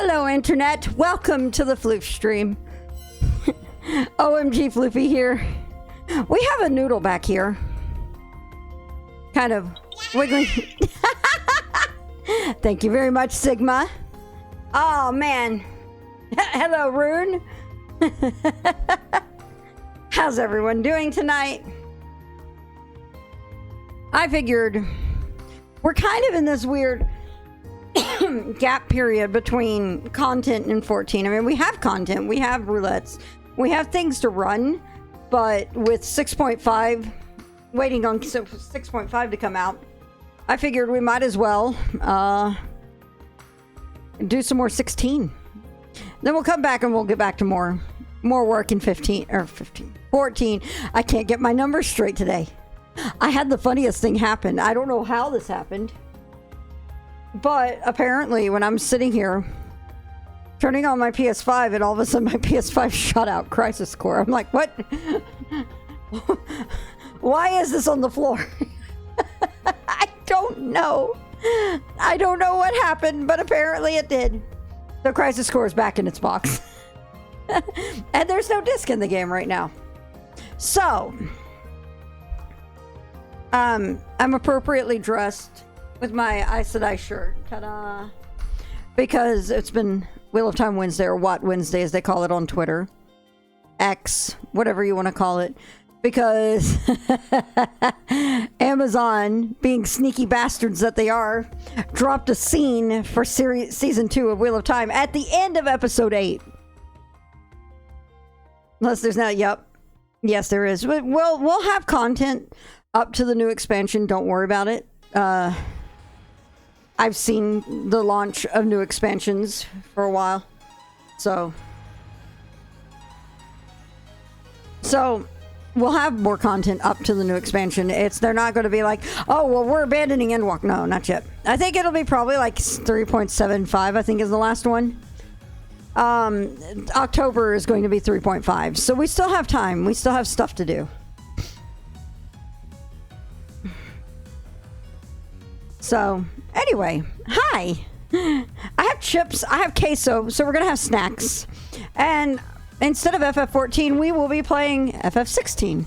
Hello, Internet. Welcome to the Floof stream. OMG Floofy here. We have a noodle back here. Kind of wiggling. Thank you very much, Sigma. Oh, man. Hello, Rune. How's everyone doing tonight? I figured we're kind of in this weird gap period between content and 14. I mean, we have content, we have roulettes, we have things to run, but with 6.5, waiting on 6.5 to come out, I figured we might as well do some more 16. Then we'll come back and we'll get back to more work in 14. I can't get my numbers straight today. I had the funniest thing happen. I don't know how this happened, but apparently when I'm sitting here turning on my PS5 and all of a sudden my PS5 shut out Crisis Core. I'm like, what? Why is this on the floor? I don't know. I don't know what happened, but apparently it did. The Crisis Core is back in its box. And there's no disc in the game right now. So, I'm appropriately dressed with my Aes Sedai shirt. Ta-da! Because it's been Wheel of Time Wednesday, or What Wednesday as they call it on Twitter. X, whatever you want to call it. Because Amazon, being sneaky bastards that they are, dropped a scene for season 2 of Wheel of Time at the end of episode 8. Unless there's not, yep. Yes, there is. We'll have content up to the new expansion. Don't worry about it. I've seen the launch of new expansions for a while. So we'll have more content up to the new expansion. They're not going to be like, oh, well, we're abandoning Endwalk. No, not yet. I think it'll be probably like 3.75, I think is the last one. October is going to be 3.5. So we still have time. We still have stuff to do. So, anyway, hi. I have chips, I have queso, so we're going to have snacks. And instead of FF14, we will be playing FF16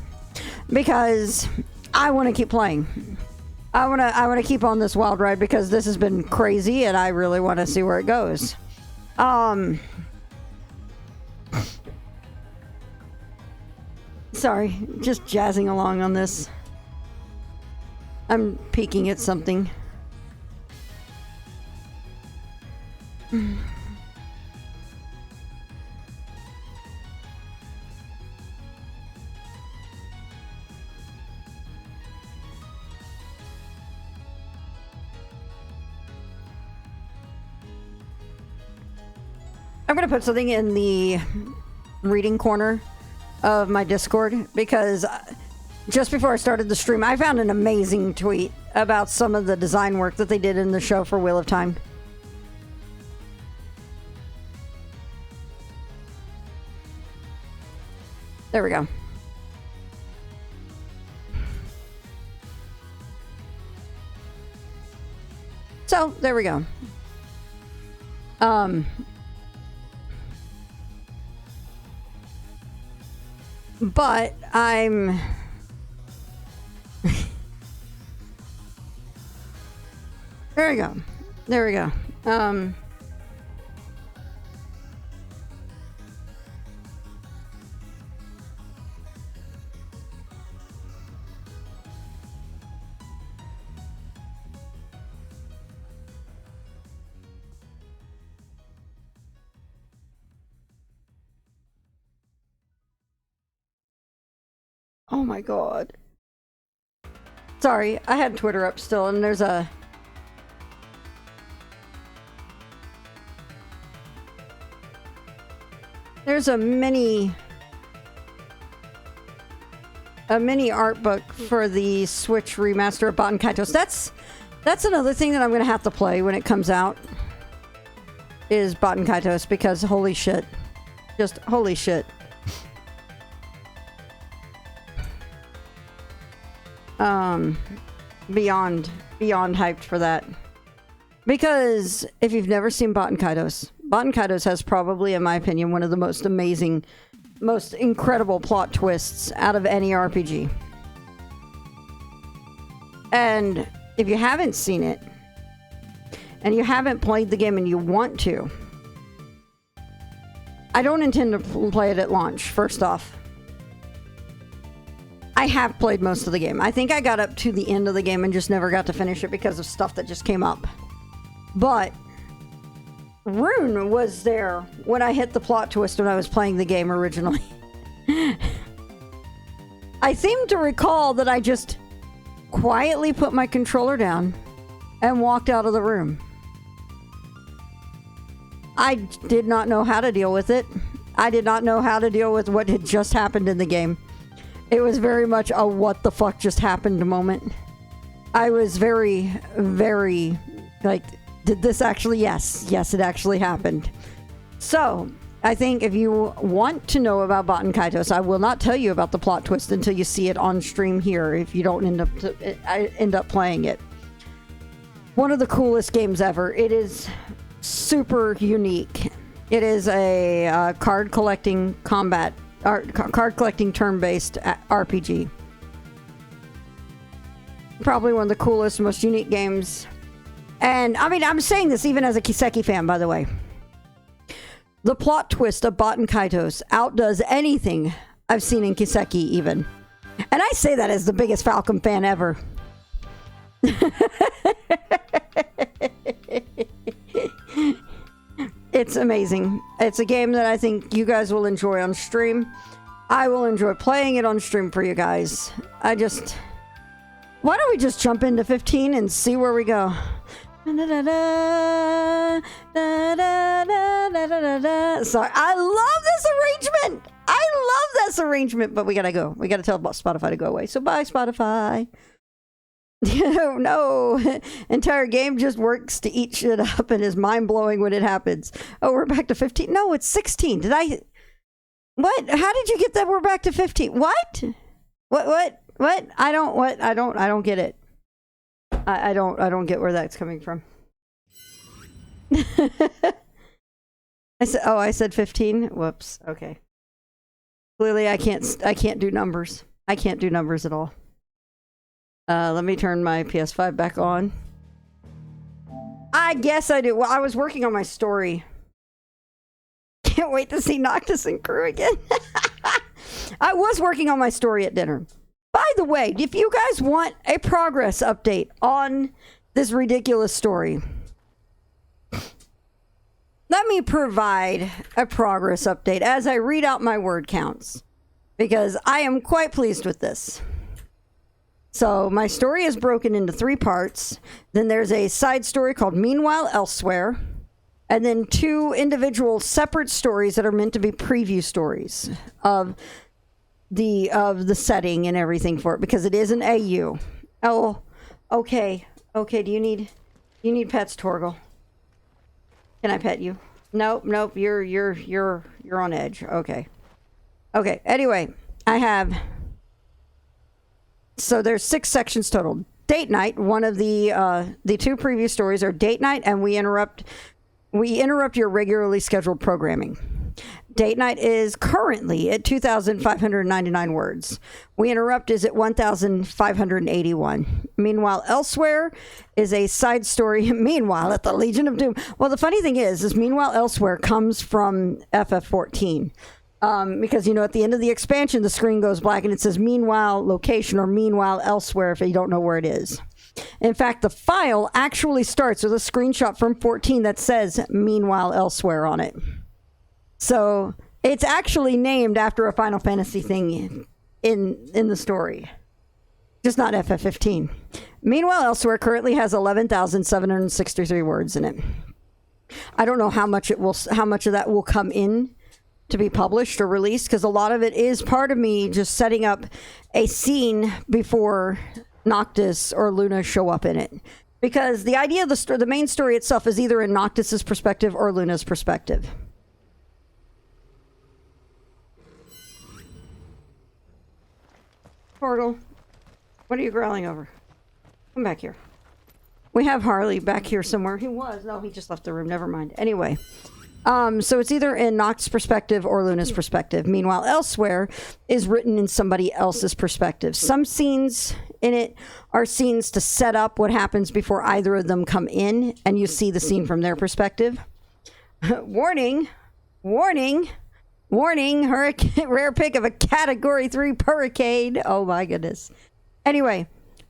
because I want to keep playing. I want to keep on this wild ride because this has been crazy and I really want to see where it goes. Sorry, just jazzing along on this. I'm peeking at something. I'm going to put something in the reading corner of my Discord because just before I started the stream, I found an amazing tweet about some of the design work that they did in the show for Wheel of Time. There we go. So, there we go. But I'm... There we go. There we go. Oh my god. Sorry, I had Twitter up still and there's a mini art book for the Switch remaster of Baten Kaitos. That's another thing that I'm gonna have to play when it comes out is Baten Kaitos because holy shit. Just holy shit. Beyond hyped for that. Because if you've never seen Baten Kaitos, Baten Kaitos has probably, in my opinion, one of the most amazing, most incredible plot twists out of any RPG. And if you haven't seen it, and you haven't played the game and you want to, I don't intend to play it at launch, first off. I have played most of the game. I think I got up to the end of the game and just never got to finish it because of stuff that just came up. But Rune was there when I hit the plot twist when I was playing the game originally. I seem to recall that I just quietly put my controller down and walked out of the room. I did not know how to deal with it. I did not know how to deal with what had just happened in the game. It was very much a what the fuck just happened moment. I was very, very like, did this actually? Yes, it actually happened. So, I think if you want to know about Baten Kaitos, I will not tell you about the plot twist until you see it on stream here if you don't end up playing it. One of the coolest games ever. It is super unique. It is a card collecting card collecting turn-based RPG. Probably one of the coolest, most unique games. And I mean, I'm saying this even as a Kiseki fan, by the way. The plot twist of Baten Kaitos outdoes anything I've seen in Kiseki even. And I say that as the biggest Falcom fan ever. It's amazing. It's a game that I think you guys will enjoy on stream. I will enjoy playing it on stream for you guys. Why don't we just jump into 15 and see where we go? Sorry, I love this arrangement. But we gotta go. We gotta tell Spotify to go away. So bye, Spotify. Oh no, entire game just works to eat shit up and is mind-blowing when it happens. Oh, we're back to 15. No, it's 16. What? How did you get that we're back to 15? What? I don't get it. I don't get where that's coming from. I said 15. Whoops. Okay. Clearly I can't do numbers. I can't do numbers at all. Let me turn my PS5 back on. I guess I do. Well, I was working on my story. Can't wait to see Noctis and crew again. I was working on my story at dinner. By the way, if you guys want a progress update on this ridiculous story, let me provide a progress update as I read out my word counts, because I am quite pleased with this. So my story is broken into 3 parts. Then there's a side story called Meanwhile Elsewhere, and then 2 individual separate stories that are meant to be preview stories of the setting and everything for it, because it is an AU. Oh, okay. Do you need pets, Torgal? Can I pet you? Nope. You're on edge. Okay. Anyway, so there's 6 sections total. Date night. One of the 2 previous stories are date night, and we interrupt your regularly scheduled programming. Date night is currently at 2,599 words. We interrupt is at 1,581. Meanwhile, Elsewhere is a side story. Meanwhile, at the Legion of Doom. Well, the funny thing is Meanwhile Elsewhere comes from FF14. Because, at the end of the expansion, the screen goes black and it says Meanwhile Location or Meanwhile Elsewhere if you don't know where it is. In fact, the file actually starts with a screenshot from 14 that says Meanwhile Elsewhere on it. So it's actually named after a Final Fantasy thing in the story, just not FF15. Meanwhile Elsewhere currently has 11,763 words in it. I don't know how much of that will come in to be published or released, because a lot of it is part of me just setting up a scene before Noctis or Luna show up in it. Because the idea of the main story itself is either in Noctis's perspective or Luna's perspective. Portal, what are you growling over? Come back here. We have Harley back here somewhere. He just left the room. Never mind. Anyway, So it's either in Noct's perspective or Luna's perspective. Meanwhile, Elsewhere is written in somebody else's perspective. Some scenes in it are scenes to set up what happens before either of them come in, and you see the scene from their perspective. Warning, warning, warning, hurricane, rare pick of a Category 3 hurricane. Oh my goodness. Anyway,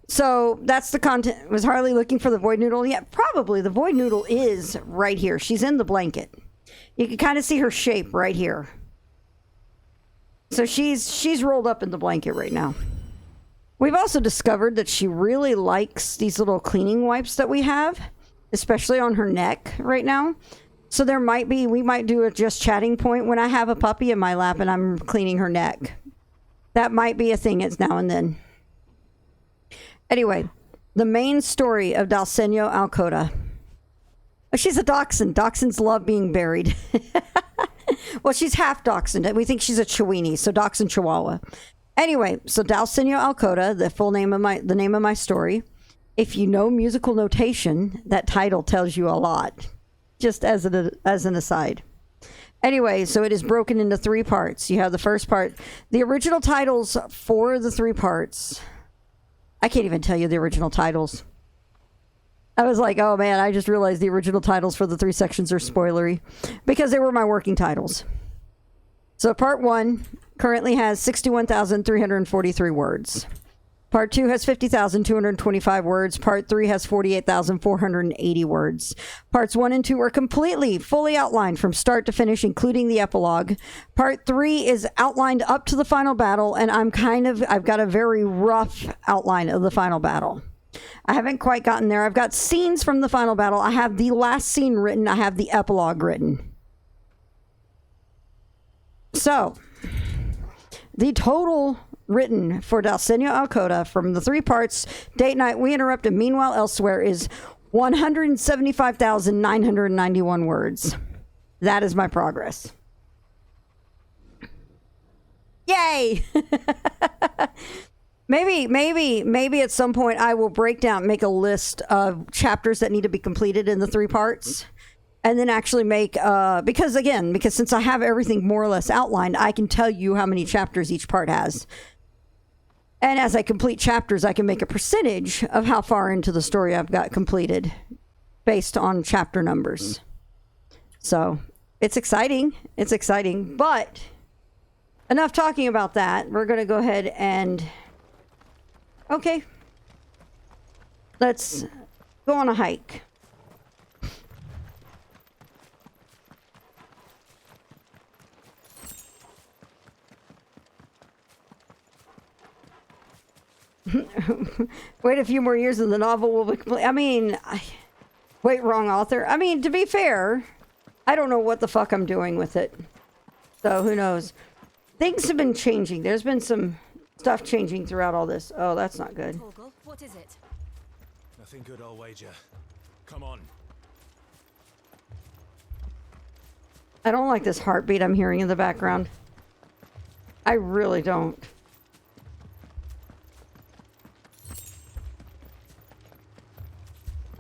so that's the content. Was Harley looking for the Void Noodle? Yeah, probably. The Void Noodle is right here. She's in the blanket. You can kind of see her shape right here. So she's rolled up in the blanket right now. We've also discovered that she really likes these little cleaning wipes that we have, especially on her neck right now. So we might do a just chatting point when I have a puppy in my lap and I'm cleaning her neck. That might be a thing. It's now and then. Anyway, the main story of Dalsenio Alcota. Oh, she's a dachshund. Dachshunds love being buried. Well, she's half dachshund. We think she's a Chiweenie, so dachshund Chihuahua. Anyway, so Dalsenio Alcota, the name of my story. If you know musical notation, that title tells you a lot. Just as an aside. Anyway, so it is broken into 3 parts. You have the first part. The original titles for the 3 parts. I can't even tell you the original titles. I was like, oh man, I just realized the original titles for the 3 sections are spoilery because they were my working titles. So part 1 currently has 61,343 words. Part 2 has 50,225 words. Part 3 has 48,480 words. Parts 1 and 2 are fully outlined from start to finish, including the epilogue. Part 3 is outlined up to the final battle, and I've got a very rough outline of the final battle. I haven't quite gotten there. I've got scenes from the final battle. I have the last scene written. I have the epilogue written. So, the total written for Dalsenio Alcota from the 3 parts, Date Night, We Interrupt, and Meanwhile Elsewhere is 175,991 words. That is my progress. Yay! Maybe at some point I will make a list of chapters that need to be completed in the 3 parts. And then actually make, because since I have everything more or less outlined, I can tell you how many chapters each part has. And as I complete chapters, I can make a percentage of how far into the story I've got completed based on chapter numbers. So it's exciting. It's exciting. But enough talking about that. We're going to go ahead and... Okay. Let's go on a hike. Wait a few more years and the novel will be complete. Wait, wrong author. To be fair, I don't know what the fuck I'm doing with it. So who knows? Things have been changing. There's been some stuff changing throughout all this. Oh, that's not good. What is it? Nothing good, I'll wager. Come on. I don't like this heartbeat I'm hearing in the background. I really don't.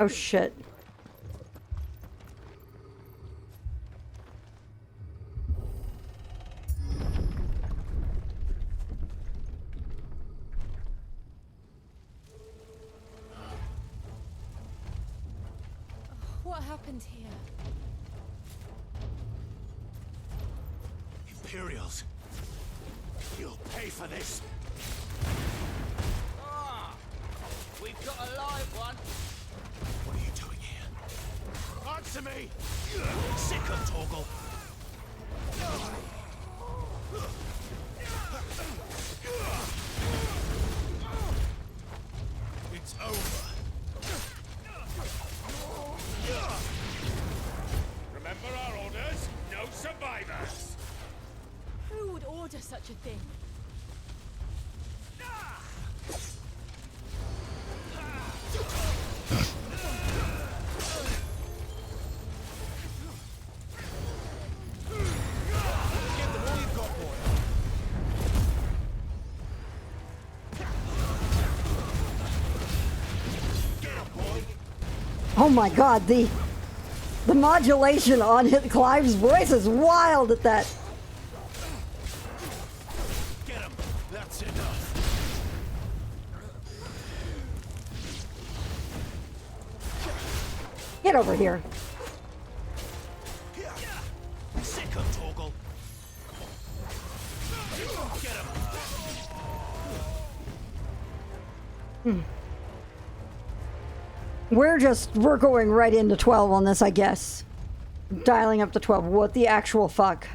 Oh shit. What happened here? Imperials. You'll pay for this. We've got a live one. What are you doing here? Answer me! Sick of Torgal. It's over. Remember our orders? No survivors. Who would order such a thing? Oh my god, the The modulation on Clive's voice is wild at that. Get him. That's enough. Get over here. Sick him, Torgal. Get him. We're going right into 12 on this, I guess. Dialing up to 12. What the actual fuck?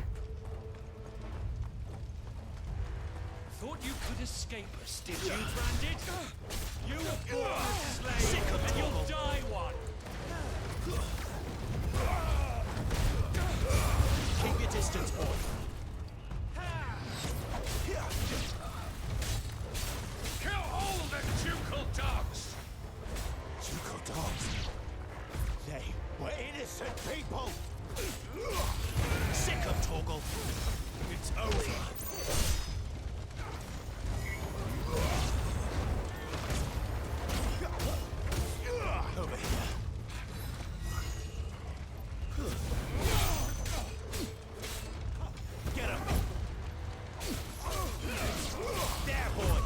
Thought you could escape us, did you, Bandit? You were born a slave, and you'll die one. Keep your distance, boy. Kill all the ducal dogs! Ducal dogs. They were innocent people. Sick him, Torgal. It's over. Over here. Get him. There, boy.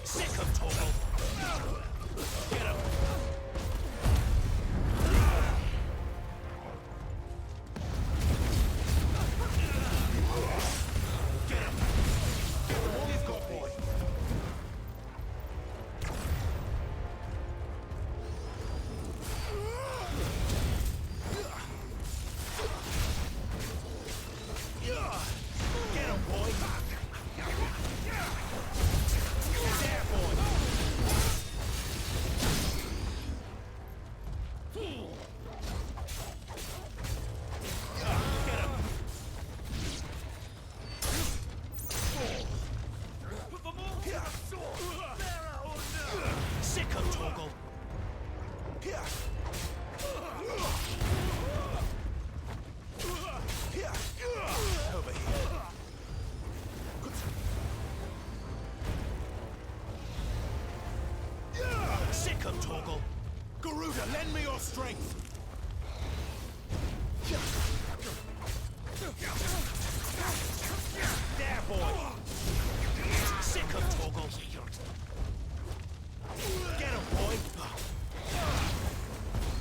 Sick him, Torgal. Get him. Get him. Give him all you've got, boy. Get him, boy. There, boy. Get him. Sick him, Torgal. Over here. Sick him, Torgal. Garuda, lend me your strength. There, boy. Sick him, Torgal. Get him, boy.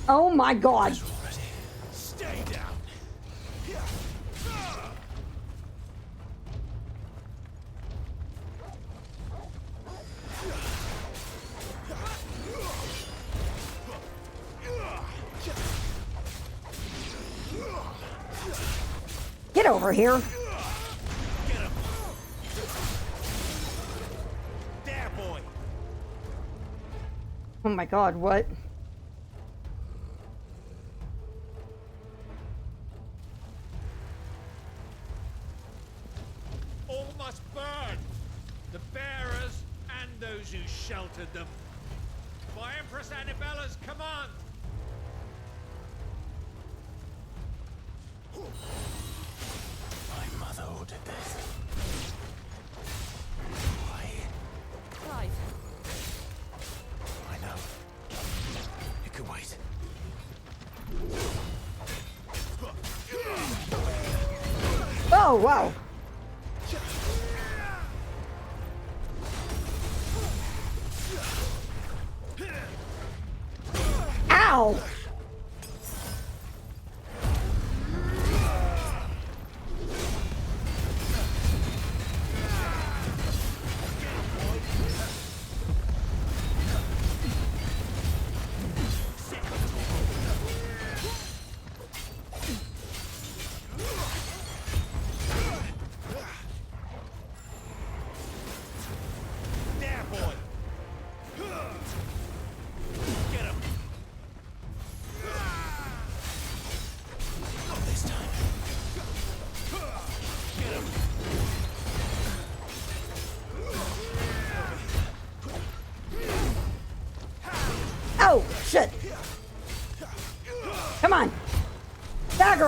Oh my god. Stay down. Get over here. Get him. There, boy. Oh my god, what? All must burn! The bearers and those who sheltered them. By Empress Annabella's command! My mother ordered this. Why? Clive, I know. You can wait. Oh, wow. Ow!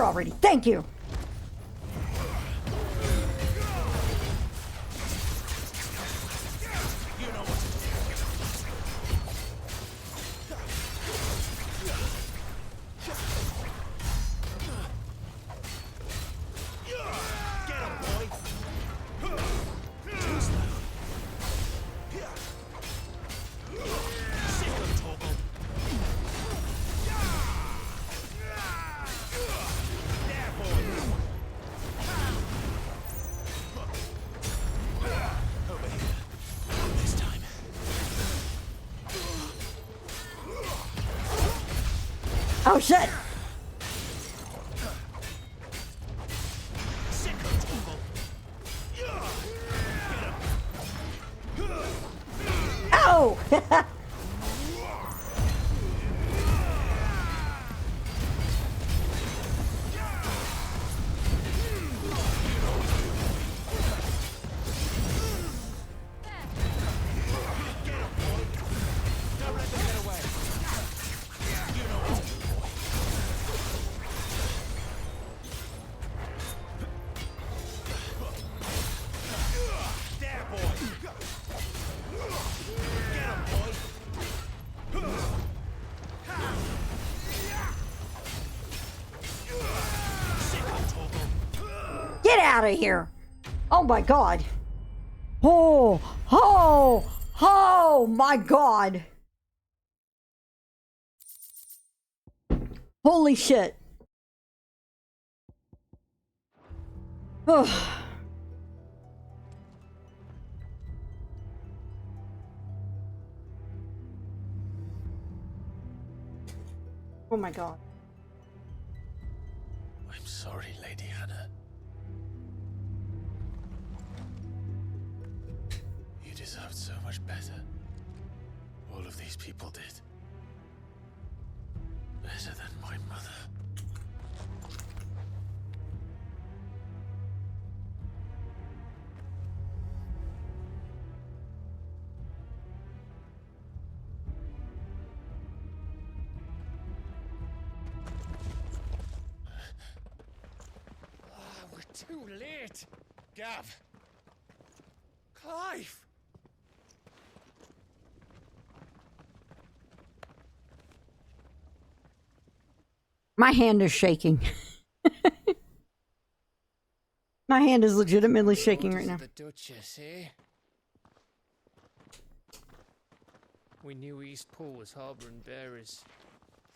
already. Thank you. You know what to do. Get him, boy. Too slow. Sick of Toggle. There, boy. Over here. This time. Oh shit. Sick of Toggle. Ow! Don't let them get away. You know what to do, boy. There, boy. Get him, boy. Sick of Toggle. Get out of here. Oh my god. Oh, oh, oh my god. Holy shit. Oh. Oh my god. I'm sorry, Lady Hannah. You deserved so much better. All of these people did. Better than my mother. We're too late. Gav. Clive. My hand is shaking. My hand is legitimately shaking right now. The Duchess, eh? We knew East Pool was harbouring bearers.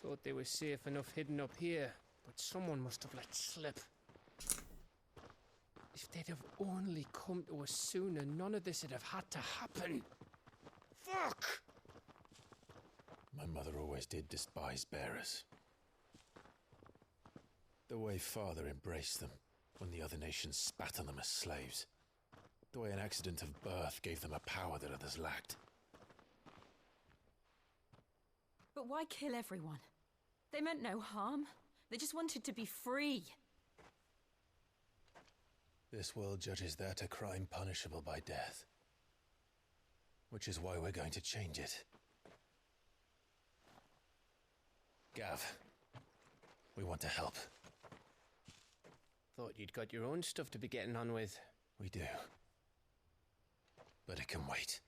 Thought they were safe enough hidden up here, but someone must have let slip. If they'd have only come to us sooner, none of this would have had to happen. Fuck! My mother always did despise bearers. The way Father embraced them when the other nations spat on them as slaves. The way an accident of birth gave them a power that others lacked. But why kill everyone? They meant no harm. They just wanted to be free. This world judges that a crime punishable by death. Which is why we're going to change it. Gav, we want to help. Thought you'd got your own stuff to be getting on with. We do. But it can wait.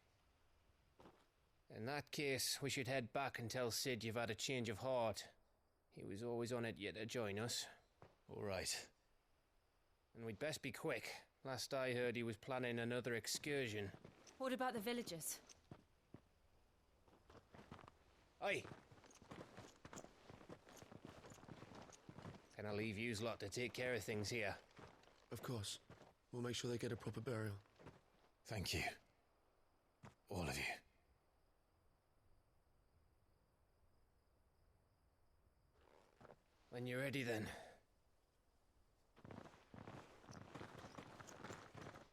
In that case, we should head back and tell Sid you've had a change of heart. He was always on it yet to join us. All right. And we'd best be quick. Last I heard, he was planning another excursion. What about the villagers? Aye. Can I leave yous lot to take care of things here? Of course. We'll make sure they get a proper burial. Thank you. All of you. When you're ready, then.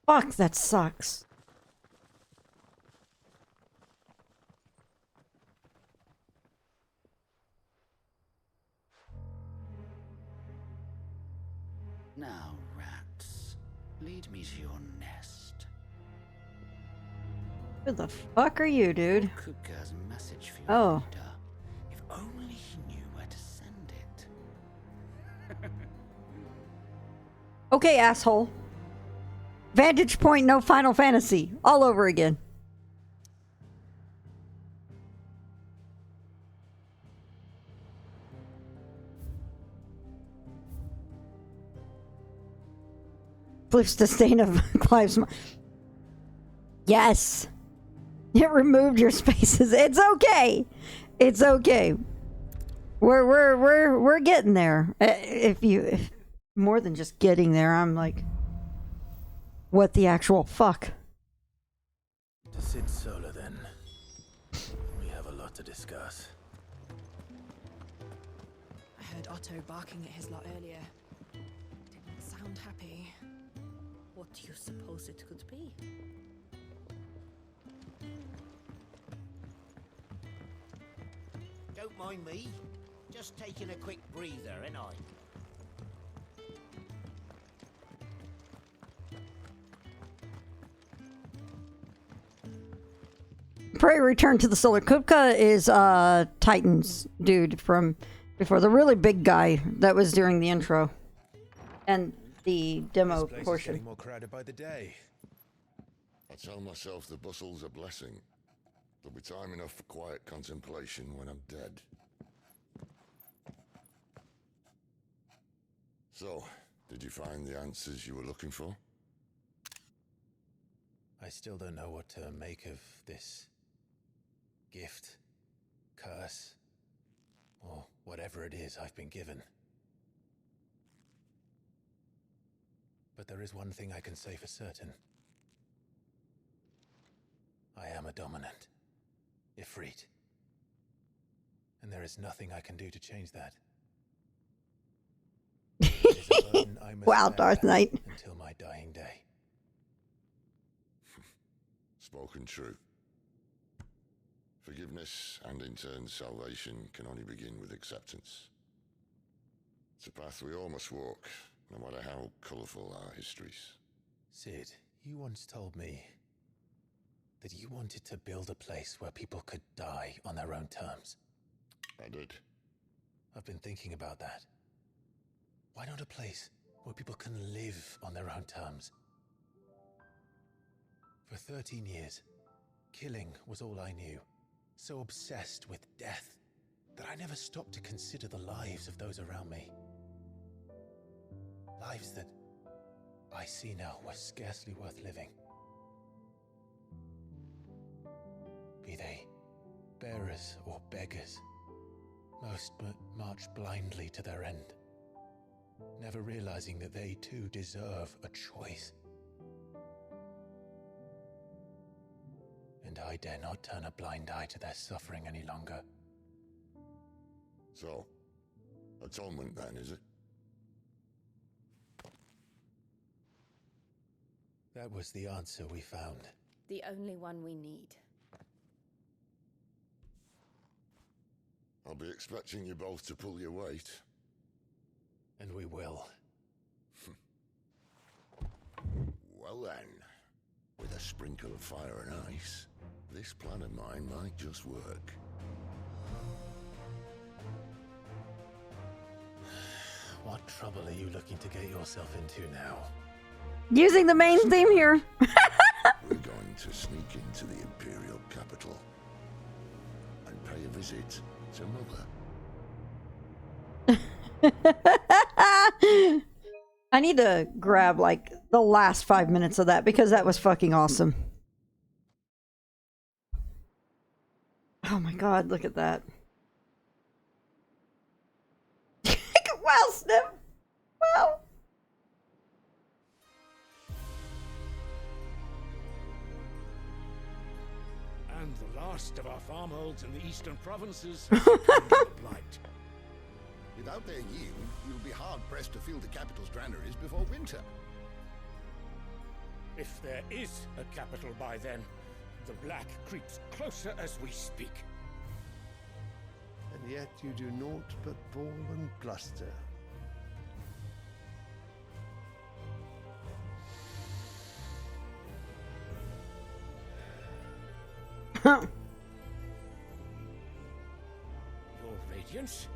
Fuck, that sucks. Now, rats, lead me to your nest. Who the fuck are you, dude? Kupka's message for your Oh. leader. If only he knew where to send it. Okay, asshole. Vantage point, no Final Fantasy. All over again. Flips the stain of Clive's mind. Yes. It removed your spaces. It's okay. It's okay. We're getting there. If more than just getting there, I'm like, what the actual fuck? To sit solo then. We have a lot to discuss. I heard Otto barking at his lot earlier. Didn't sound happy. What do you suppose it could be? Don't mind me. Just taking a quick breather, ain't I? Pray return to the solar. Kupka is Titan's dude from before, the really big guy that was during the intro and the demo This place is portion. getting more crowded by the day. I tell myself the bustle's a blessing. There'll be time enough for quiet contemplation when I'm dead. So, did you find the answers you were looking for? I still don't know what to make of this gift, curse, or whatever it is I've been given. But there is one thing I can say for certain. I am a dominant, Ifrit. And there is nothing I can do to change that. It is a burden I must Wow, bear Darth Knight. until my dying day. Spoken true. Forgiveness and in turn salvation can only begin with acceptance. It's a path we all must walk, no matter how colourful our histories. Sid, you once told me that you wanted to build a place where people could die on their own terms. I did. I've been thinking about that. Why not a place where people can live on their own terms? For 13 years, killing was all I knew. So obsessed with death that I never stopped to consider the lives of those around me. Lives that I see now were scarcely worth living. Be they bearers or beggars, most march blindly to their end, never realizing that they too deserve a choice. And I dare not turn a blind eye to their suffering any longer. So, atonement then, is it? That was the answer we found. The only one we need. I'll be expecting you both to pull your weight. And we will. Well then, with a sprinkle of fire and ice, this plan of mine might just work. What trouble are you looking to get yourself into now? Using the main theme here. We're going to sneak into the Imperial capital and pay a visit to Mother. I need to grab like the last 5 minutes of that because that was fucking awesome. Oh my god, look at that. Wow, Snip. Wow. And the last of our farmholds in the eastern provinces has succumbed to the blight. Without their yield, you'll be hard-pressed to fill the capital's granaries before winter. If there is a capital by then, the black creeps closer as we speak. And yet you do naught but bawl and bluster. Your Radiance?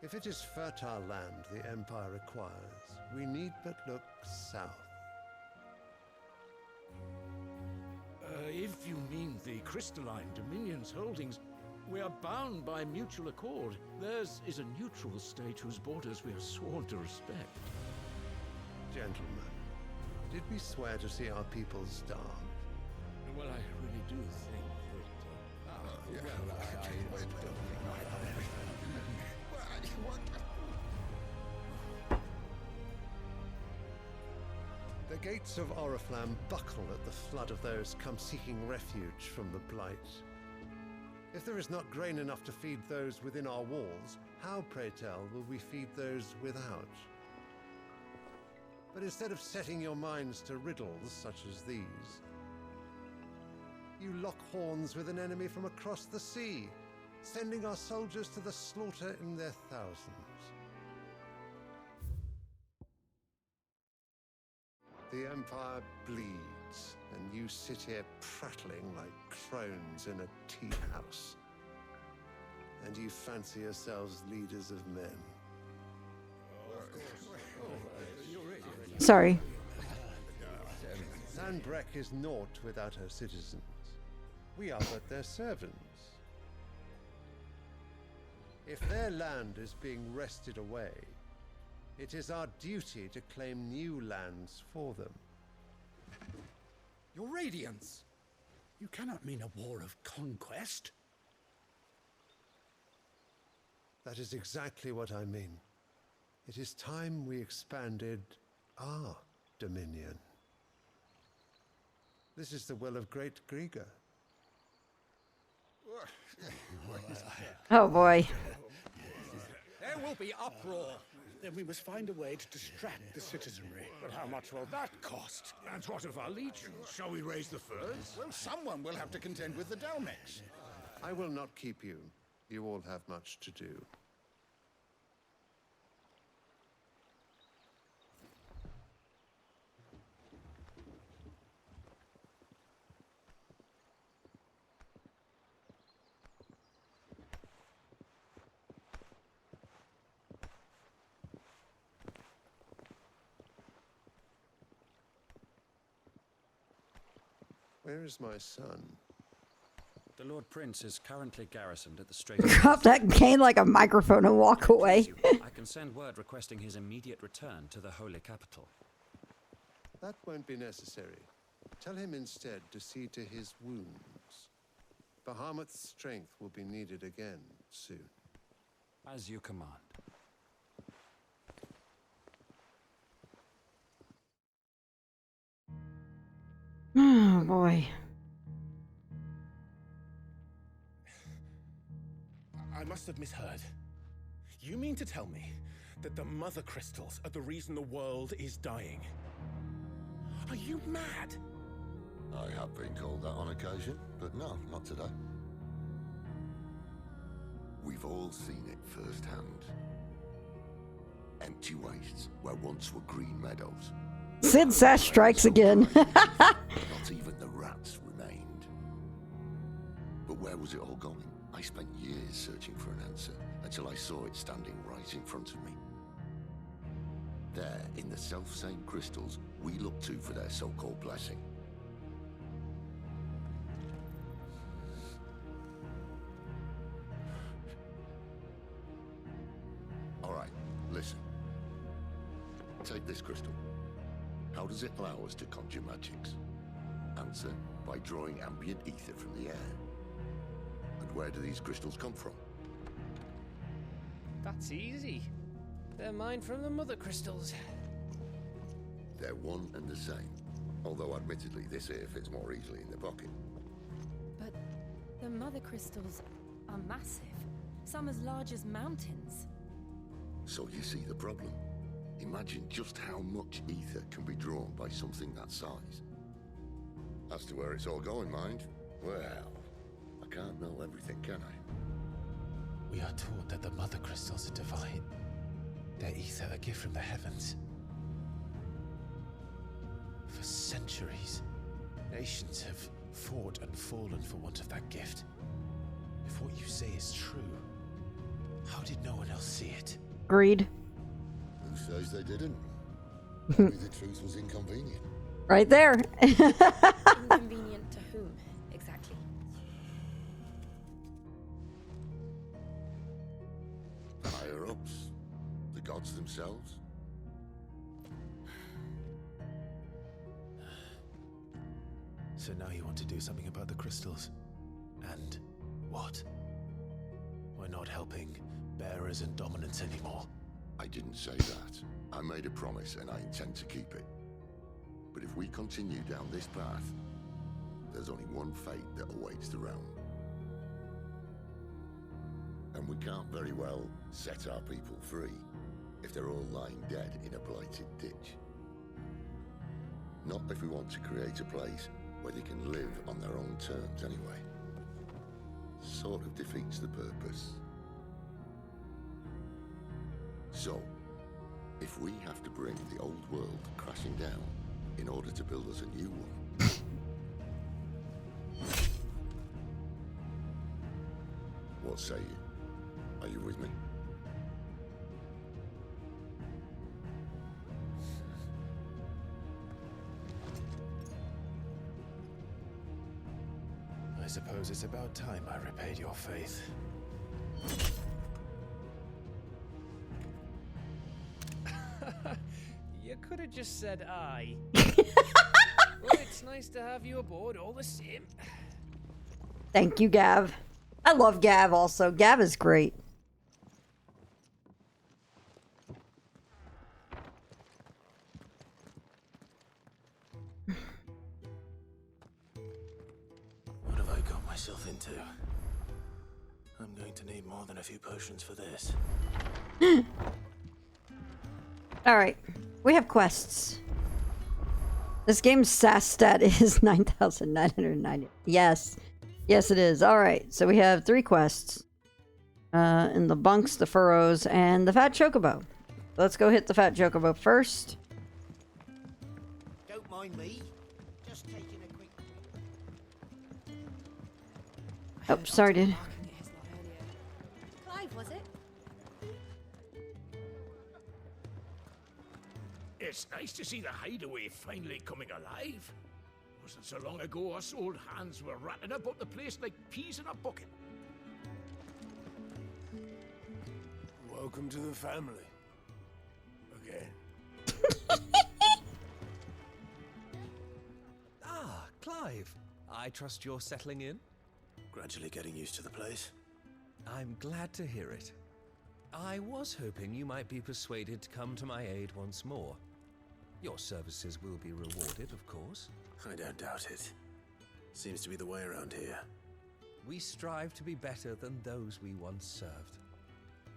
If it is fertile land the Empire requires, we need but look south. If you mean the Crystalline Dominion's holdings, we are bound by mutual accord. Theirs is a neutral state whose borders we are sworn to respect. Gentlemen, did we swear to see our people starve? Well, I really do think The gates of Oriflamme buckle at the flood of those come seeking refuge from the Blight. If there is not grain enough to feed those within our walls, how, pray tell, will we feed those without? But instead of setting your minds to riddles such as these, you lock horns with an enemy from across the sea, sending our soldiers to the slaughter in their thousands. The Empire bleeds, and you sit here prattling like crones in a tea house. And you fancy yourselves leaders of men. Sorry. Sanbreque is naught without her citizens. We are but their servants. If their land is being wrested away, it is our duty to claim new lands for them. Your Radiance! You cannot mean a war of conquest. That is exactly what I mean. It is time we expanded our dominion. This is the will of great Grieger. Oh boy. There will be uproar. Then we must find a way to distract the citizenry. But how much will that cost? And what of our legions? Shall we raise the furs? Well, someone will have to contend with the Dalmex. I will not keep you. You all have much to do. Where is my son? The Lord Prince is currently garrisoned at the Strait. Drop that cane like a microphone and walk away. I can send word requesting his immediate return to the Holy Capital. That won't be necessary. Tell him instead to see to his wounds. Bahamut's strength will be needed again soon. As you command. Oh boy. I must have misheard. You mean to tell me that the mother crystals are the reason the world is dying? Are you mad? I have been called that on occasion, but no, not today. We've all seen it firsthand. Empty wastes where once were green meadows. Sid Sash strikes again. Not even the rats remained. But where was it all going? I spent years searching for an answer until I saw it standing right in front of me. There, in the self-same crystals we look to for their so-called blessing. All right, listen. Take this crystal. How does it allow us to conjure magics? Answer, by drawing ambient ether from the air. And where do these crystals come from? That's easy. They're mine from the mother crystals. They're one and the same. Although admittedly this here fits more easily in the pocket. But the mother crystals are massive. Some as large as mountains. So you see the problem. Imagine just how much ether can be drawn by something that size. As to where it's all going, mind, well, I can't know everything, can I? We are taught that the mother crystals are divine. Their ether a gift from the heavens. For centuries, nations have fought and fallen for want of that gift. If what you say is true, how did no one else see it? Agreed. Who says they didn't? Maybe the truth was inconvenient. Right there. Inconvenient to whom, exactly? The higher ups, the gods themselves. So now you want to do something about the crystals? And what? We're not helping bearers and dominants anymore. I didn't say that. I made a promise and I intend to keep it. But if we continue down this path, there's only one fate that awaits the realm. And we can't very well set our people free if they're all lying dead in a blighted ditch. Not if we want to create a place where they can live on their own terms anyway. Sort of defeats the purpose. So, if we have to bring the old world crashing down in order to build us a new one, what say you? Are you with me? I suppose it's about time I repaid your faith. You could have just said aye. But it's nice to have you aboard all the same. Thank you, Gav. I love Gav also. Gav is great. What have I got myself into? I'm going to need more than a few potions for this. Alright. We have quests. This game's SAS stat is 9,990. Yes. Yes, it is. Alright. So we have 3 quests. In the bunks, the furrows, and the fat chocobo. Let's go hit the fat chocobo first. Don't mind me. Just taking a quick... Oh, sorry, dude. Clive, was it? It's nice to see the hideaway finally coming alive. Wasn't so long ago us old hands were ratting about the place like peas in a bucket. Welcome to the family. Again. Ah, Clive. I trust you're settling in? Gradually getting used to the place. I'm glad to hear it. I was hoping you might be persuaded to come to my aid once more. Your services will be rewarded, of course. I don't doubt it. Seems to be the way around here. We strive to be better than those we once served.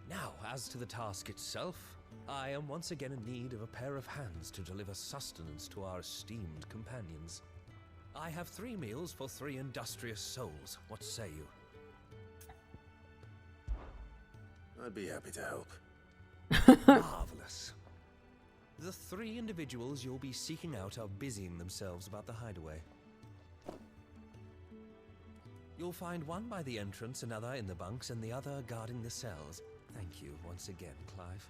Now, as to the task itself, I am once again in need of a pair of hands to deliver sustenance to our esteemed companions. I have 3 meals for 3 industrious souls. What say you? I'd be happy to help. Marvelous. The 3 individuals you'll be seeking out are busying themselves about the hideaway. You'll find one by the entrance, another in the bunks, and the other guarding the cells. Thank you once again, Clive.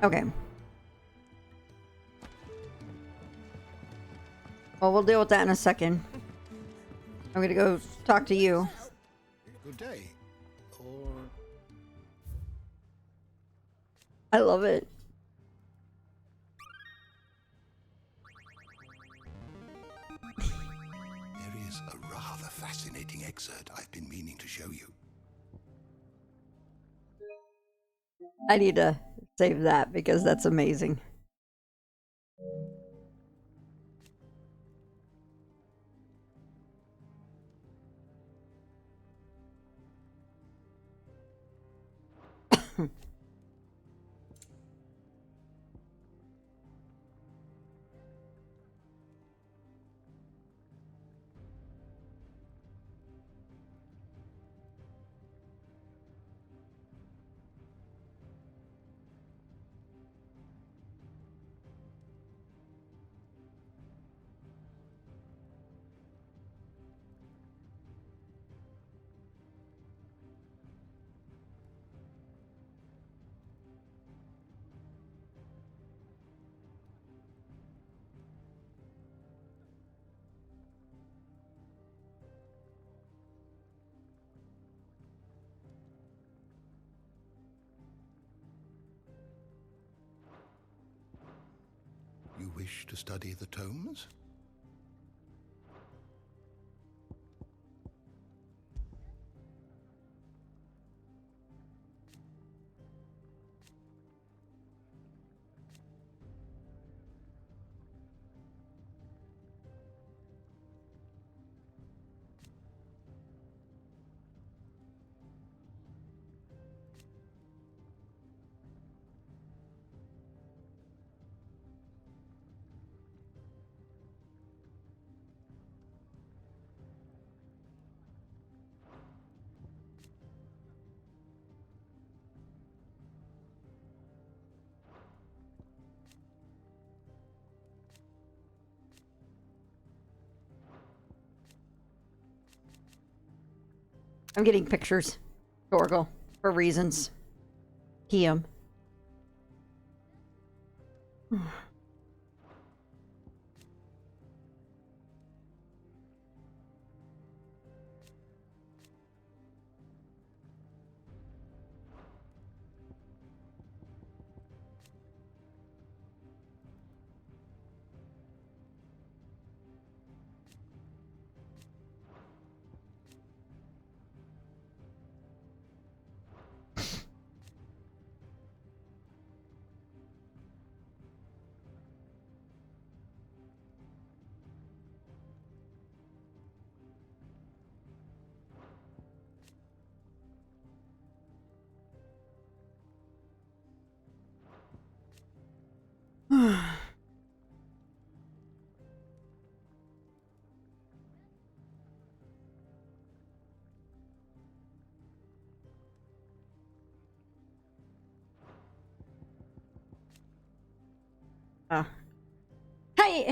Okay. Well, we'll deal with that in a second. I'm gonna go talk to you. Good day. Or... I love it. There is a rather fascinating excerpt I've been meaning to show you. I need to save that because that's amazing. wish to study the tomes? I'm getting pictures. Dorgle. For reasons. Him.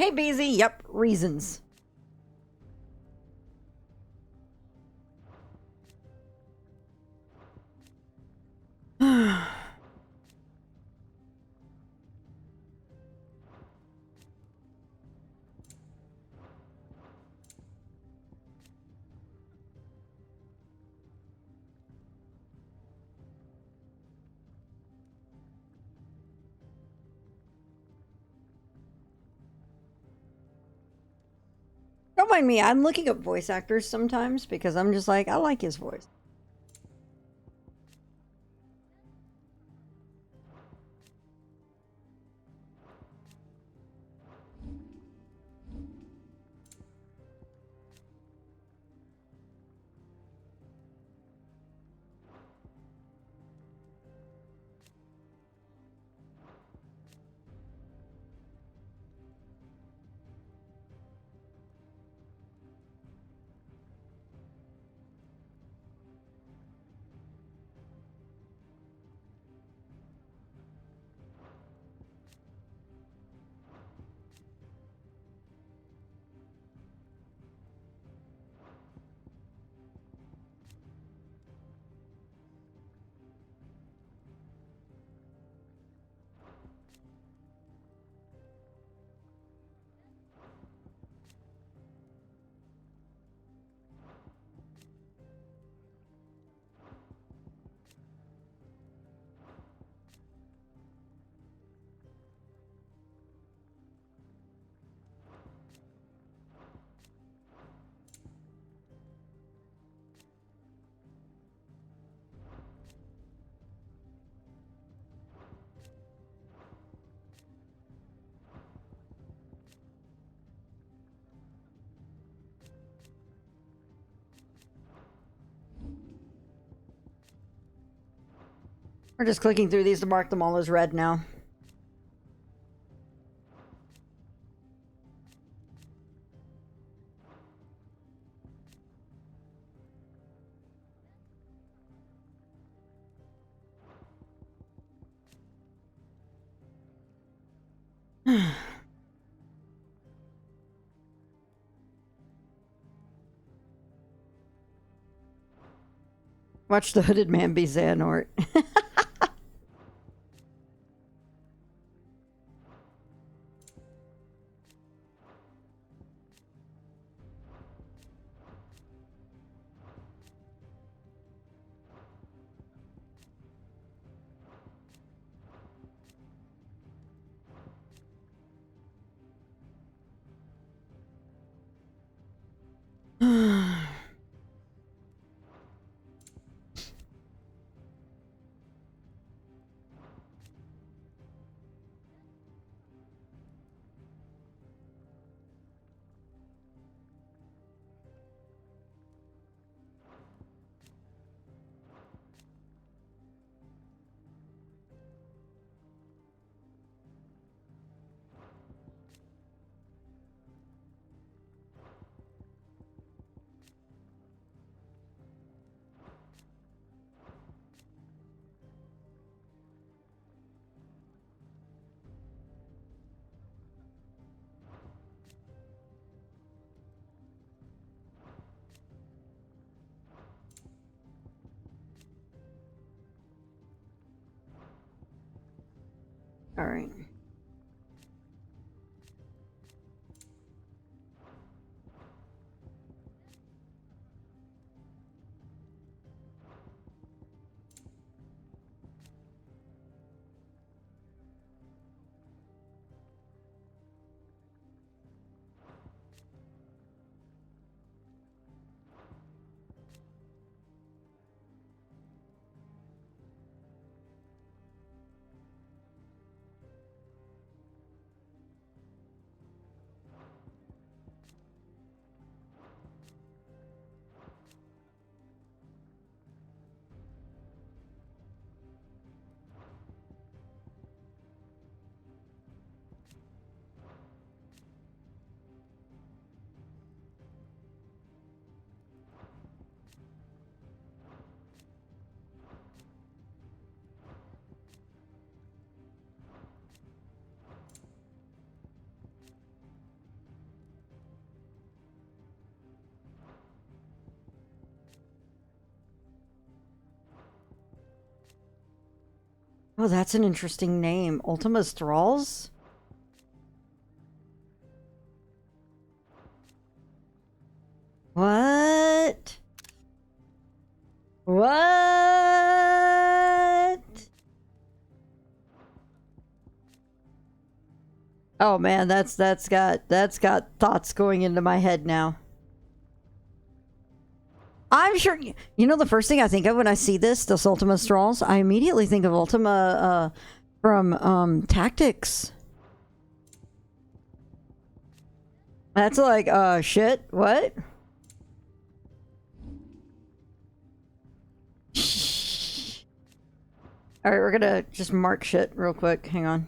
Hey, BZ. Yep, reasons. Don't mind me. I'm looking up voice actors sometimes because I'm just like, I like his voice. We're just clicking through these to mark them all as red now. Watch the hooded man be Xehanort. All right. Oh, that's an interesting name. Ultima's Thralls? What? What? Oh man, that's got thoughts going into my head now. I'm sure you know the first thing I think of when I see this Ultima Thralls, I immediately think of Ultima from Tactics. That's like shit, what? Alright, we're gonna just mark shit real quick. Hang on.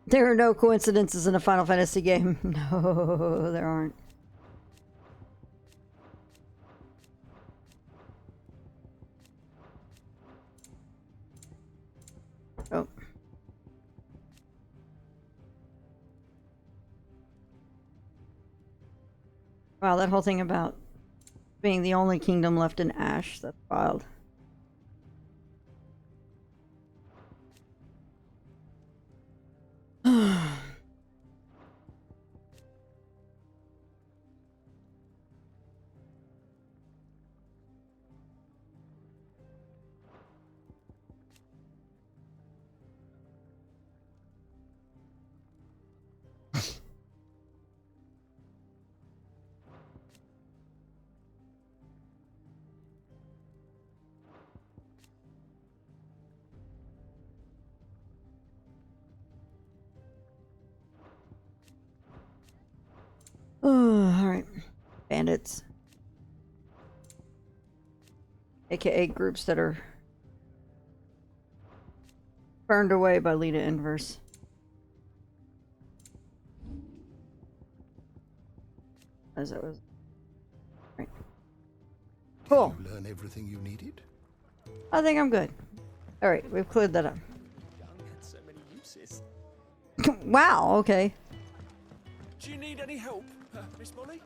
There are no coincidences in a Final Fantasy game. No, there aren't. Oh. Wow, that whole thing about being the only kingdom left in Ash, that's wild. Oh, alright. Bandits. AKA groups that are burned away by Lita Inverse. As it was. Right. Cool. Did you learn everything you needed? I think I'm good. Alright, we've cleared that up. So many uses. Wow, okay. Do you need any help, Miss Molly?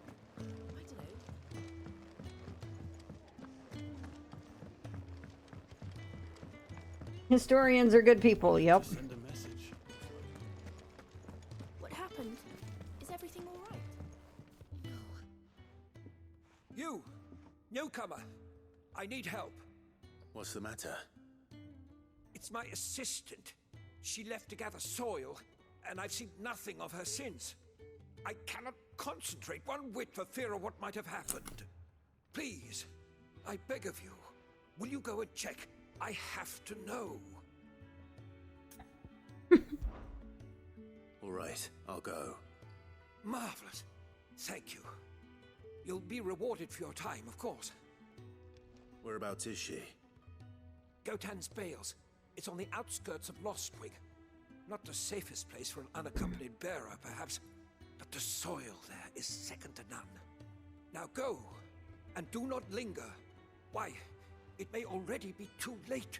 Historians are good people, yep. Send a message. What happened? Is everything all right? You, newcomer. I need help. What's the matter? It's my assistant. She left to gather soil, and I've seen nothing of her since. I cannot concentrate one whit for fear of what might have happened. Please, I beg of you, will you go and check? I have to know. All right, I'll go. Marvelous. Thank you. You'll be rewarded for your time, of course. Whereabouts is she? Gotan's Bales. It's on the outskirts of Lostwing. Not the safest place for an unaccompanied bearer, perhaps, but the soil there is second to none. Now go, and do not linger. Why, it may already be too late.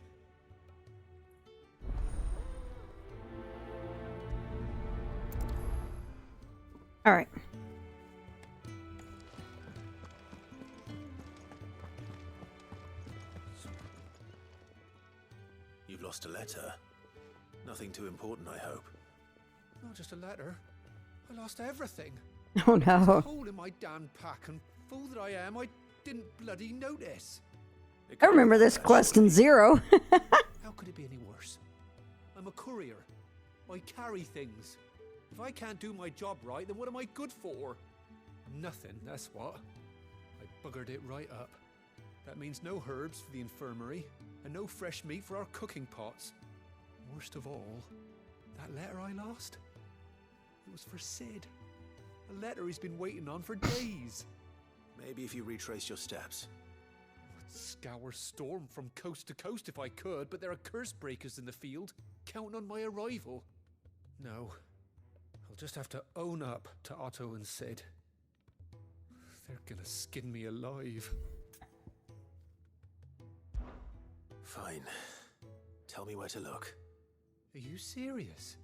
All right. You've lost a letter. Nothing too important, I hope. Not just a letter. I lost everything. Oh There's a no. hole in my damn pack, and fool that I am, I didn't bloody notice. I remember this quest in Zero. How could it be any worse? I'm a courier. I carry things. If I can't do my job right, then what am I good for? Nothing, that's what. I buggered it right up. That means no herbs for the infirmary, and no fresh meat for our cooking pots. Worst of all, that letter I lost? It was for Sid. A letter he's been waiting on for days. Maybe if you retrace your steps. I'd scour Storm from coast to coast if I could, but there are curse breakers in the field, counting on my arrival. No, I'll just have to own up to Otto and Sid. They're gonna skin me alive. Fine. Tell me where to look. Are you serious?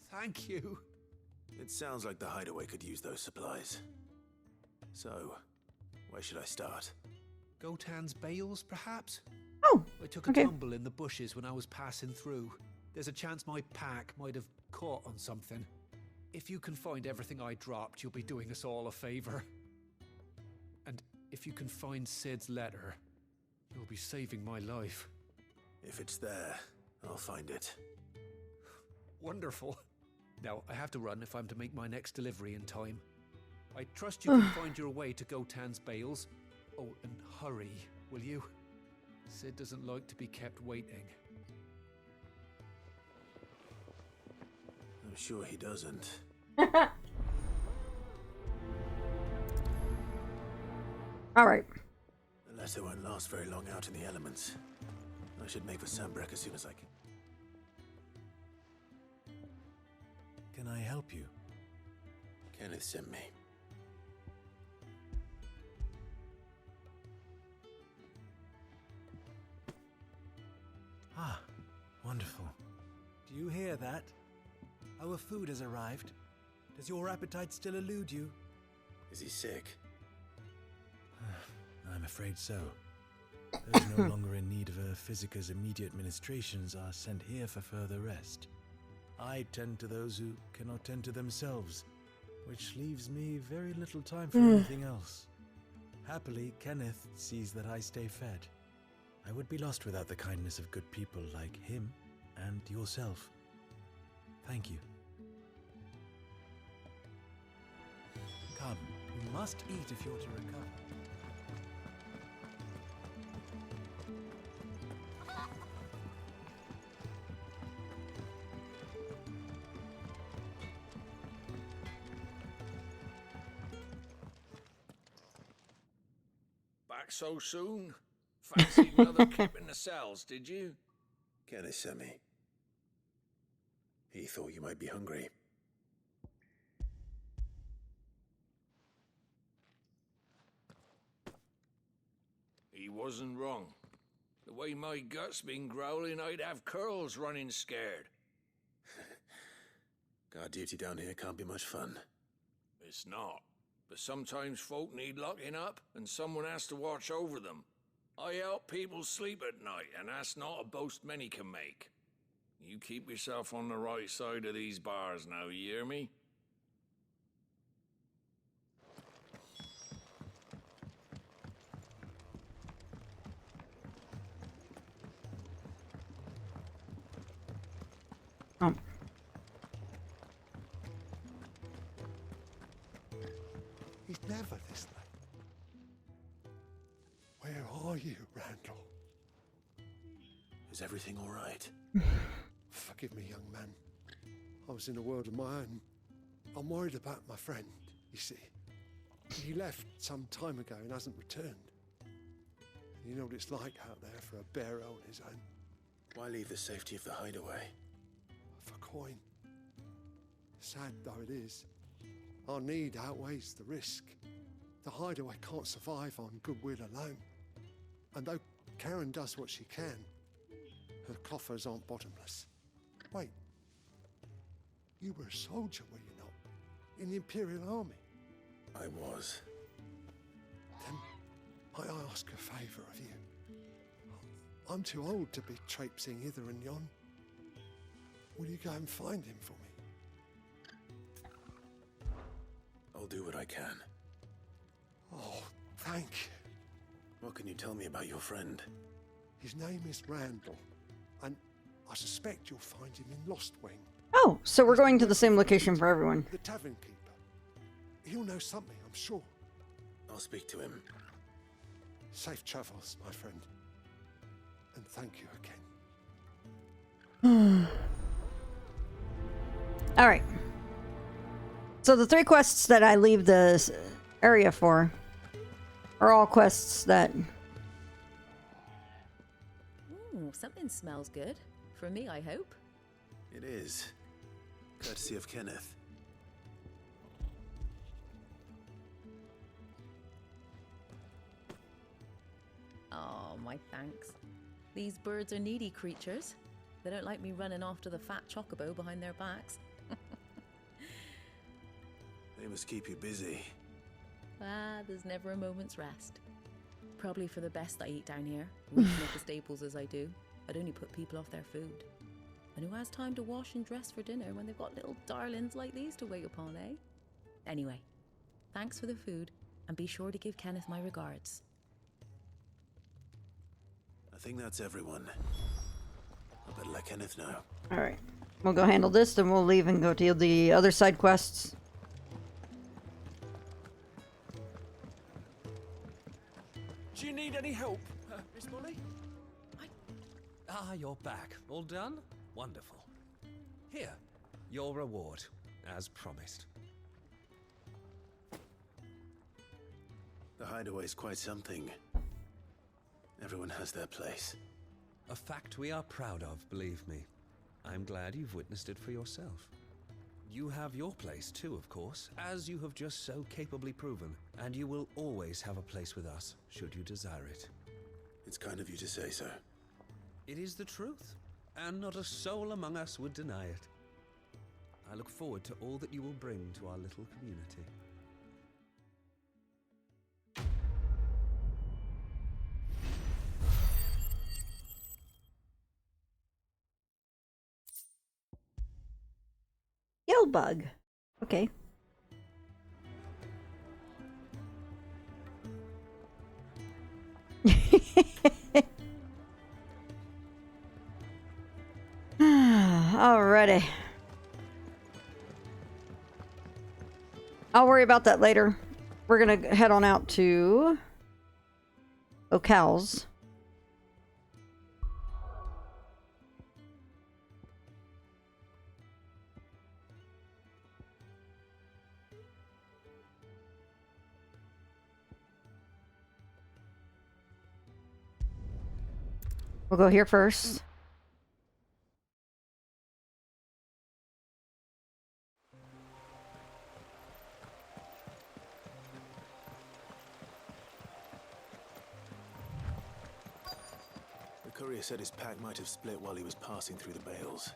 Thank you. It sounds like the hideaway could use those supplies. So, where should I start? Gotan's bales, perhaps? Oh, I took a tumble in the bushes when I was passing through. There's a chance my pack might have caught on something. If you can find everything I dropped, you'll be doing us all a favor. And if you can find Sid's letter, you'll be saving my life. If it's there, I'll find it. Wonderful. Now, I have to run if I'm to make my next delivery in time. I trust you can find your way to Gotan's bales. Oh, and hurry, will you? Sid doesn't like to be kept waiting. I'm sure he doesn't. All right. The letter won't last very long out in the elements. I should make for Sambrek as soon as I can. Can I help you? Kenneth sent me. Ah, wonderful. Do you hear that? Our food has arrived. Does your appetite still elude you? Is he sick? I'm afraid so. Those no longer in need of a Physica's immediate ministrations are sent here for further rest. I tend to those who cannot tend to themselves, which leaves me very little time for anything else. Happily, Kenneth sees that I stay fed. I would be lost without the kindness of good people like him and yourself. Thank you. Come, you must eat if you're to recover. Back so soon? Fancied another kip in the cells, did you? Kenneth sent me. He thought you might be hungry. He wasn't wrong. The way my gut's been growling, I'd have curls running scared. Guard duty down here can't be much fun. It's not. But sometimes folk need locking up, and someone has to watch over them. I help people sleep at night, and that's not a boast many can make. You keep yourself on the right side of these bars now, you hear me? He's never this late. Where are you, Randall? Is everything all right? Forgive me, young man. I was in a world of my own. I'm worried about my friend, you see. He left some time ago and hasn't returned. You know what it's like out there for a bearer on his own. Why leave the safety of the hideaway? For coin. Sad though it is, our need outweighs the risk. The hideaway can't survive on goodwill alone. And though Karen does what she can, her coffers aren't bottomless. Wait. You were a soldier, were you not? In the Imperial Army? I was. Then might I ask a favour of you? I'm too old to be traipsing hither and yon. Will you go and find him for me? I'll do what I can. Oh, thank you. What can you tell me about your friend? His name is Randall, and I suspect you'll find him in Lost Wing. Oh, so we're going to the same location for everyone. The tavern keeper. He'll know something, I'm sure. I'll speak to him. Safe travels, my friend. And thank you again. All right. So the 3 quests that I leave this area for are all quests that... Ooh, something smells good. For me, I hope. It is. Courtesy of Kenneth. Oh, my thanks. These birds are needy creatures. They don't like me running after the fat chocobo behind their backs. They must keep you busy. Ah, there's never a moment's rest. Probably for the best I eat down here, reaching up the staples as I do. I'd only put people off their food. And who has time to wash and dress for dinner when they've got little darlings like these to wait upon, eh? Anyway, thanks for the food, and be sure to give Kenneth my regards. I think that's everyone. I better let Kenneth know. All right. We'll go handle this, then we'll leave and go to the other side quests. Do you need any help, Miss Molly? Ah, you're back. All done? Wonderful. Here, your reward, as promised. The hideaway's quite something. Everyone has their place. A fact we are proud of, believe me. I'm glad you've witnessed it for yourself. You have your place too, of course, as you have just so capably proven, and you will always have a place with us, should you desire it. It's kind of you to say so. It is the truth, and not a soul among us would deny it. I look forward to all that you will bring to our little community. Bug. Okay. Alrighty. I'll worry about that later. We're gonna head on out to Ocal's. We'll go here first. The courier said his pack might have split while he was passing through the bales.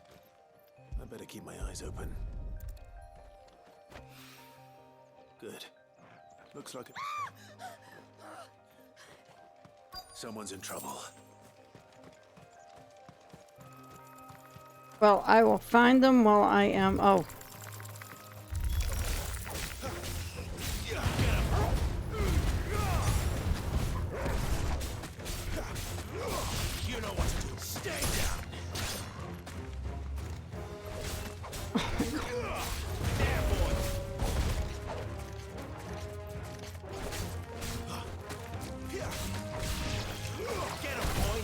I better keep my eyes open. Good. Looks like someone's in trouble. Well, I will find them while I am... Oh. You know what to do. Stay down. Oh my God. There, boy. Get him, boy.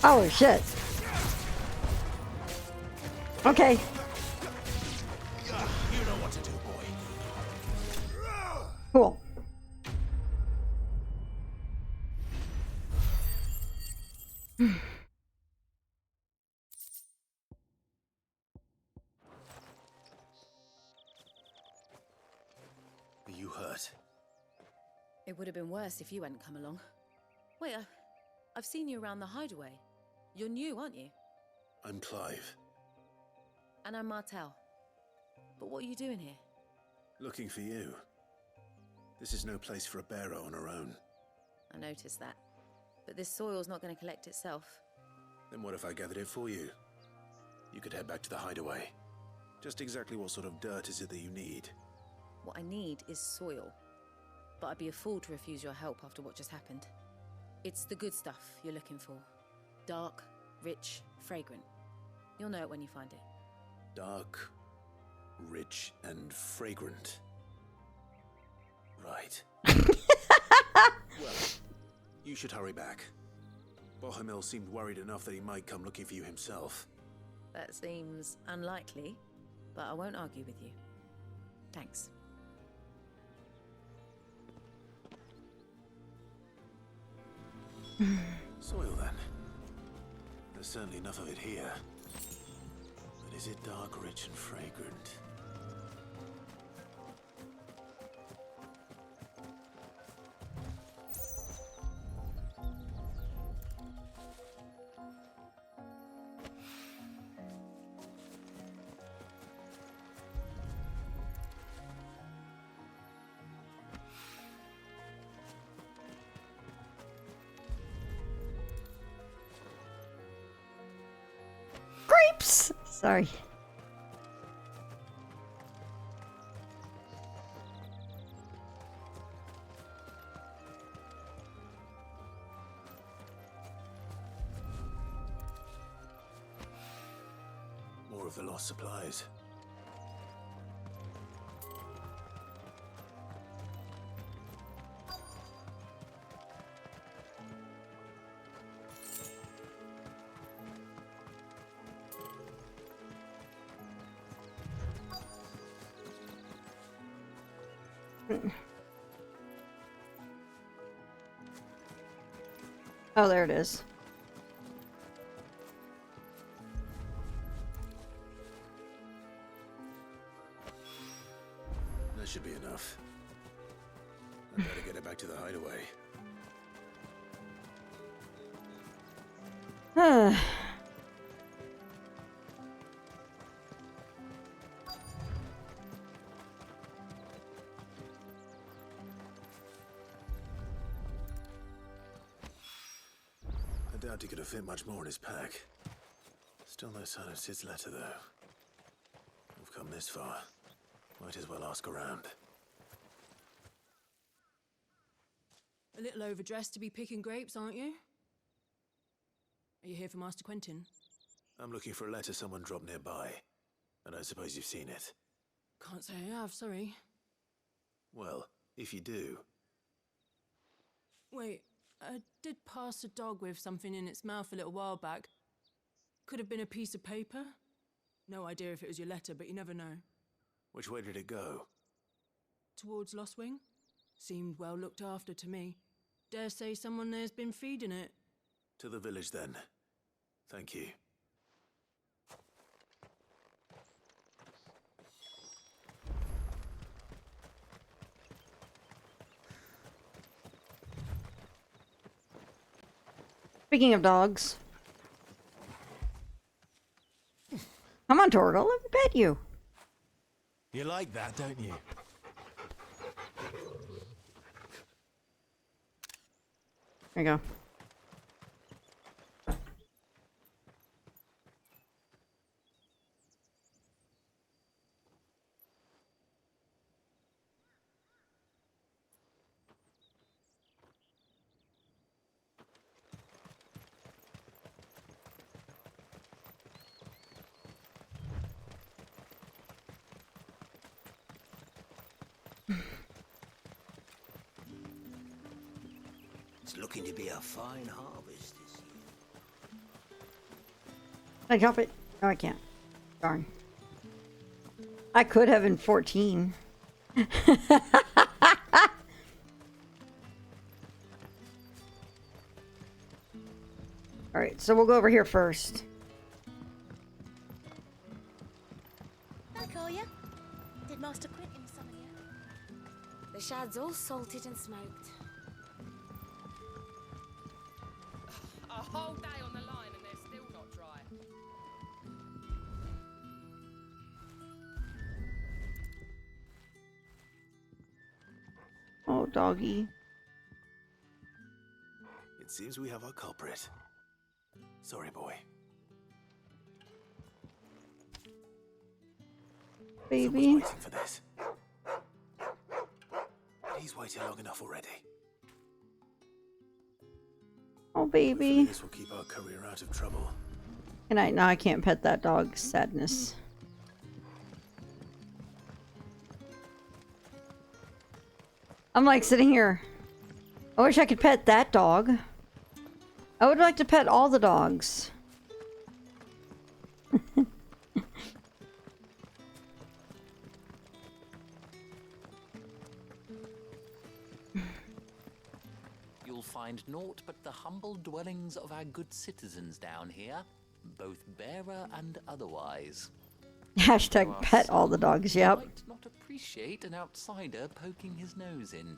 Oh shit. Okay. You know what to do, boy. Cool. Are you hurt? It would have been worse if you hadn't come along. Wait, I've seen you around the hideaway. You're new, aren't you? I'm Clive. And I'm Martel. But what are you doing here? Looking for you. This is no place for a bearer on her own. I noticed that. But this soil's not going to collect itself. Then what if I gathered it for you? You could head back to the hideaway. Just exactly what sort of dirt is it that you need? What I need is soil. But I'd be a fool to refuse your help after what just happened. It's the good stuff you're looking for. Dark, rich, fragrant. You'll know it when you find it. Dark, rich, and fragrant. Right. Well, you should hurry back. Bohemil seemed worried enough that he might come looking for you himself. That seems unlikely, but I won't argue with you. Thanks. Soil, then. There's certainly enough of it here. But is it dark, rich, and fragrant? Grapes! Sorry. More of the lost supplies. Oh, there it is. That should be enough. I better get it back to the hideaway. I doubt he could have fit much more in his pack. Still no sign of Sid's letter, though. We've come this far. Might as well ask around. A little overdressed to be picking grapes, aren't you? Are you here for Master Quentin? I'm looking for a letter someone dropped nearby. And I suppose you've seen it. Can't say I have, sorry. Well, if you do... Wait, I did pass a dog with something in its mouth a little while back. Could have been a piece of paper. No idea if it was your letter, but you never know. Which way did it go? Towards Lost Wing? Seemed well looked after to me. Dare say someone there's been feeding it. To the village, then. Thank you. Speaking of dogs. Come on, Torgal, let me pet you. You like that, don't you? There you go. It's looking to be a fine harvest this year. I drop it? No, I can't. Darn. I could have in 14. Alright, so we'll go over here first. Back, are ya? Did Master Quentin summon you? The shad's all salted and smoked. A whole day on the line and they're still not dry. Oh, doggy. It seems we have our culprit. Sorry, boy. Baby. Someone's waiting for this. He's waited long enough already. Oh, baby. This will keep our career out of trouble. Good night. Now I can't pet that dog. Sadness. I'm like sitting here. I wish I could pet that dog. I would like to pet all the dogs. You'll find naught but the humble dwellings of our good citizens down here, both bearer and otherwise. Hashtag pet all the dogs, yep. Might not appreciate an outsider poking his nose in.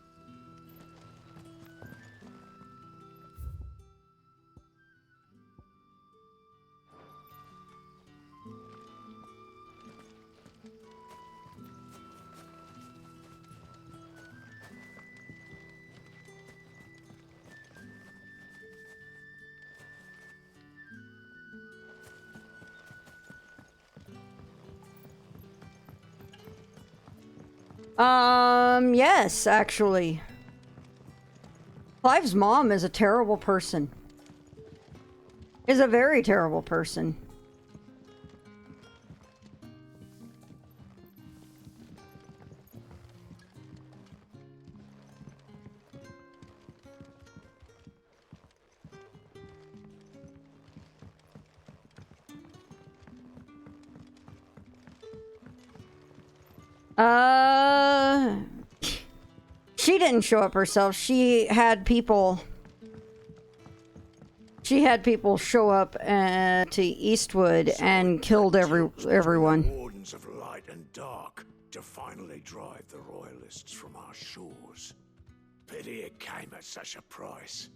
Yes, actually. Clive's mom is a terrible person. Is a very terrible person. She didn't show up herself. She had people show up to Eastwood and killed everyone. Wardens of light and dark to finally drive the royalists from our shores. Pity it came at such a price.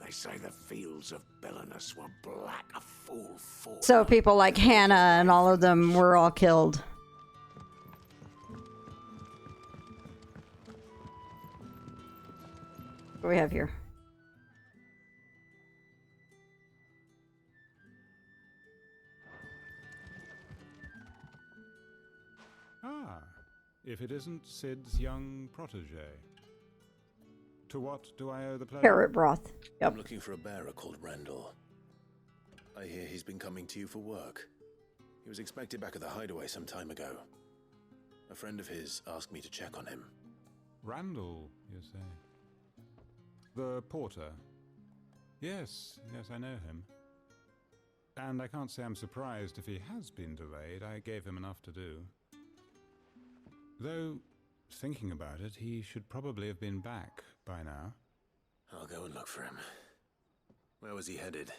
They say the fields of Belenus were black a full 4. So people like Hannah and all of them were all killed. What do we have here? Ah, if it isn't Sid's young protege. To what do I owe the pleasure? Carrot broth. Yep. I'm looking for a bearer called Randall. I hear he's been coming to you for work. He was expected back at the hideaway some time ago. A friend of his asked me to check on him. Randall, you say? The porter? Yes, I know him. And I can't say I'm surprised if he has been delayed. I gave him enough to do. Though, thinking about it, he should probably have been back by now. I'll go and look for him. Where was he headed?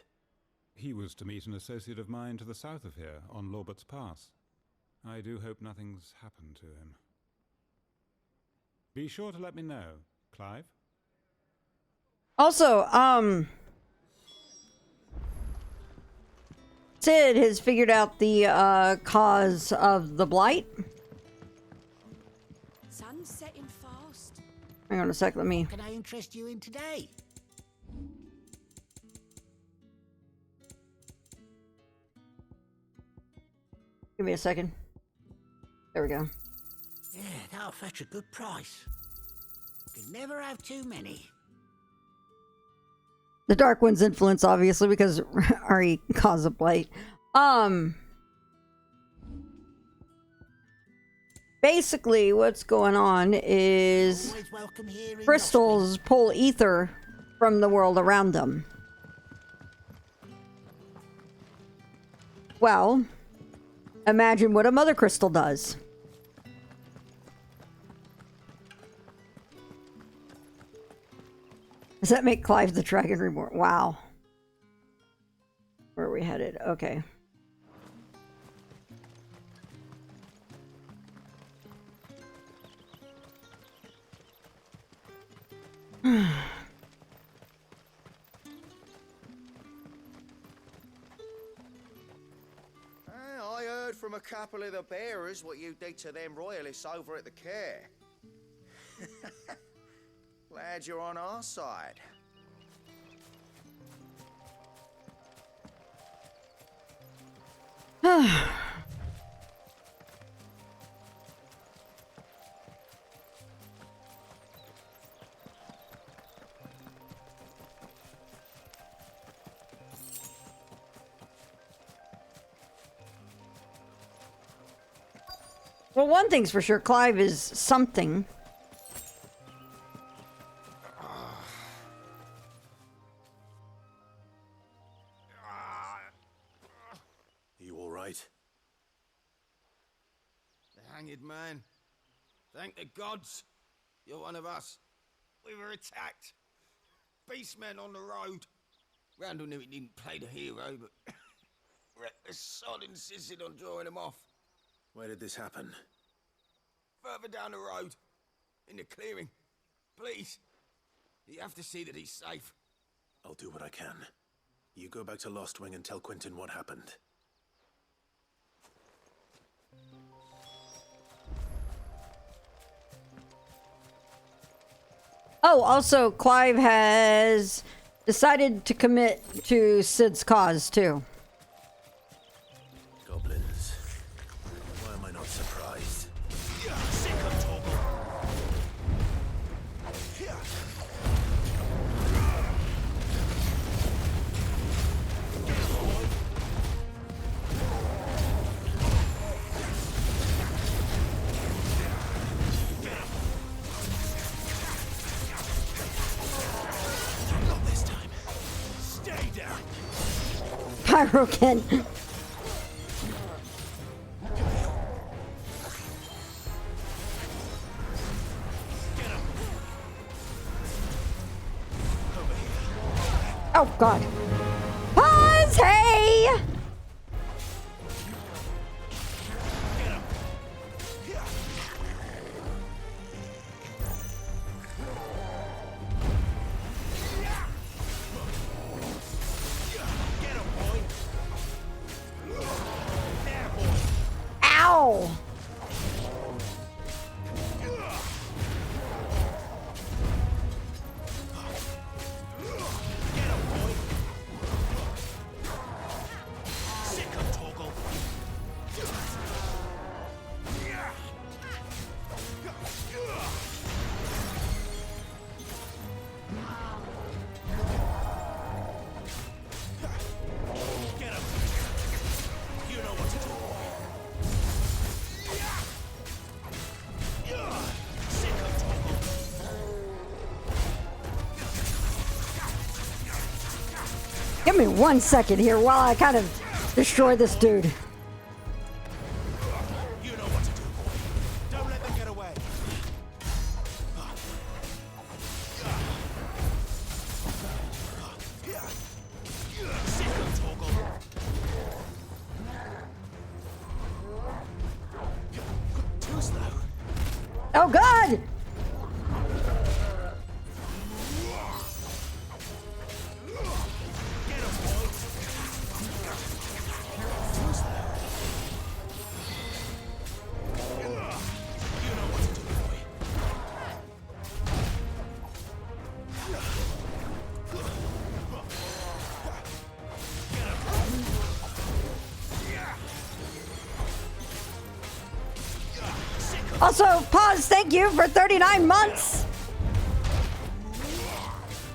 He was to meet an associate of mine to the south of here, on Lorbert's Pass. I do hope nothing's happened to him. Be sure to let me know, Clive. Also, Sid has figured out the cause of the blight. Sun's setting fast. Hang on a sec, let me. Can I interest you in today? Give me a second. There we go. Yeah, that'll fetch a good price. Can never have too many. The Dark One's influence, obviously, because Ari caused a blight. Basically, what's going on is crystals pull ether from the world around them. Well, imagine what a mother crystal does. Does that make Clive the Dragon Reborn? Wow. Where are we headed? Okay. I heard from a couple of the bearers what you did to them royalists over at the care. Glad you're on our side. Well, one thing's for sure, Clive is something. You all right? The hanged man. Thank the gods. You're one of us. We were attacked. Beastmen on the road. Randall knew he didn't play the hero, but the sod insisted on drawing him off. Where did this happen? Further down the road. In the clearing. Please. You have to see that he's safe. I'll do what I can. You go back to Lost Wing and tell Quentin what happened. Oh, also, Clive has decided to commit to Sid's cause, too. Goblins. Why am I not surprised? Not this time. Stay down. Pyrokin. Oh, God. Pause, hey! Ow! Give me 1 second here while I kind of destroy this dude. You know what to do, boy. Don't let them get away. Too slow. Oh, God! Also, pause, thank you for 39 months!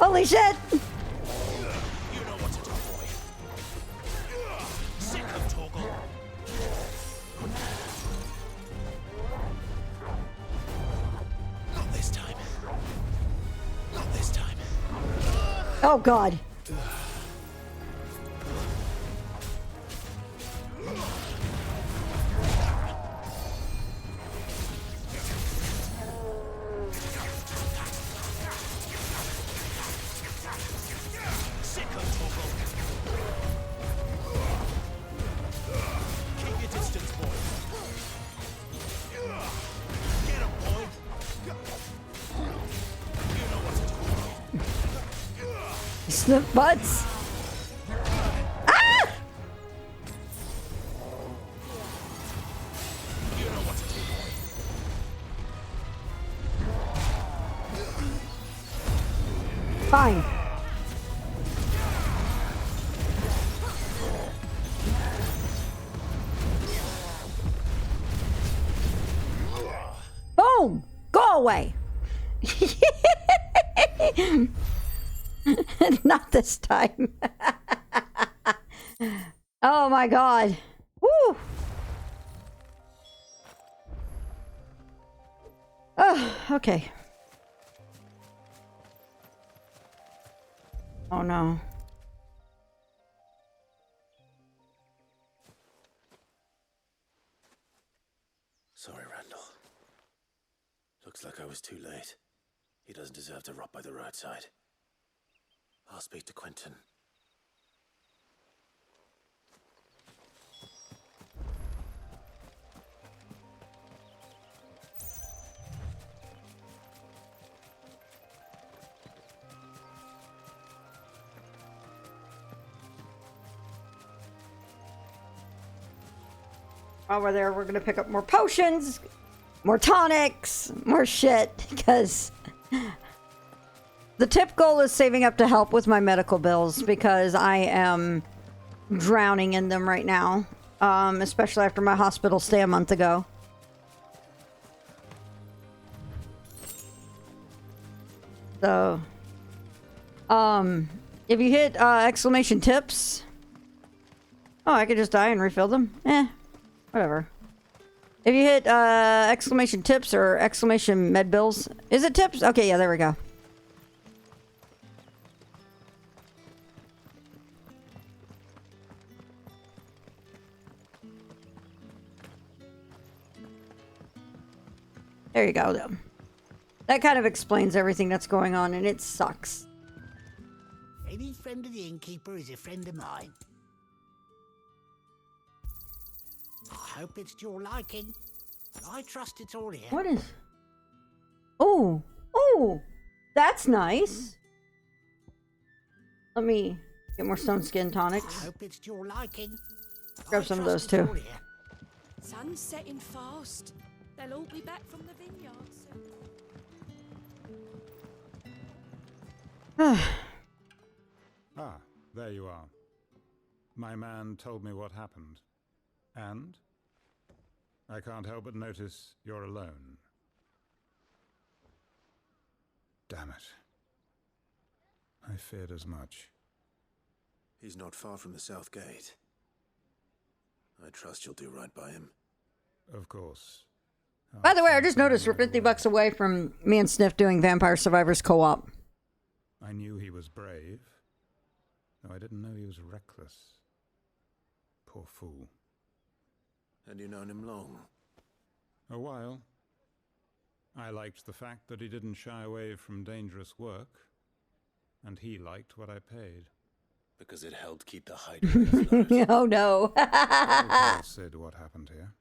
Holy shit! Not this time. Not this time. Oh, God. sniff butts. Ah! Fine. Boom! Go away. Not this time. Oh my god. Woo! Oh, okay. Oh no. Sorry, Randall. Looks like I was too late. He doesn't deserve to rot by the roadside. I'll speak to Quentin. While we're there, we're gonna pick up more potions, more tonics, more shit, because the tip goal is saving up to help with my medical bills because I am drowning in them right now, especially after my hospital stay a month ago. So, if you hit exclamation tips, oh, I could just die and refill them. Whatever. If you hit exclamation tips or exclamation med bills, is it tips? Okay, yeah, there we go. There you go, though. That kind of explains everything that's going on, and it sucks. Any friend of the innkeeper is a friend of mine. I hope it's to your liking. I trust it's all here. What is... Oh! Oh! That's nice! Let me get more stone skin tonics. I hope it's to your liking. Grab some of those, too. Sun's setting fast. They'll all be back from the vineyards. Ah, there you are. My man told me what happened. And I can't help but notice you're alone. Damn it. I feared as much. He's not far from the South Gate. I trust you'll do right by him. Of course. By the way, I just noticed we're $50 away from me and Sniff doing Vampire Survivors co-op. I knew he was brave, though I didn't know he was reckless. Poor fool. And you known him long? A while. I liked the fact that he didn't shy away from dangerous work, and he liked what I paid. Because it helped keep the hideaway. Oh no. Tell Sid what happened here.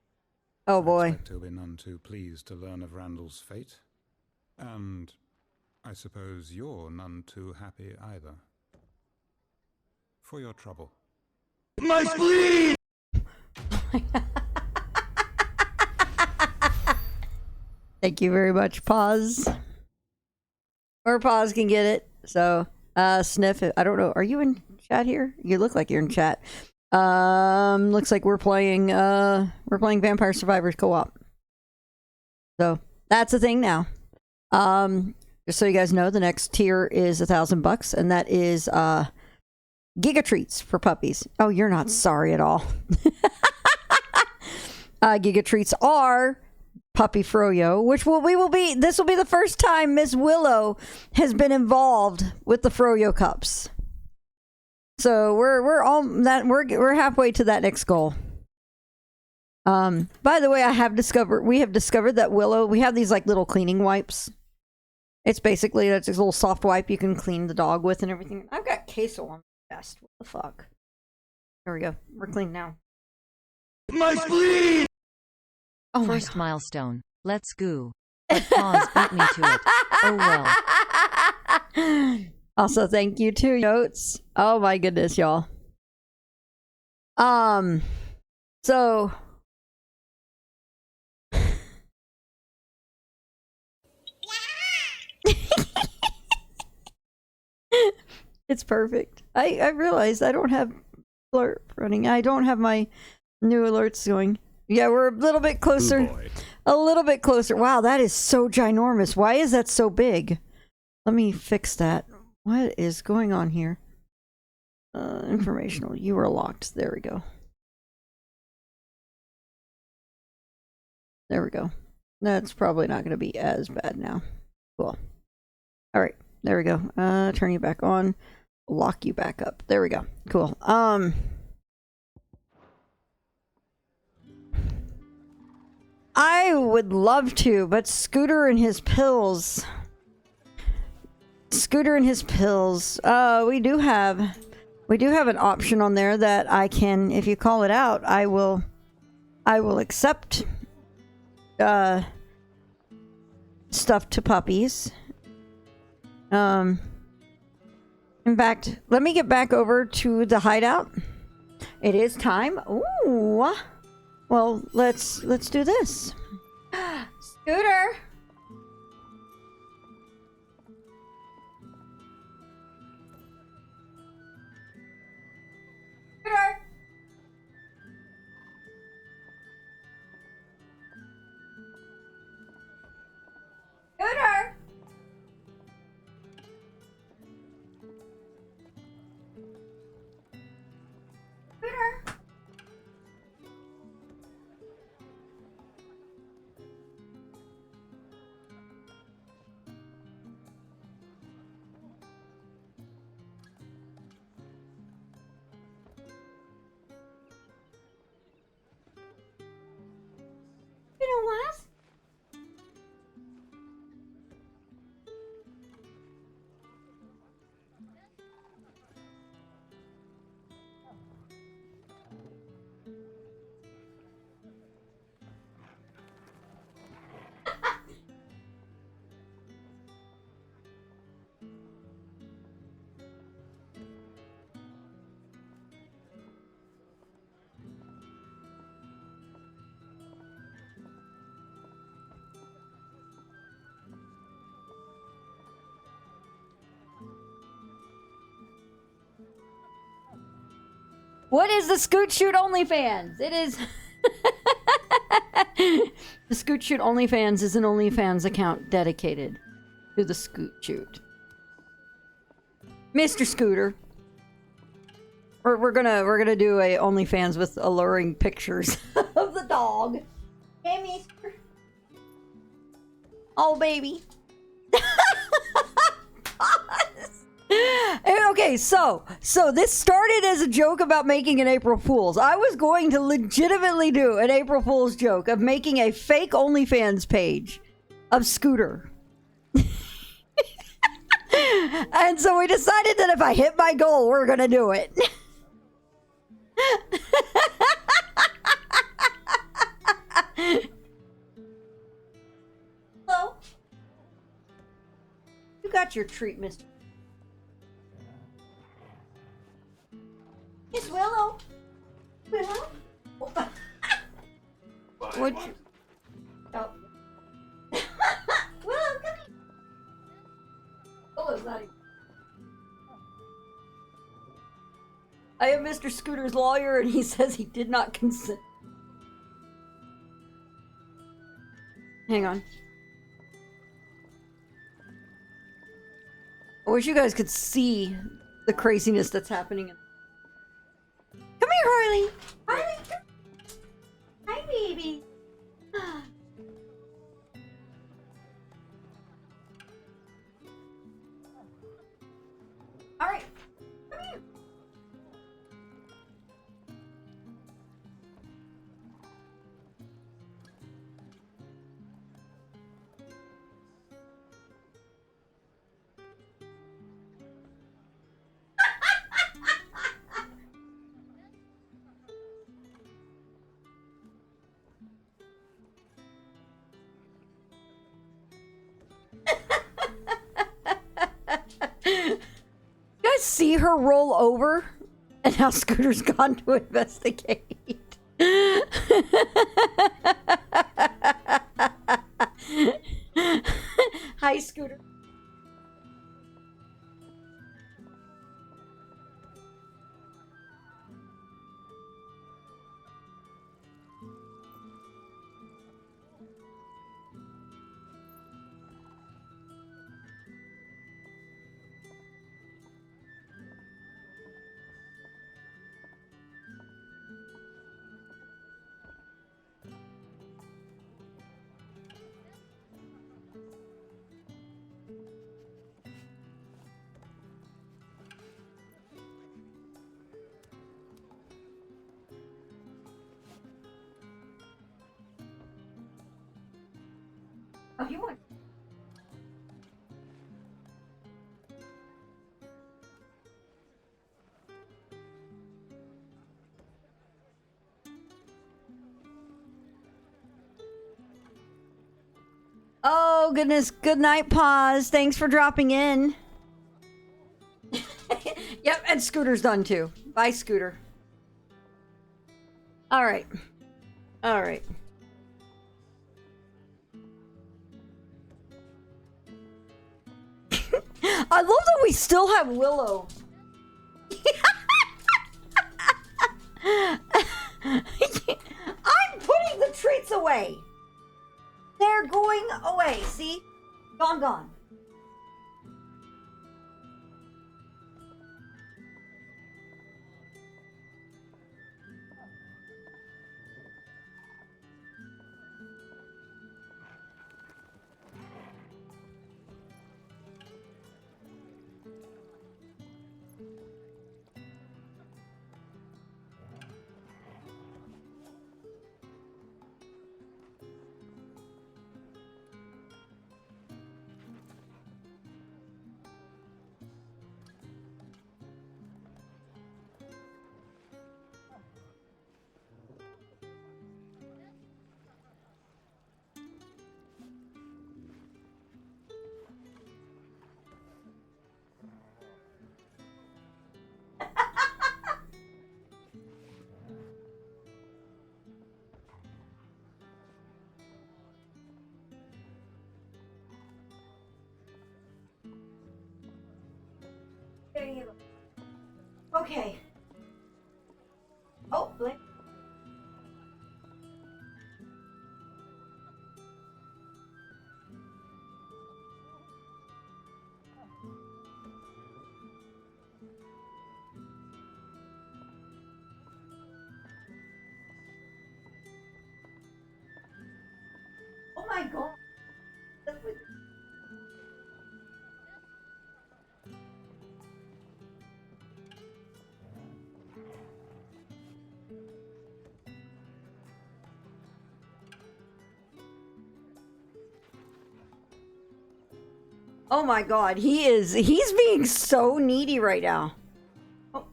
Oh boy. I expect he'll be none too pleased to learn of Randall's fate. And I suppose you're none too happy either. For your trouble. My spleen! Thank you very much, Pause. Or Pause can get it. So, Sniff, I don't know. Are you in chat here? You look like you're in chat. Looks like we're playing Vampire Survivors co-op. So, that's a thing now. Just so you guys know, the next tier is $1,000, and that is Giga Treats for puppies. Oh, you're not sorry at all. Giga Treats are Puppy Froyo, which this will be the first time Miss Willow has been involved with the Froyo cups. So we're halfway to that next goal. By the way, we have discovered that Willow, we have these like little cleaning wipes. It's basically that's a little soft wipe you can clean the dog with and everything. I've got queso on my chest. What the fuck? There we go. We're clean now. My spleen! Oh, first milestone. Let's go. But Pause beat me to it. Oh well. Also, thank you to Yotes. Oh my goodness, y'all. So it's perfect. I realized I don't have alert running. I don't have my new alerts going. Yeah, we're a little bit closer. A little bit closer. Wow, that is so ginormous. Why is that so big? Let me fix that. What is going on here? Informational. You were locked. There we go. There we go. That's probably not going to be as bad now. Cool. All right. There we go. Turn you back on. Lock you back up. There we go. Cool. I would love to, but Scooter and his pills. Scooter and his pills. We do have an option on there that I can, if you call it out, I will accept stuff to puppies. In fact, let me get back over to the hideout. It is time. Ooh. Well, let's do this. Scooter. Scooter. Scooter. Scooter. You know what? What is the Scoot Shoot OnlyFans? It is... The Scoot Shoot OnlyFans is an OnlyFans account dedicated to the Scoot Shoot. Mr. Scooter. We're gonna do a OnlyFans with alluring pictures of the dog. Hey, mister. Oh, baby. Okay, so this started as a joke about making an April Fool's. I was going to legitimately do an April Fool's joke of making a fake OnlyFans page of Scooter. And so we decided that if I hit my goal, we're gonna do it. Hello? You got your treat, mister. It's Willow. Willow? Would you? Oh. Willow, come here. Willow's not even. I am Mr. Scooter's lawyer, and he says he did not consent. Hang on. I wish you guys could see the craziness that's happening. Come here, Harley. Harley, come. Hi, baby. All right. Come here. see her roll over, and now Scooter's gone to investigate. Hi, Scooter. Oh, you want? Oh, goodness. Good night, Pause. Thanks for dropping in. Yep, and Scooter's done too. Bye, Scooter. All right. All right. I love that we still have Willow. I'm putting the treats away. They're going away. See? Gone. Okay. Oh, Blake. Oh my god. Oh my god, he's being so needy right now. Oh.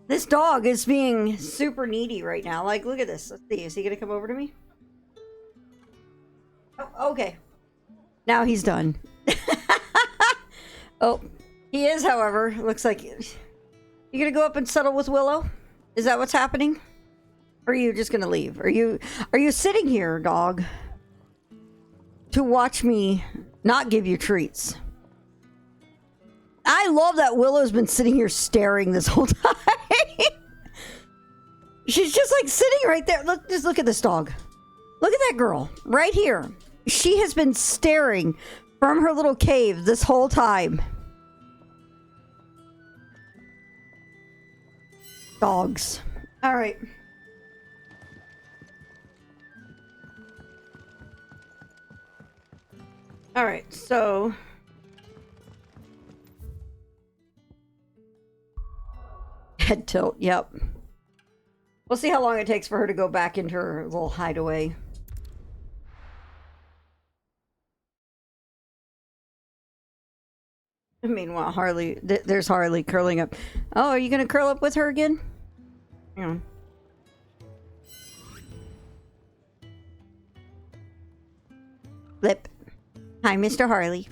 This dog is being super needy right now. Like, look at this. Let's see. Is he gonna come over to me? Oh, okay. Now he's done. Oh, he is, however. Looks like you gonna go up and settle with Willow? Is that what's happening? Or are you just gonna leave? Are you sitting here, dog, to watch me not give you treats? I love that Willow's been sitting here staring this whole time. She's just like sitting right there. Just look at this dog. Look at that girl right here. She has been staring from her little cave this whole time. Dogs. All right. All right, so head tilt, yep. We'll see how long it takes for her to go back into her little hideaway. Meanwhile, Harley, there's Harley curling up. Oh, are you gonna curl up with her again? Hang on. Flip. Hi, Mr. Harley.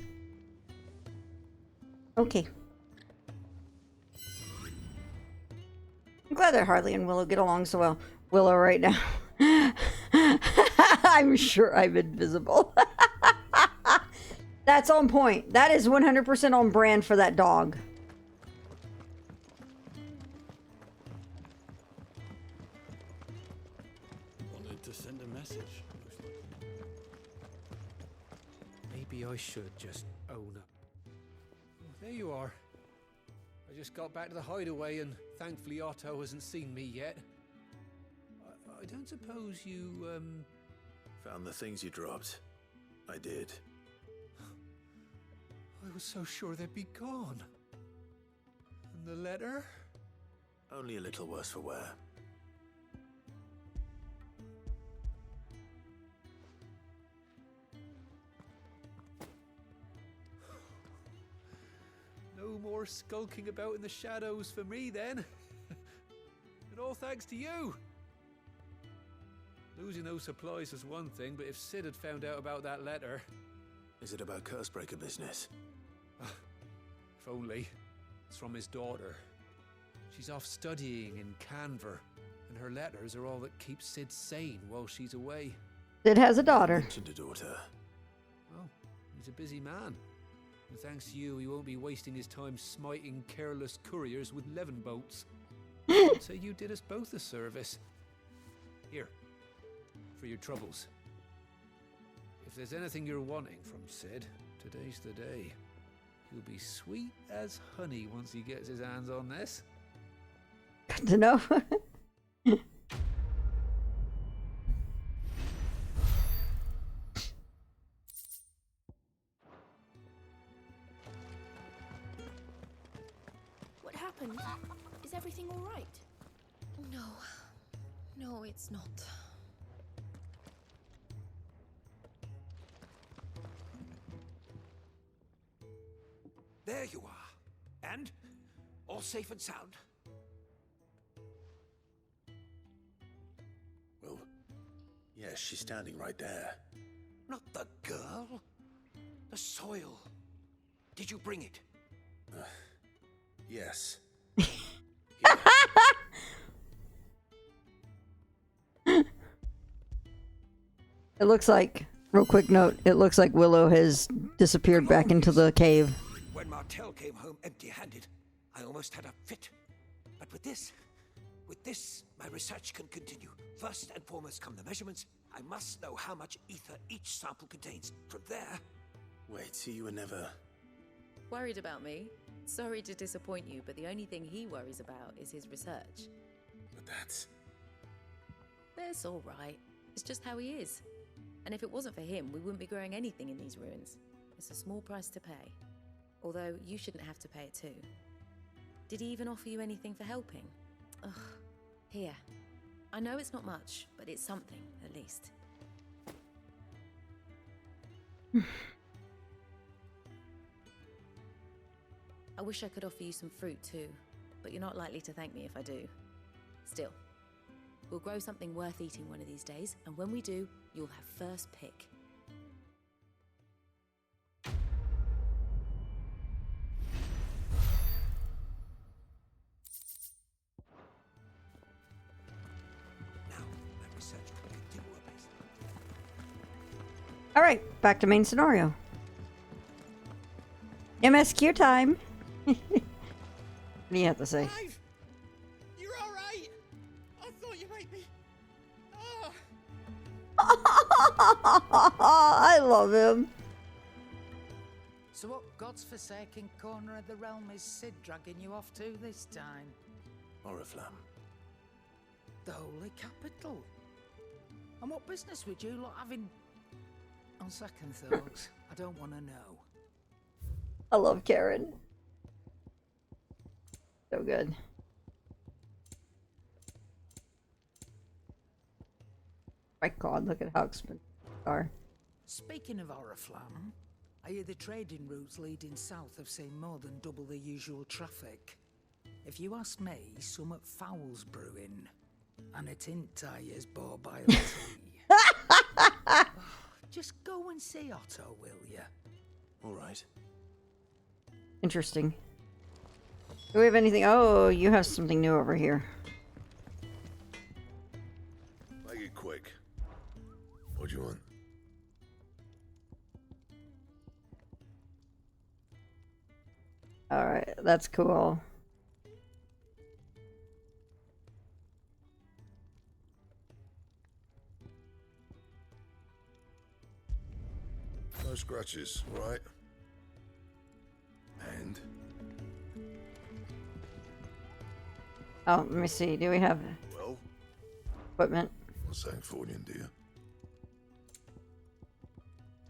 Okay. I'm glad that Harley and Willow get along so well. Willow right now. I'm sure I'm invisible. That's on point. That is 100% on brand for that dog. Wanted to send a message. Maybe I should just own up. Oh, there you are. I just got back to the hideaway and thankfully Otto hasn't seen me yet. I don't suppose you, Found the things you dropped. I did. I was so sure they'd be gone. And the letter? Only a little worse for wear. No more skulking about in the shadows for me then. And all thanks to you. Losing those supplies is one thing, but if Sid had found out about that letter... Is it about Cursebreaker business? If only. It's from his daughter. She's off studying in Canver, and her letters are all that keeps Sid sane while she's away. Sid has a daughter. Mentioned a daughter. Oh, he's a busy man. And thanks to you, he won't be wasting his time smiting careless couriers with levin boats. I'd say you did us both a service. Here, for your troubles. If there's anything you're wanting from Sid, today's the day. He'll be sweet as honey once he gets his hands on this. Good to know. What happened? Is everything all right? No. No, it's not. There you are. And? All safe and sound? Well, yes, she's standing right there. Not the girl. The soil. Did you bring it? Yes. It looks like, real quick note, it looks like Willow has disappeared back into the cave. When Martel came home empty-handed, I almost had a fit. But with this, my research can continue. First and foremost come the measurements. I must know how much ether each sample contains. From there... Wait, so you were never... Worried about me? Sorry to disappoint you, but the only thing he worries about is his research. But that's... That's all right. It's just how he is. And if it wasn't for him, we wouldn't be growing anything in these ruins. It's a small price to pay. Although, you shouldn't have to pay it too. Did he even offer you anything for helping? Ugh. Here. I know it's not much, but it's something, at least. I wish I could offer you some fruit too, but you're not likely to thank me if I do. Still, we'll grow something worth eating one of these days, and when we do, you'll have first pick. All right, back to main scenario. MSQ time. What do you have to say? Clive! You're all right. I thought you might be. I love him. So what God's forsaken corner of the realm is Sid dragging you off to this time? Oriflamme. The Holy Capital. And what business would you lot having? On second thoughts, I don't want to know. I love Karen. So good. My God, look at how expensive they are. Speaking of Oriflamme, I hear the trading routes leading south have seen more than double the usual traffic. If you ask me, summat foul's brewing. And it ain't tires bought by tea. Just go and see Otto, will you? All right. Interesting. Do we have anything? Oh, you have something new over here. Make it quick. What do you want? Alright, that's cool. No scratches, right? And? Oh, let me see. Do we have Well? equipment? What's that for you, dear?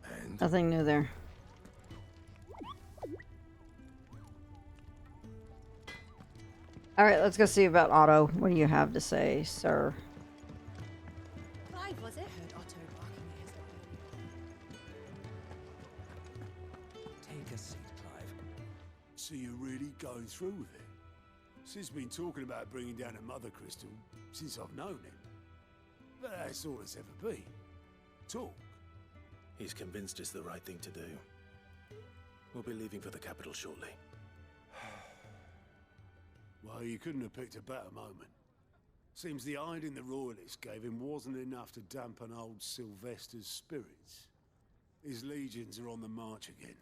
And? Nothing new there. Alright, let's go see about Otto. What do you have to say, sir? Clive, was it? Heard Otto barking at his Take a seat, Clive. So you're really going through with it? Sid's been talking about bringing down a mother crystal since I've known him. But that's all it's ever been. Talk. He's convinced it's the right thing to do. We'll be leaving for the capital shortly. Well, you couldn't have picked a better moment. Seems the hiding the royalists gave him wasn't enough to dampen old Sylvester's spirits. His legions are on the march again.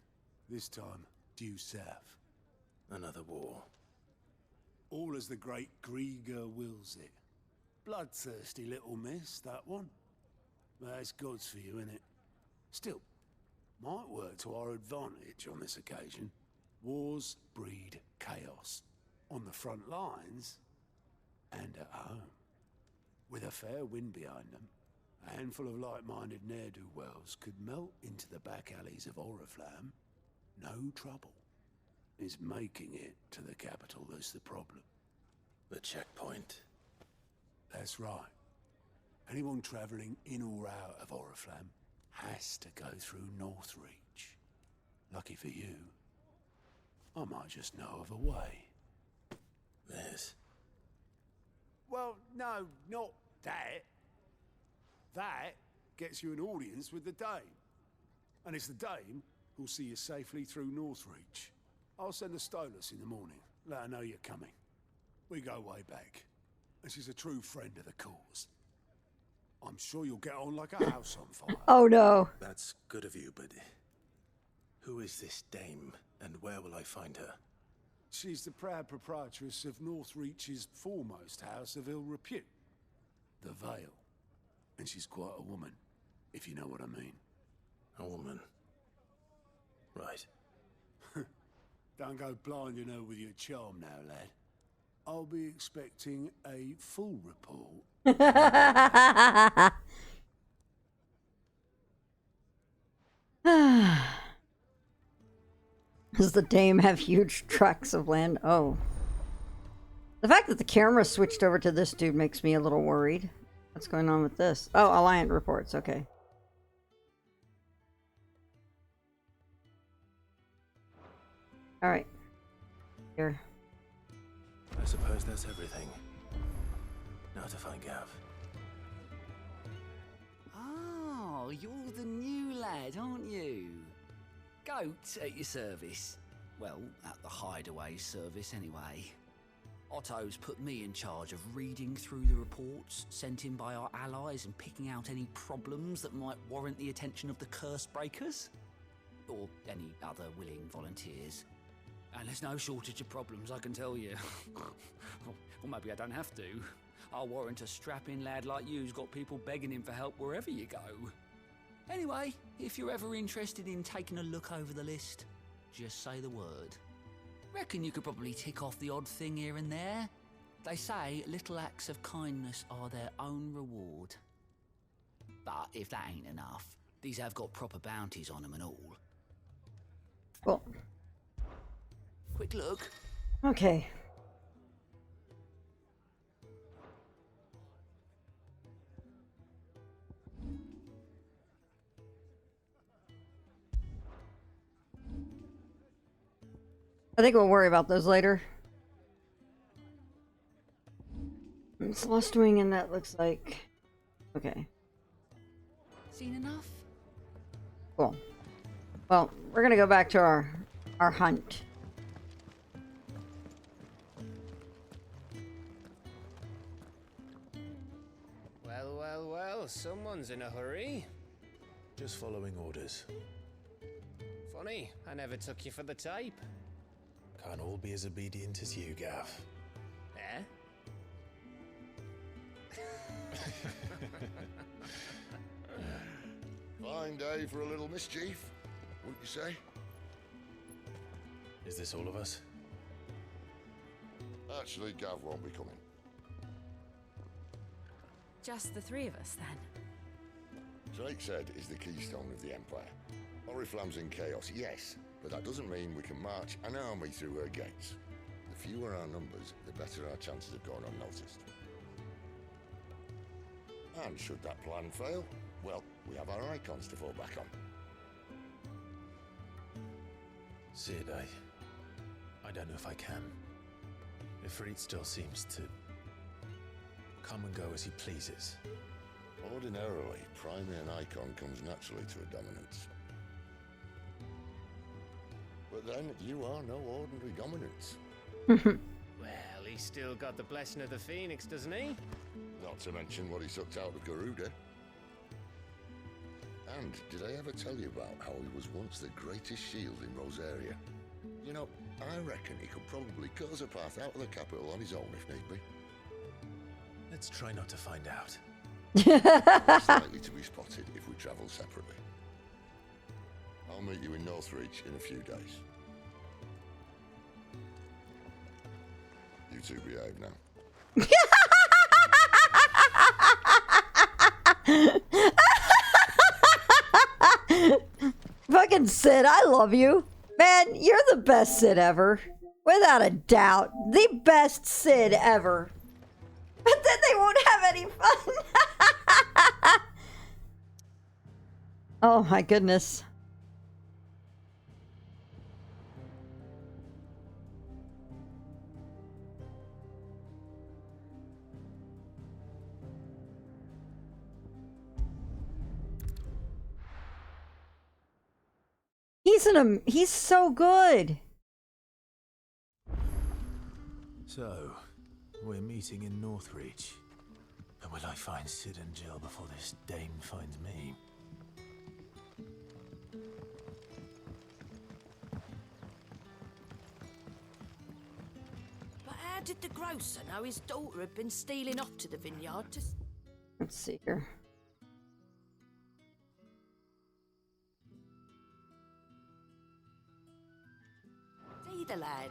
This time, due south. Another war. All as the great Grieger wills it. Bloodthirsty little miss, that one. That's God's for you, innit? Still, might work to our advantage on this occasion. Wars breed chaos. On the front lines, and at home. With a fair wind behind them, a handful of like-minded ne'er-do-wells could melt into the back alleys of Oriflamme. No trouble. It's making it to the capital that's the problem. The checkpoint. That's right. Anyone travelling in or out of Oriflamme has to go through Northreach. Lucky for you, I might just know of a way. This? Well, no, not that. That gets you an audience with the Dame. And it's the Dame who'll see you safely through Northreach. I'll send the Stolas in the morning. Let her know you're coming. We go way back. And she's a true friend of the cause. I'm sure you'll get on like a house on fire. Oh no. That's good of you, but who is this dame, and where will I find her? She's the proud proprietress of Northreach's foremost house of ill repute, the Vale. And she's quite a woman, if you know what I mean. A woman. Right. Don't go blinding her with your charm now, lad. I'll be expecting a full report. Does the Dame have huge tracts of land? Oh. The fact that the camera switched over to this dude makes me a little worried. What's going on with this? Oh, Alliant reports. Okay. Alright. Here. I suppose that's everything. Now to find Gav. Oh, you're the new lad, aren't you? Goat at your service. Well, at the hideaway service anyway. Otto's put me in charge of reading through the reports sent in by our allies and picking out any problems that might warrant the attention of the curse breakers. Or any other willing volunteers. And there's no shortage of problems, I can tell you. Or maybe I don't have to. I'll warrant a strapping lad like you's got people begging him for help wherever you go. Anyway, if you're ever interested in taking a look over the list, just say the word. Reckon you could probably tick off the odd thing here and there. They say little acts of kindness are their own reward. But if that ain't enough, these have got proper bounties on them and all. Cool. Quick look. Okay. I think we'll worry about those later. It's Lost Wing, and that looks like... Okay. Seen enough? Cool. Well, we're gonna go back to our hunt. Well, well, well, someone's in a hurry. Just following orders. Funny, I never took you for the type. Can't all be as obedient as you, Gav. Eh? Fine day for a little mischief, wouldn't you say? Is this all of us? Actually, Gav won't be coming. Just the three of us, then? Drake said is the keystone of the Empire. Oriflamme's in chaos, yes, but that doesn't mean we can march an army through her gates. The fewer our numbers, the better our chances of going unnoticed. And should that plan fail, well, we have our icons to fall back on. Sid, I don't know if I can. Ifrit still seems to come and go as he pleases. Ordinarily, priming an icon comes naturally to a dominance. But then, you are no ordinary dominance. Well, he's still got the blessing of the Phoenix, doesn't he? Not to mention what he sucked out of Garuda. And did I ever tell you about how he was once the greatest shield in Rosaria? You know, I reckon he could probably cut us a path out of the capital on his own if need be. Let's try not to find out. It's likely to be spotted if we travel separately. I'll meet you in Northreach in a few days. You two behave now. Fucking Sid, I love you. Man, you're the best Sid ever. Without a doubt. The best Sid ever. But then they won't have any fun. Oh my goodness. He's so good. So, we're meeting in Northreach. And will I find Sid and Jill before this dame finds me? But how did the grocer know his daughter had been stealing off to the vineyard to... Let's see here. See the lad.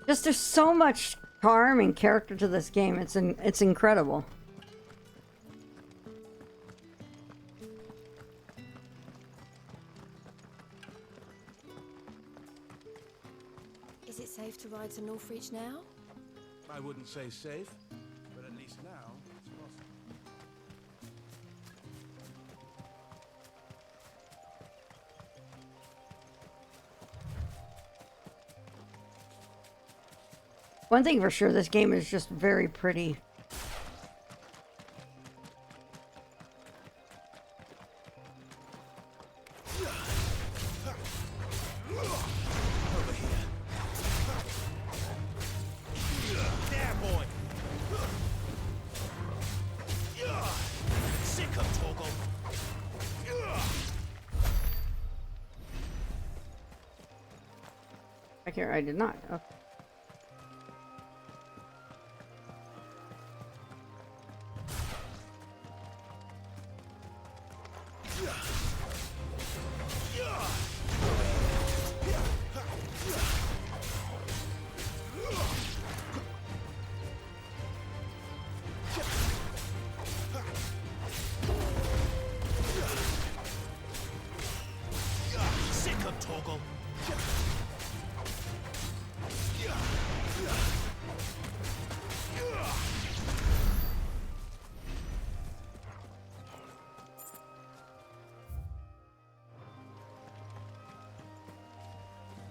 Just there's so much charm and character to this game. It's incredible. Is it safe to ride to Northreach now? I wouldn't say safe, but at least now it's possible. One thing for sure, this game is just very pretty. I did not. Okay.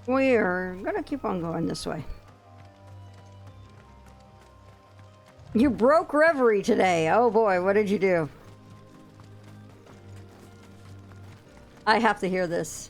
We're gonna keep on going this way. You broke Reverie today. Oh boy, what did you do? I have to hear this.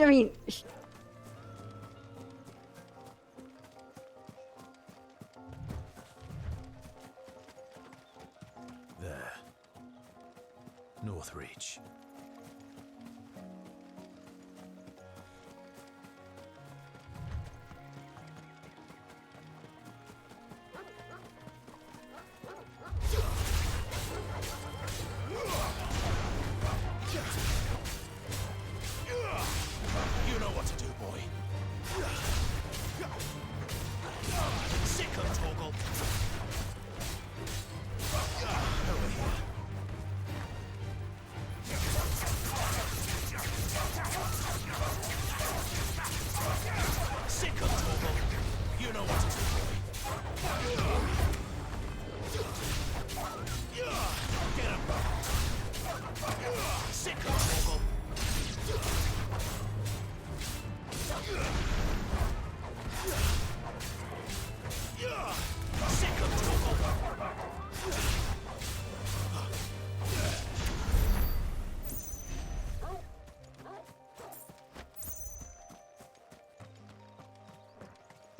I mean, There. Northreach. You know what to do, boy. Sick of Torgal. Over here. Sick of Torgal. You know what to do, boy. Get him. Sick of Torgal. Sick of Torgal.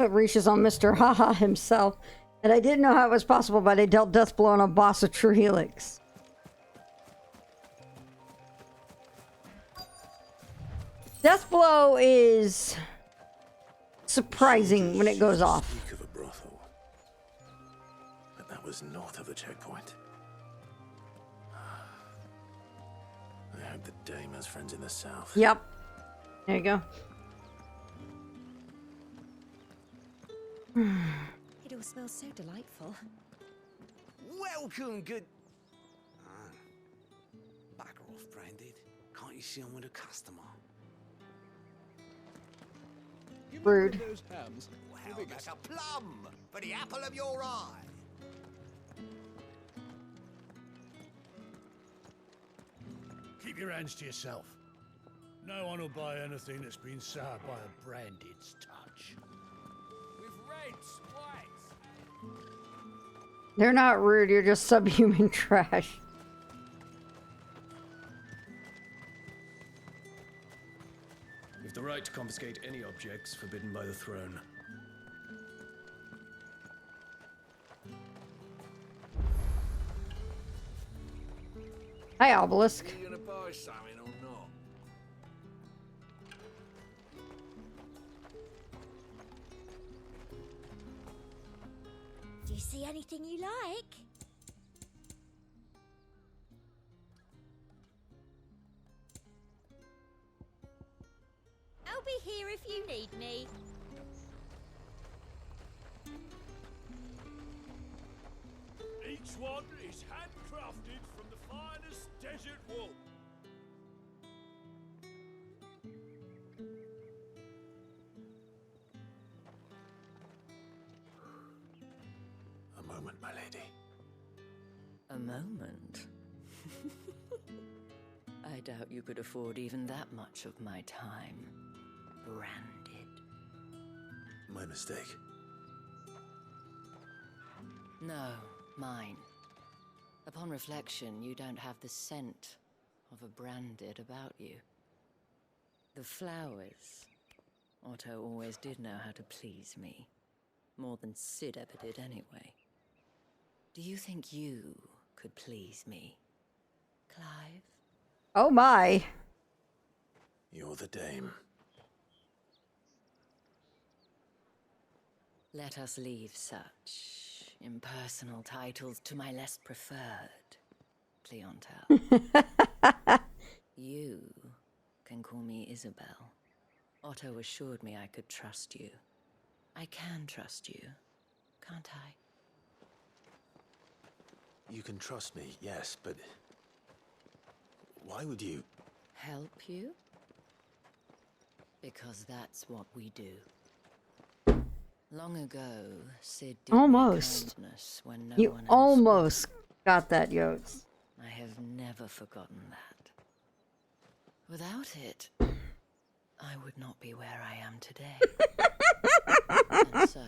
it reaches on Mr. Haha himself. And I didn't know how it was possible, but I dealt death blow on a boss of True Helix. Death blow is surprising when it goes off. Speak of a brothel, but that was north of the checkpoint. I hope the dame has friends in the south. Yep. There you go. It all smells so delightful. Welcome, good... Backer off, Branded. Can't you see I'm with a customer? Rude. Those hams? Well, like a plum for the apple of your eye. Keep your hands to yourself. No one will buy anything that's been soured by a Branded's touch. With red spikes. They're not rude, you're just subhuman trash. We've the right to confiscate any objects forbidden by the throne. Hi, Obelisk. Are you gonna buy something or not? Do you see anything you like? I'll be here if you need me. Each one is handcrafted from the finest desert wool. A moment, my lady. A moment? I doubt you could afford even that much of my time. Branded. My mistake. No, mine. Upon reflection, you don't have the scent of a Branded about you. The flowers. Otto always did know how to please me. More than Sid ever did anyway. Do you think you could please me, Clive? Oh my. You're the dame. Let us leave such impersonal titles to my less preferred clientele. You can call me Isabel. Otto assured me I could trust you. I can trust you, can't I? You can trust me, yes, but why would you? Help you? Because that's what we do. Long ago, Sid did Almost. me kindness when no You one else almost got that, Yotes. would. I have never forgotten that. Without it, I would not be where I am today. And so,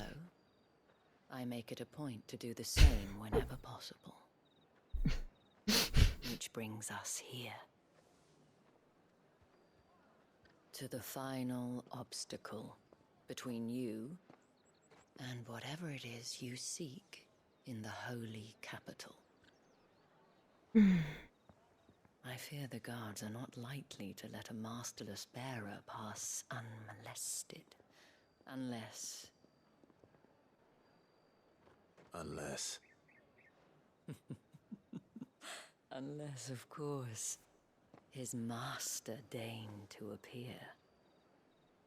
I make it a point to do the same whenever possible. Which brings us here. To the final obstacle between you and whatever it is you seek in the holy capital. I fear the guards are not likely to let a masterless bearer pass unmolested. Unless... Unless, of course, his master deigned to appear.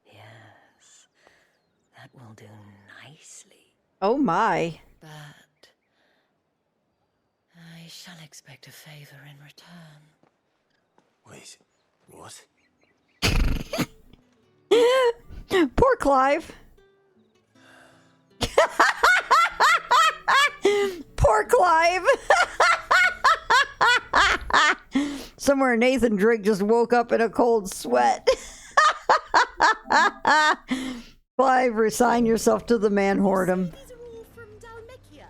Yes, that will do nicely. Oh my. But I shall expect a favor in return. Wait, what? Poor Clive. Poor Clive. Somewhere Nathan Drake just woke up in a cold sweat. Clive, resign yourself to the man whoredom. These are all from Dalmekia.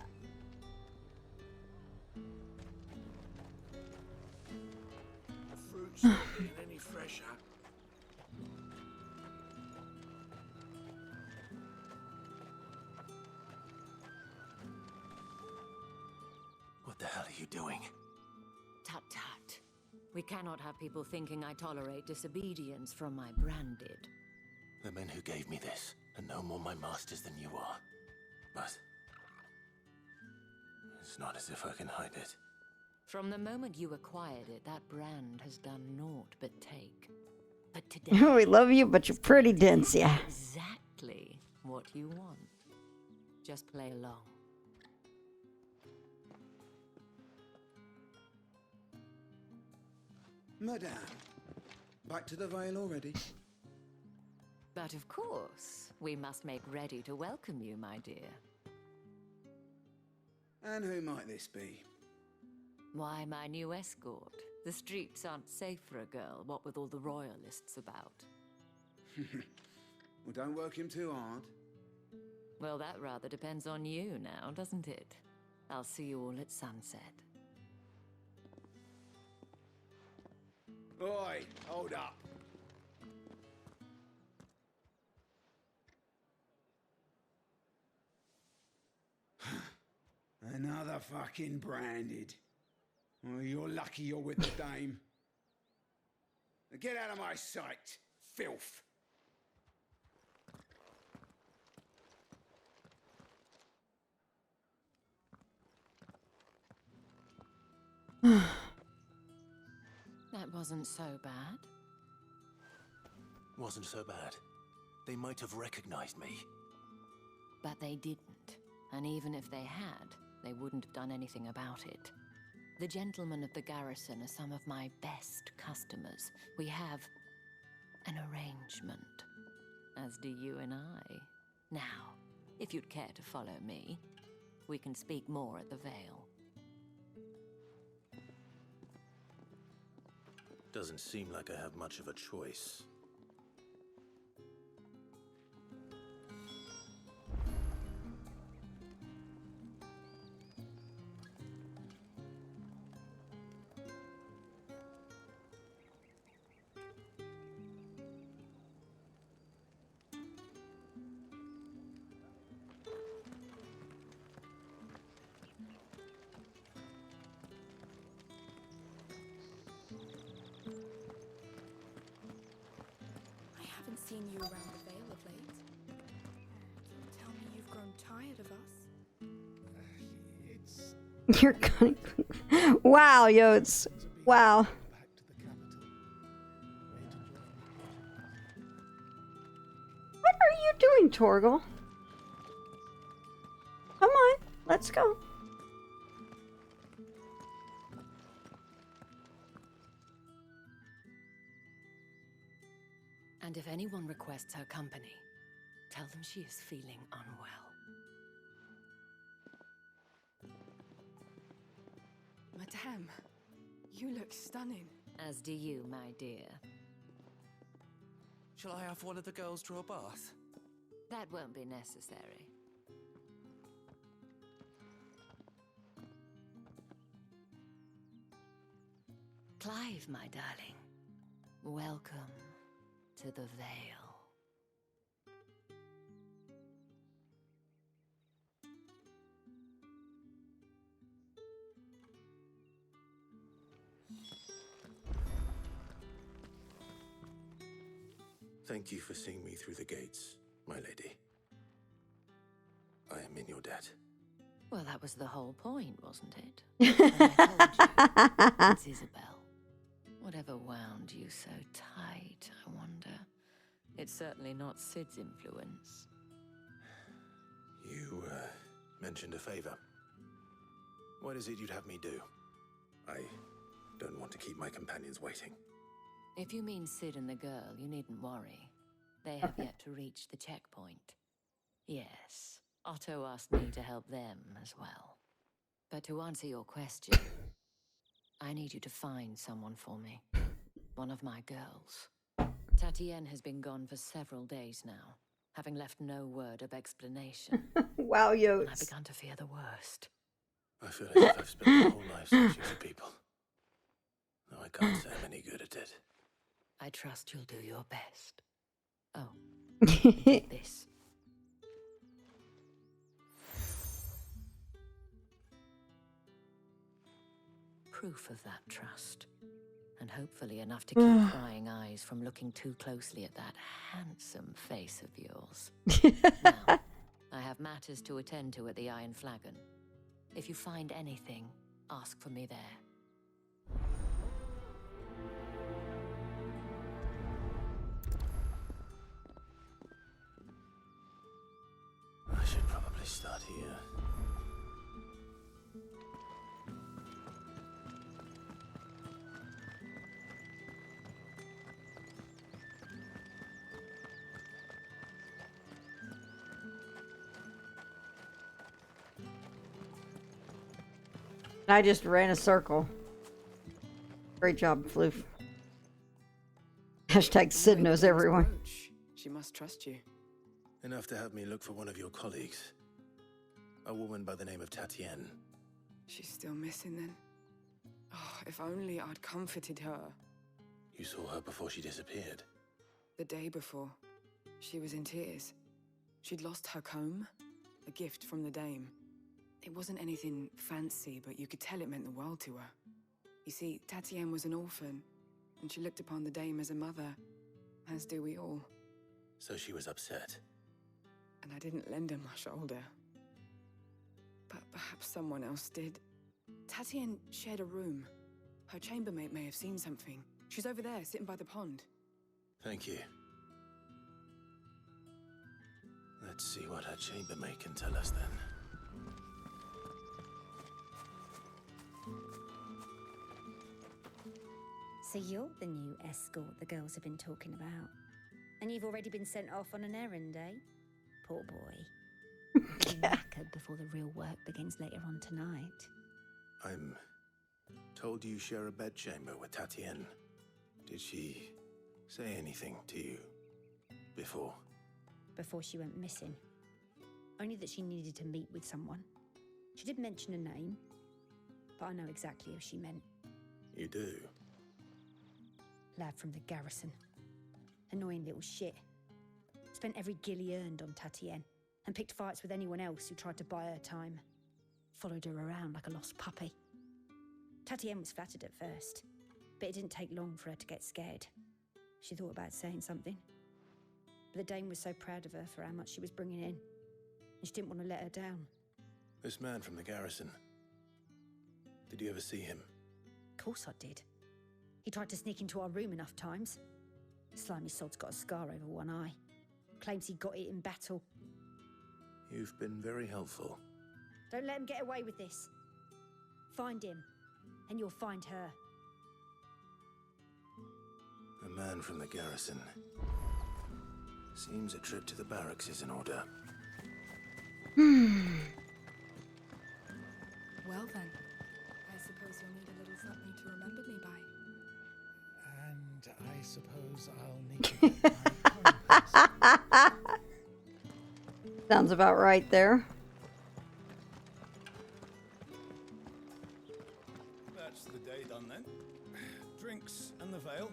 Fruit's not getting any fresher. What the hell are you doing? Tut tut. We cannot have people thinking I tolerate disobedience from my branded. The men who gave me this are no more my masters than you are. But it's not as if I can hide it. From the moment you acquired it, that brand has done naught but take. But today... We love you, but you're pretty dense, yeah. Exactly what you want. Just play along. Madame, back to the Vale already? But of course, we must make ready to welcome you, my dear. And who might this be? Why, my new escort. The streets aren't safe for a girl, what with all the royalists about. Well, don't work him too hard. Well, that rather depends on you now, doesn't it? I'll see you all at sunset. Oi, hold up. Another fucking branded. Oh, you're lucky you're with the dame. Get out of my sight, filth. That wasn't so bad. Wasn't so bad. They might have recognized me. But they didn't. And even if they had, they wouldn't have done anything about it. The gentlemen of the garrison are some of my best customers. We have an arrangement, as do you and I. Now, if you'd care to follow me, we can speak more at the Vale. Doesn't seem like I have much of a choice. Seen you around the Vale of late. Tell me you've grown tired of us. It's You're cunning. Wow, Yotes. Wow. What are you doing, Torgal? Come on, let's go. And if anyone requests her company, tell them she is feeling unwell. Madame, you look stunning. As do you, my dear. Shall I have one of the girls draw a bath? That won't be necessary. Clive, my darling. Welcome to the Vale. Thank you for seeing me through the gates, my lady. I am in your debt. Well, that was the whole point, wasn't it? I told you. It's Isabel. Whatever wound you so tight, I wonder. It's certainly not Sid's influence. You, mentioned a favor. What is it you'd have me do? I don't want to keep my companions waiting. If you mean Sid and the girl, you needn't worry. They have yet to reach the checkpoint. Yes, Otto asked me to help them as well. But to answer your question, I need you to find someone for me. One of my girls. Tatienne has been gone for several days now, having left no word of explanation. Wow, Yotes. And I began to fear the worst. I feel as if I've spent my whole life searching for people. Though I can't say I'm any good at it. I trust you'll do your best. Oh, take this. Proof of that trust. And hopefully enough to keep prying eyes from looking too closely at that handsome face of yours. Now, I have matters to attend to at the Iron Flagon. If you find anything, ask for me there. I should probably start here. I just ran a circle. Great job, Floof. Hashtag Sid knows everyone. She must trust you. Enough to have me look for one of your colleagues. A woman by the name of Tatienne. She's still missing then. Oh, if only I'd comforted her. You saw her before she disappeared. The day before, she was in tears. She'd lost her comb, a gift from the dame. It wasn't anything fancy, but you could tell it meant the world to her. You see, Tatienne was an orphan, and she looked upon the dame as a mother, as do we all. So she was upset. And I didn't lend her my shoulder. But perhaps someone else did. Tatienne shared a room. Her chambermaid may have seen something. She's over there, sitting by the pond. Thank you. Let's see what her chambermaid can tell us then. So you're the new escort the girls have been talking about. And you've already been sent off on an errand, eh? Poor boy. You'll be knackered before the real work begins later on tonight. I'm told you share a bedchamber with Tatienne. Did she say anything to you before? Before she went missing. Only that she needed to meet with someone. She did mention a name, but I know exactly who she meant. You do? Lad from the garrison. Annoying little shit. Spent every guil he earned on Tatienne, and picked fights with anyone else who tried to buy her time. Followed her around like a lost puppy. Tatienne was flattered at first, but it didn't take long for her to get scared. She thought about saying something. But the dame was so proud of her for how much she was bringing in, and she didn't want to let her down. This man from the garrison. Did you ever see him? Of course I did. He tried to sneak into our room enough times. Slimy sod's got a scar over one eye. Claims he got it in battle. You've been very helpful. Don't let him get away with this. Find him, and you'll find her. A man from the garrison. Seems a trip to the barracks is in order. Well then, I suppose you'll need a little something to remember me by. And I suppose I'll need to get my coin. Sounds about right there. That's the day done then. Drinks and the veil.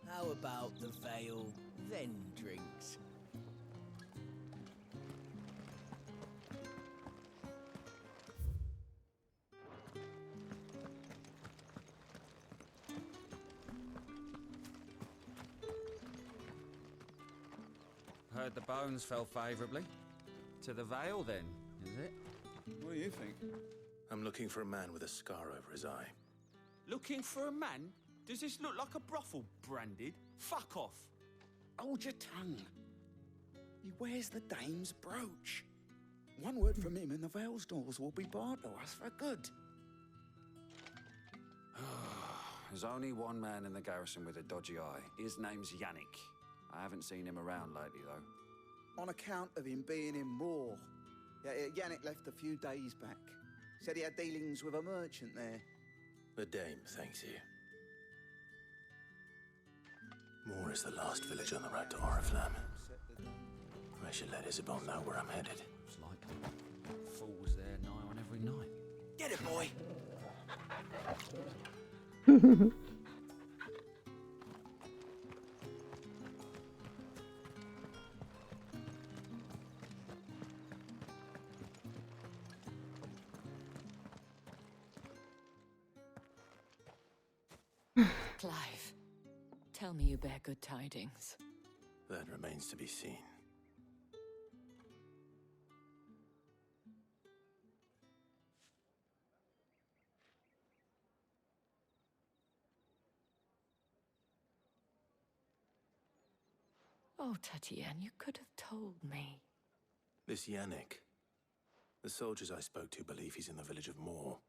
How about the veil, then drinks? Heard the bones fell favourably. To the veil, then, is it? What do you think? I'm looking for a man with a scar over his eye. Looking for a man? Does this look like a brothel, Branded? Fuck off! Hold your tongue. He wears the dame's brooch. One word from him and the Vale's doors will be barred to us for good. There's only one man in the garrison with a dodgy eye. His name's Yannick. I haven't seen him around lately, though. On account of him being in Moor. Yeah, Yannick left a few days back. Said he had dealings with a merchant there. The dame thanks you. Moor is the last village on the road to Oriflamme. I should let Isabel know where I'm headed. It's likely. Fool's there nigh on every night. Get it, boy! Clive, tell me you bear good tidings. That remains to be seen. Oh, Tatienne, you could have told me. This Yannick. The soldiers I spoke to believe he's in the village of Moor.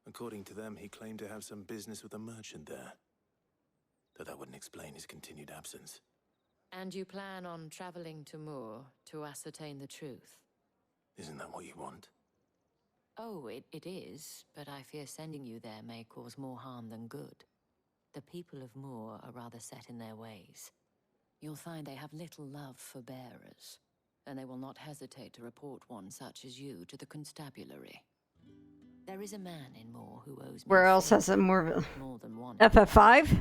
According to them, he claimed to have some business with a merchant there. Though that wouldn't explain his continued absence. And you plan on traveling to Moor to ascertain the truth? Isn't that what you want? Oh, it is, but I fear sending you there may cause more harm than good. The people of Moor are rather set in their ways. You'll find they have little love for bearers, and they will not hesitate to report one such as you to the constabulary. There is a man in Moor who owes me. Where else has it more than one? FF5?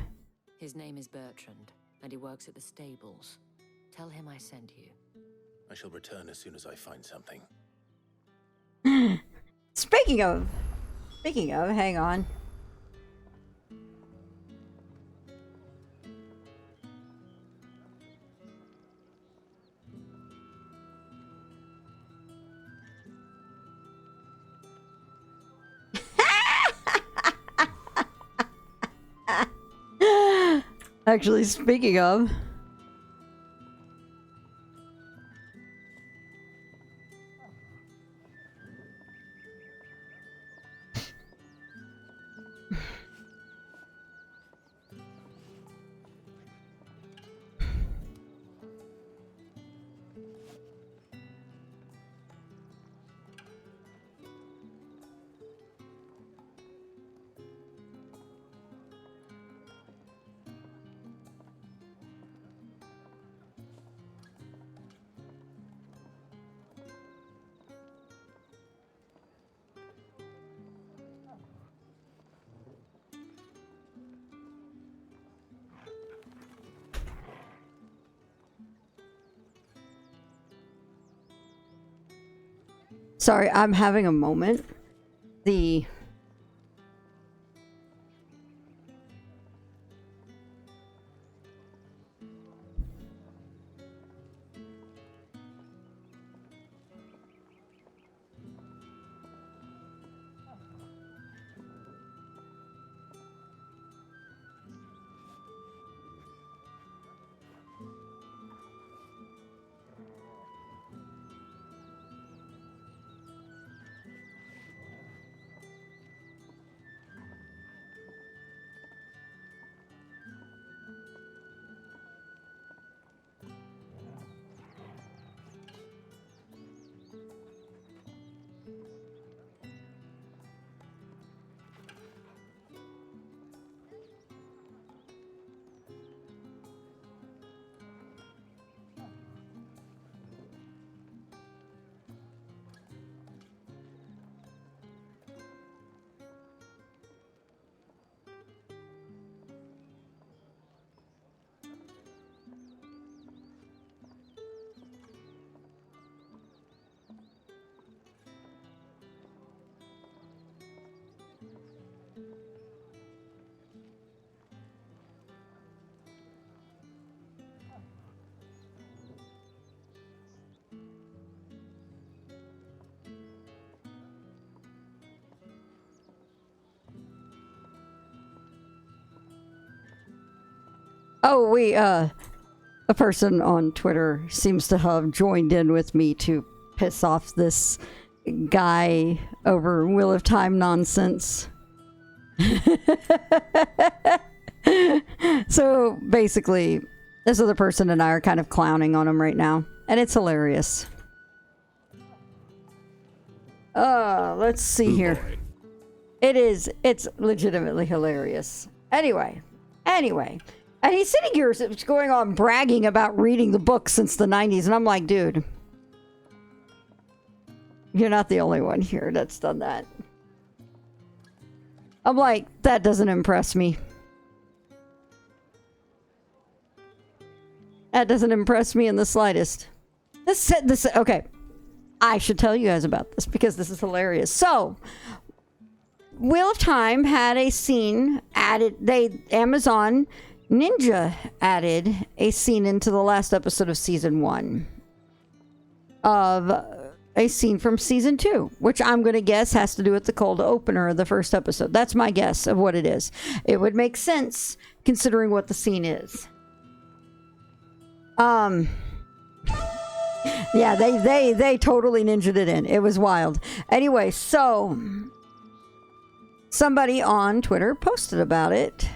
His name is Bertrand, and he works at the stables. Tell him I sent you. I shall return as soon as I find something. Speaking of, hang on. Actually, speaking of. Sorry, I'm having a moment. The Oh, a person on Twitter seems to have joined in with me to piss off this guy over Wheel of Time nonsense. So basically, this other person and I are kind of clowning on him right now, and it's hilarious. Let's see here. It's legitimately hilarious. Anyway. And he's sitting here going on bragging about reading the book since the 90s, and I'm like, dude, you're not the only one here that's done that. I'm like, that doesn't impress me. That doesn't impress me in the slightest. This okay. I should tell you guys about this because this is hilarious. So, Wheel of Time had a scene added. Amazon Ninja added a scene into the last episode of season 1 of a scene from season 2, which I'm going to guess has to do with the cold opener of the first episode. That's my guess of what it is. It would make sense considering what the scene is. Yeah, they totally ninja'd it in. It was wild. Anyway, so somebody on Twitter posted about it.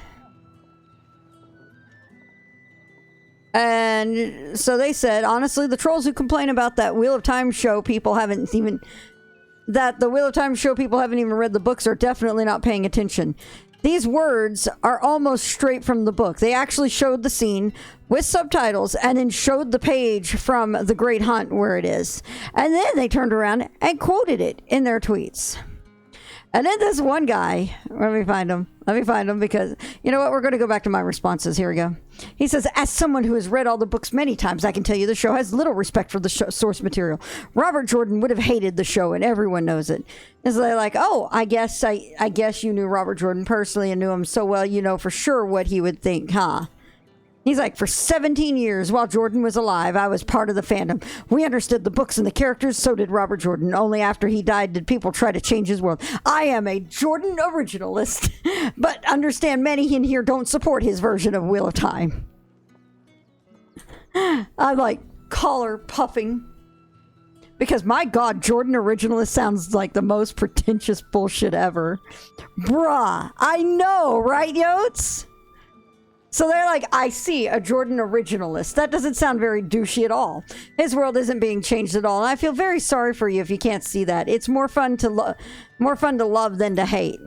And so they said, honestly, the trolls who complain about that Wheel of Time show people haven't even read the books are definitely not paying attention. These words are almost straight from the book. They actually showed the scene with subtitles and then showed the page from The Great Hunt where it is. And then they turned around and quoted it in their tweets. And then this one guy, let me find him because, you know what, we're going to go back to my responses. Here we go. He says, as someone who has read all the books many times, I can tell you the show has little respect for the source material. Robert Jordan would have hated the show, and everyone knows it. And so they're like, oh, I guess you knew Robert Jordan personally and knew him so well, you know for sure what he would think, huh? He's like, for 17 years while Jordan was alive, I was part of the fandom. We understood the books and the characters, so did Robert Jordan. Only after he died did people try to change his world. I am a Jordan originalist, but understand many in here don't support his version of Wheel of Time. I'm like collar puffing. Because my God, Jordan originalist sounds like the most pretentious bullshit ever. Bruh, I know, right, Yotes? So they're like, I see, a Jordan originalist. That doesn't sound very douchey at all. His world isn't being changed at all. And I feel very sorry for you if you can't see that. It's more fun to love than to hate.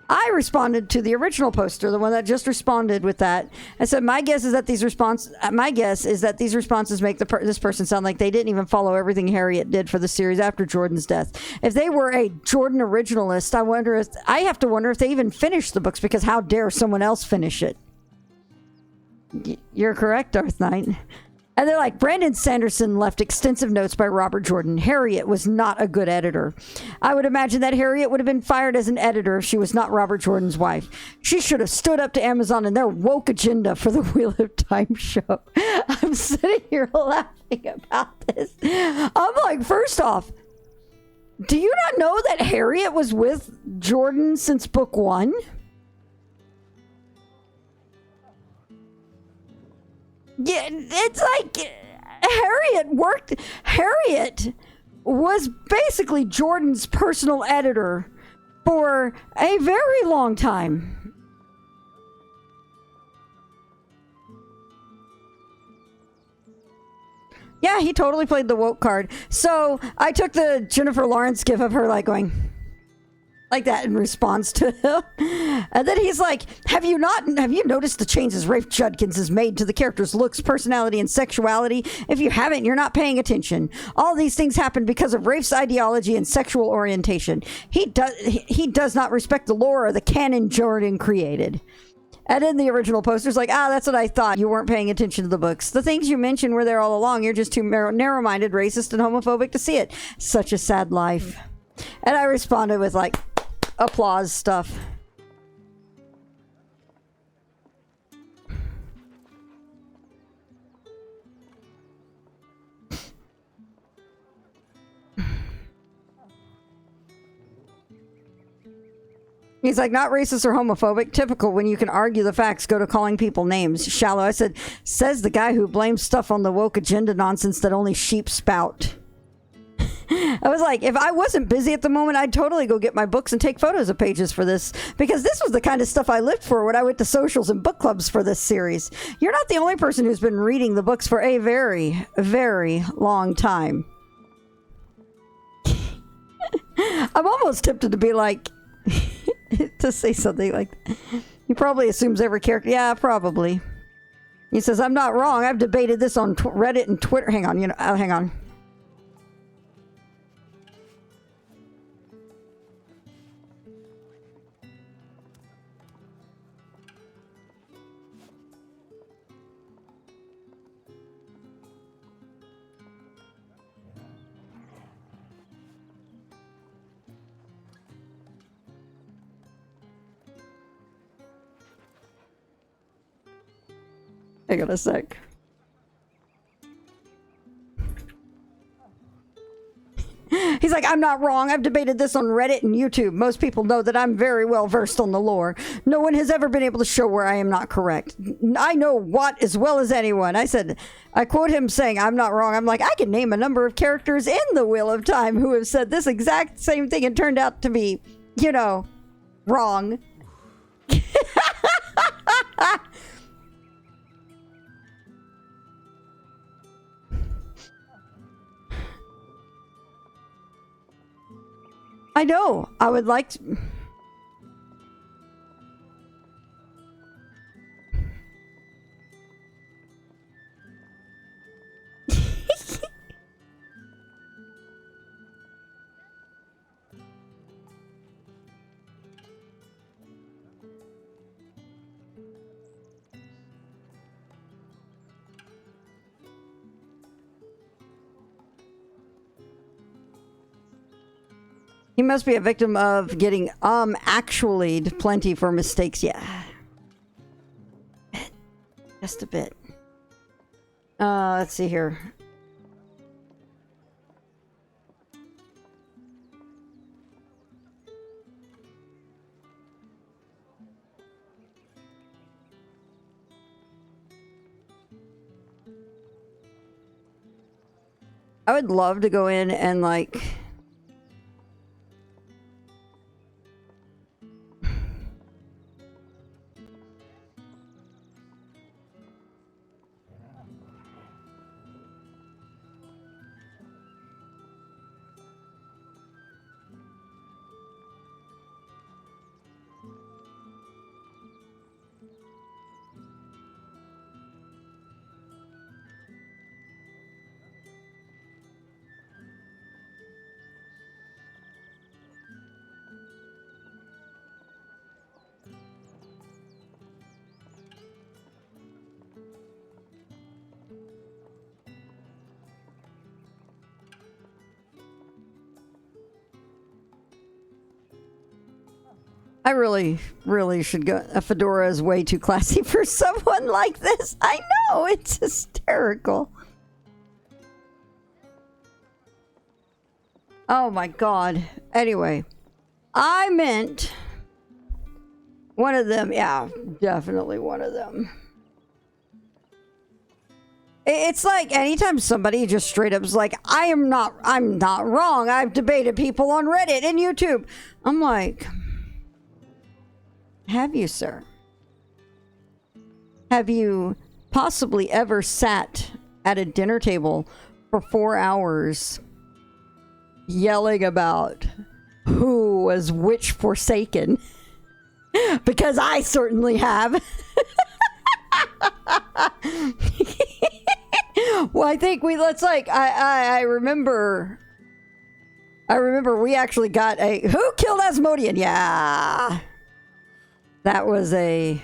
I responded to the original poster, the one that just responded with that. I said, my guess is that these responses make this person sound like they didn't even follow everything Harriet did for the series after Jordan's death. If they were a Jordan originalist, I have to wonder if they even finished the books, because how dare someone else finish it? You're correct, Darth Knight. And they're like, Brandon Sanderson left extensive notes by Robert Jordan. Harriet was not a good editor. I would imagine that Harriet would have been fired as an editor if she was not Robert Jordan's wife. She should have stood up to Amazon and their woke agenda for the Wheel of Time show. I'm sitting here laughing about this. I'm like, first off, do you not know that Harriet was with Jordan since book 1? Yeah, it's like Harriet was basically Jordan's personal editor for a very long time. Yeah, he totally played the woke card. So I took the Jennifer Lawrence gif of her like going like that in response to him. And then he's like, have you noticed the changes Rafe Judkins has made to the character's looks, personality, and sexuality? If you haven't, you're not paying attention. All these things happen because of Rafe's ideology and sexual orientation. He does not respect the lore or the canon Jordan created. And in the original poster's like, that's what I thought. You weren't paying attention to the books. The things you mentioned were there all along. You're just too narrow-minded, racist, and homophobic to see it. Such a sad life. And I responded with like applause stuff. He's like, not racist or homophobic. Typical when you can argue the facts, go to calling people names. Shallow. I said, says the guy who blames stuff on the woke agenda nonsense that only sheep spout. I was like, if I wasn't busy at the moment, I'd totally go get my books and take photos of pages for this, because this was the kind of stuff I lived for when I went to socials and book clubs for this series. You're not the only person who's been reading the books for a very, very long time. I'm almost tempted to be like, to say something like, he probably assumes every character. Yeah, probably. He says, I'm not wrong. I've debated this on Reddit and Twitter. Hang on, hang on. Hang on a sec. He's like, I'm not wrong. I've debated this on Reddit and YouTube. Most people know that I'm very well versed on the lore. No one has ever been able to show where I am not correct. I know what as well as anyone. I quote him saying, I'm not wrong. I'm like, I can name a number of characters in the Wheel of Time who have said this exact same thing and turned out to be, wrong. I know. I would like to... He must be a victim of getting actually plenty for mistakes. Yeah. Just a bit. Let's see here. I would love to go in and like... I really, really should go. A fedora is way too classy for someone like this. I know, it's hysterical. Oh my god. Anyway, I meant one of them. Yeah, definitely one of them. It's like anytime somebody just straight up is like, I'm not wrong. I've debated people on Reddit and YouTube. I'm like... Have you, sir? Have you possibly ever sat at a dinner table for 4 hours yelling about who was which forsaken? Because I certainly have. Well, I think I remember we actually got who killed Asmodean? Yeah. That was a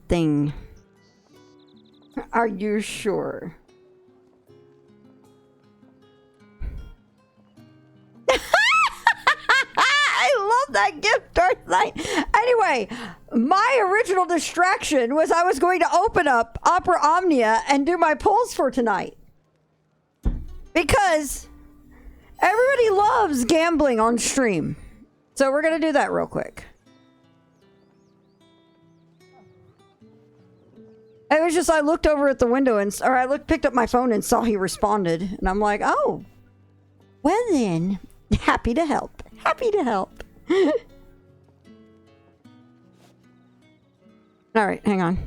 thing. Are you sure? I love love that gift, Darth Knight. Anyway, my original distraction was I was going to open up Opera Omnia and do my polls for tonight. Because everybody loves gambling on stream. So we're going to do that real quick. It was just I looked over at the window picked up my phone and saw he responded. And I'm like, oh, well then, happy to help. Happy to help. All right, hang on.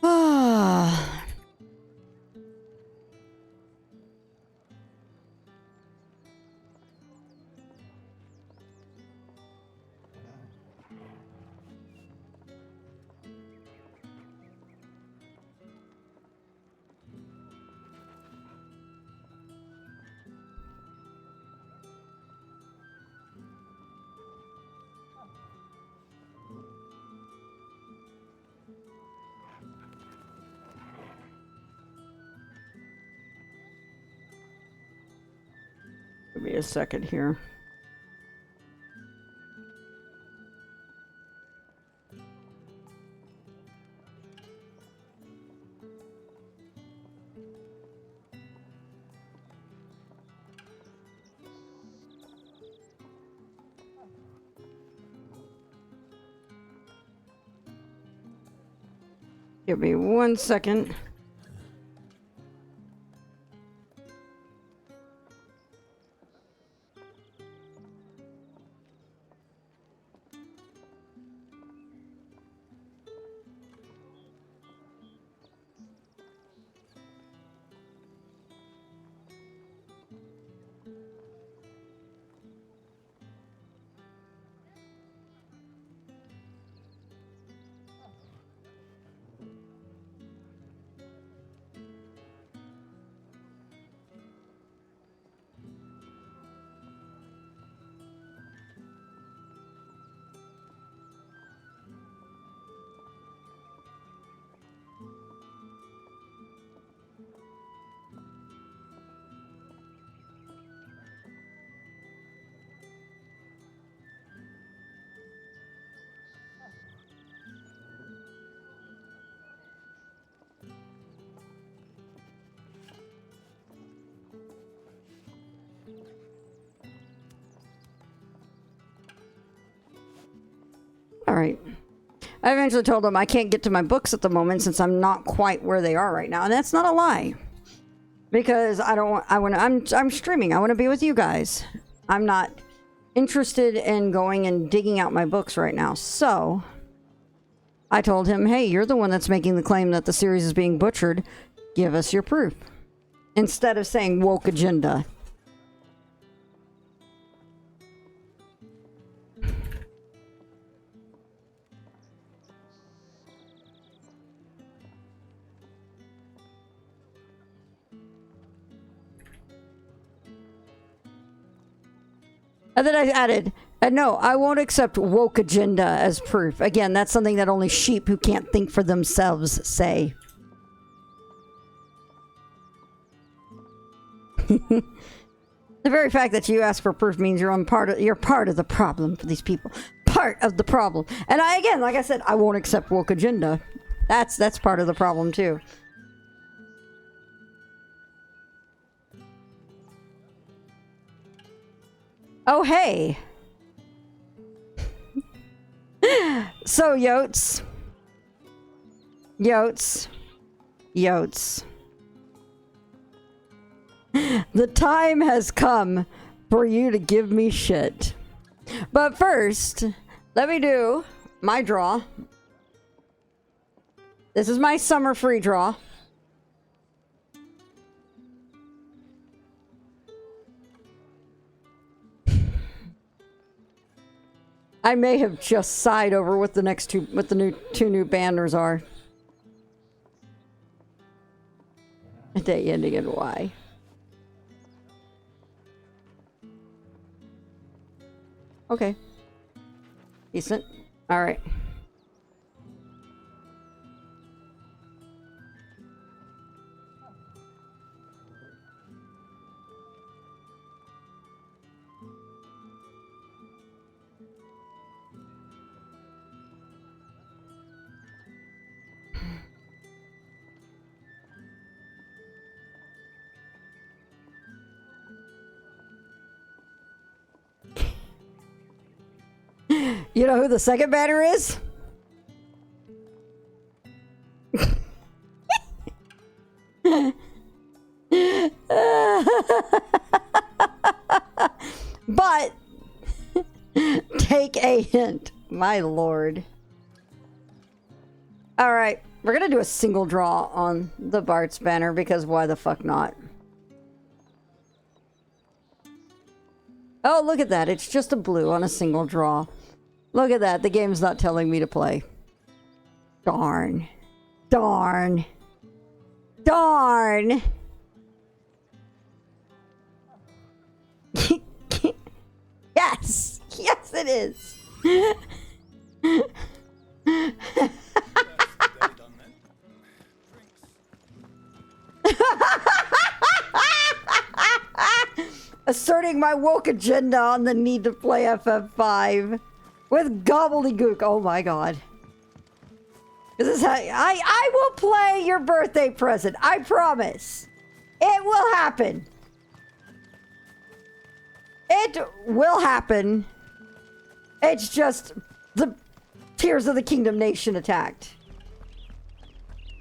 Ah. Give me a second here. Give me 1 second. All right. I eventually told them I can't get to my books at the moment since I'm not quite where they are right now. And that's not a lie. Because I'm streaming. I want to be with you guys. I'm not interested in going and digging out my books right now. So I told him, hey, you're the one that's making the claim that the series is being butchered. Give us your proof. Instead of saying woke agenda. And then I added, no, I won't accept woke agenda as proof. Again, that's something that only sheep who can't think for themselves say. The very fact that you ask for proof means you're part of the problem for these people. Part of the problem. And again, like I said, I won't accept woke agenda. That's part of the problem too. Oh, hey. So, Yotes. Yotes. Yotes. The time has come for you to give me shit. But first, let me do my draw. This is my summer free draw. I may have just sighed over what the next two new banners are. A day ending in Y. Okay. Decent. All right. You know who the second banner is? But take a hint, my lord. All right, we're gonna do a single draw on the Bart's banner because why the fuck not? Oh, look at that. It's just a blue on a single draw. Look at that. The game's not telling me to play. Darn. Darn. Darn. Yes. Yes, it is. Asserting my woke agenda on the need to play FF5 with gobbledygook. Oh my god. This is how I will play your birthday present. I promise. It will happen. It will happen. It's just the Tears of the Kingdom nation attacked.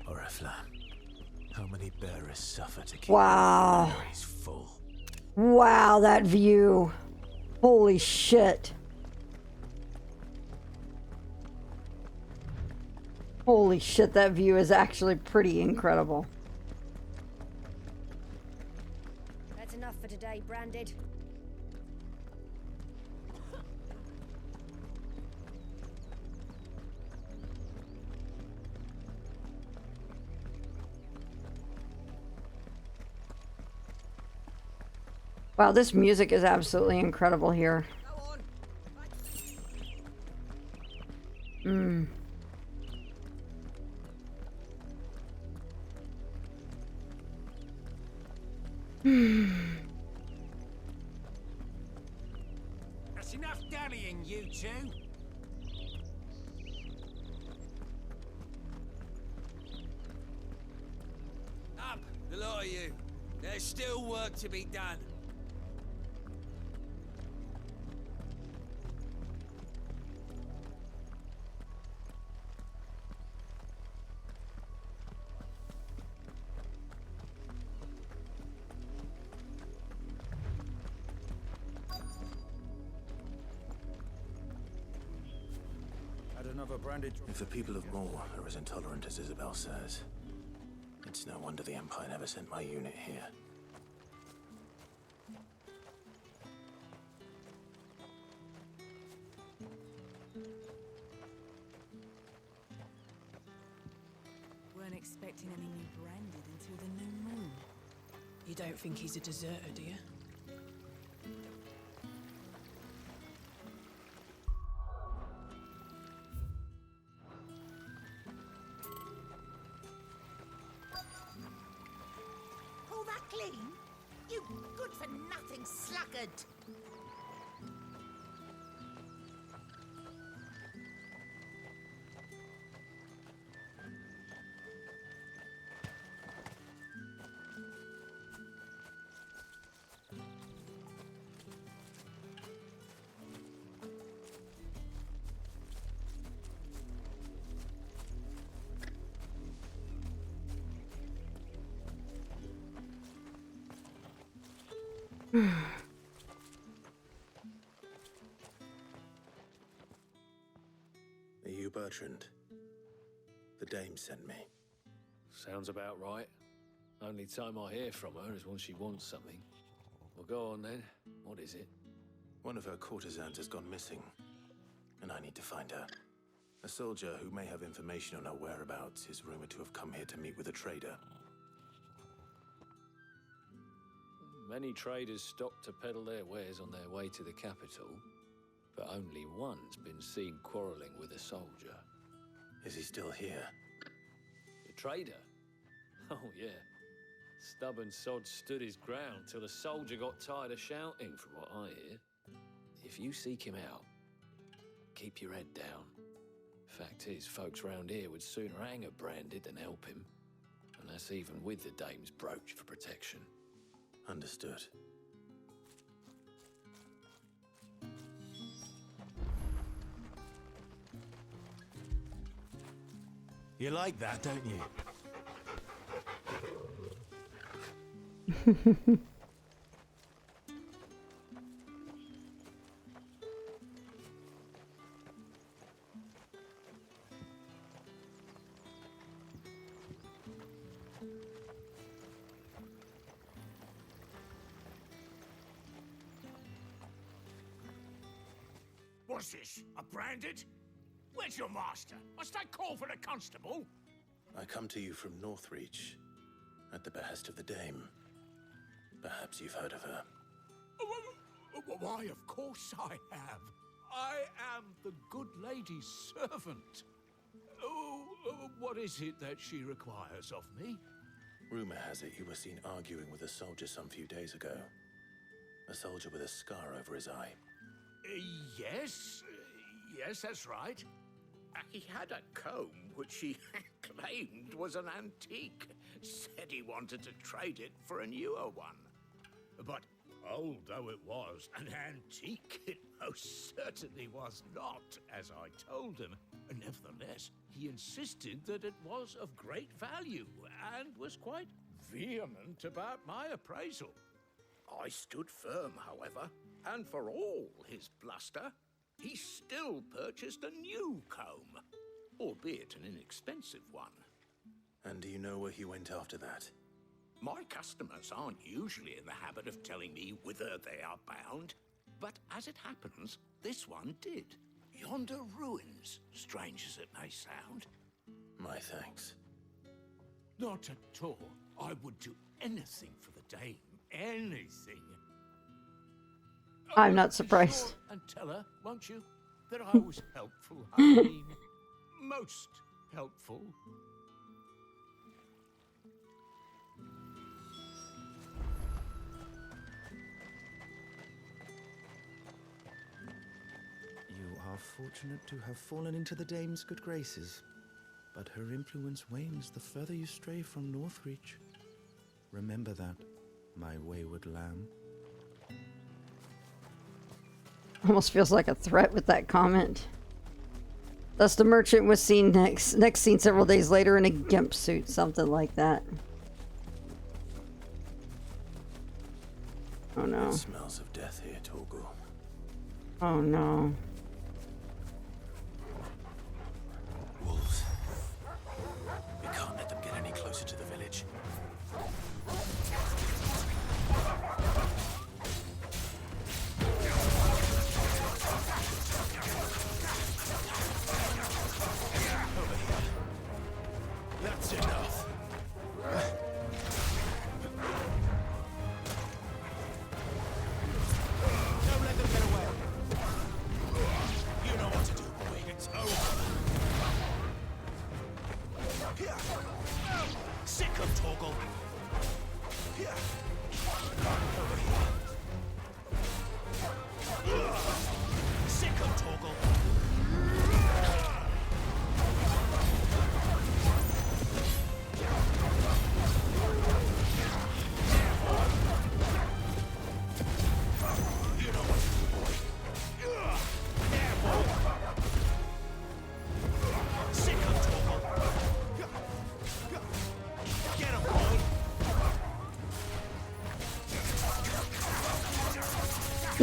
Oriflamme, how many bearers suffer to keep Wow. their memories full? Wow, that view. Holy shit. Holy shit, that view is actually pretty incredible. That's enough for today, Branded. Wow, this music is absolutely incredible here. Hmm. That's enough dallying, you two. Up, the lot of you. There's still work to be done. If the people of Moor are as intolerant as Isabel says, it's no wonder the Empire never sent my unit here. Weren't expecting any new Branded until the new moon. You don't think he's a deserter, do you? Pull that clean? You good-for-nothing sluggard! Are you Bertrand? The dame sent me. Sounds about right. Only time I hear from her is when she wants something. Well, go on then. What is it? One of her courtesans has gone missing, and I need to find her. A soldier who may have information on her whereabouts is rumored to have come here to meet with a trader. Many traders stop to peddle their wares on their way to the capital, but only one's been seen quarreling with a soldier. Is he still here? The trader? Oh, yeah. Stubborn sod stood his ground till the soldier got tired of shouting, from what I hear. If you seek him out, keep your head down. Fact is, folks round here would sooner hang a branded than help him. And that's even with the dame's brooch for protection. Understood. You like that, don't you? What's this? A branded? Where's your master? Must I call for the constable? I come to you from Northreach, at the behest of the dame. Perhaps you've heard of her. Why, of course I have. I am the good lady's servant. What is it that she requires of me? Rumor has it you were seen arguing with a soldier some few days ago. A soldier with a scar over his eye. Yes. Yes, that's right. He had a comb which he claimed was an antique. Said he wanted to trade it for a newer one. But old though it was, an antique it most certainly was not, as I told him. Nevertheless, he insisted that it was of great value and was quite vehement about my appraisal. I stood firm, however, and for all his bluster, he still purchased a new comb, albeit an inexpensive one. And do you know where he went after that? My customers aren't usually in the habit of telling me whither they are bound, but as it happens, this one did. Yonder ruins, strange as it may sound. My thanks. Not at all. I would do anything for the dame. Anything. I'm not Be surprised. sure and tell her, won't you, that I was helpful. I mean, most helpful. You are fortunate to have fallen into the dame's good graces, but her influence wanes the further you stray from Northreach. Remember that, my wayward lamb. Almost feels like a threat with that comment. Thus, the merchant was seen next seen several days later in a gimp suit, something like that. Oh no. It smells of death here, Torgal. Oh no. Wolves. We can't let them get any closer to the village. That's enough. Don't let them get away. You know what to do, boy. It's over. Here. Sick of Torgal.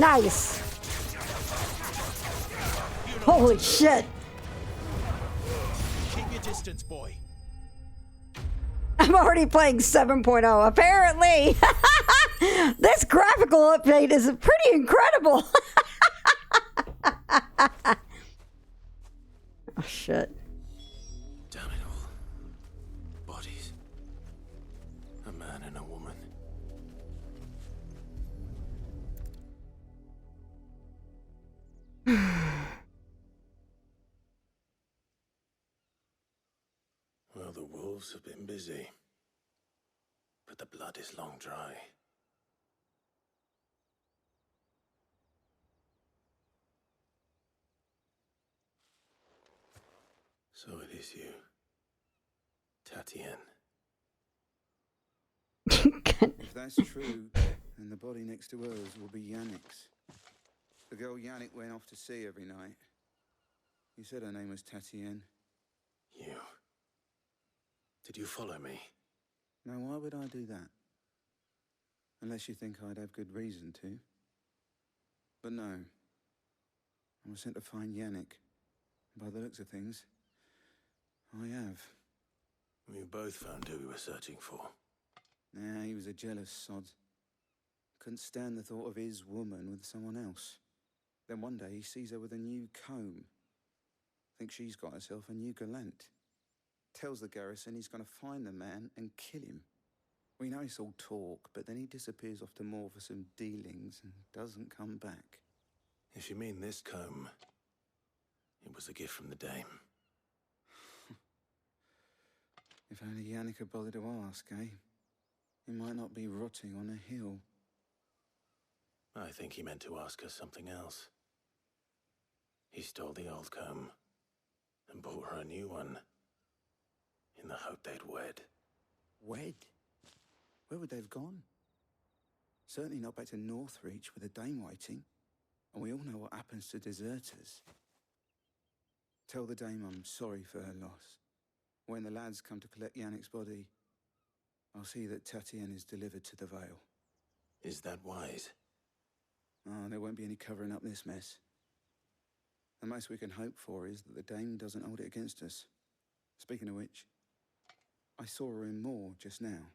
Nice. Holy shit. Keep your distance, boy. I'm already playing 7.0. Apparently, this graphical update is pretty incredible. Oh, shit. Damn it all. Bodies. A man and a woman. Well, the wolves have been busy. But the blood is long dry. So it is you, Tatienne. If that's true, then the body next to hers will be Yannick's. The girl Yannick went off to sea every night. You said her name was Tatienne. You. Did you follow me? Now, why would I do that? Unless you think I'd have good reason to. But no. I was sent to find Yannick. By the looks of things, I have. We both found who we were searching for. Nah, he was a jealous sod. Couldn't stand the thought of his woman with someone else. Then one day he sees her with a new comb. Thinks she's got herself a new gallant. Tells the garrison he's going to find the man and kill him. We know it's all talk, but then he disappears off to Moor for some dealings and doesn't come back. If you mean this comb, it was a gift from the dame. If only Yannick had bothered to ask, eh? He might not be rotting on a hill. I think he meant to ask her something else. He stole the old comb and bought her a new one in the hope they'd wed. Wed? Where would they have gone? Certainly not back to Northreach with a dame waiting. And we all know what happens to deserters. Tell the dame I'm sorry for her loss. When the lads come to collect Yannick's body, I'll see that Tatienne is delivered to the Vale. Is that wise? Oh, there won't be any covering up this mess. The most we can hope for is that the dame doesn't hold it against us. Speaking of which, I saw her in Moor just now.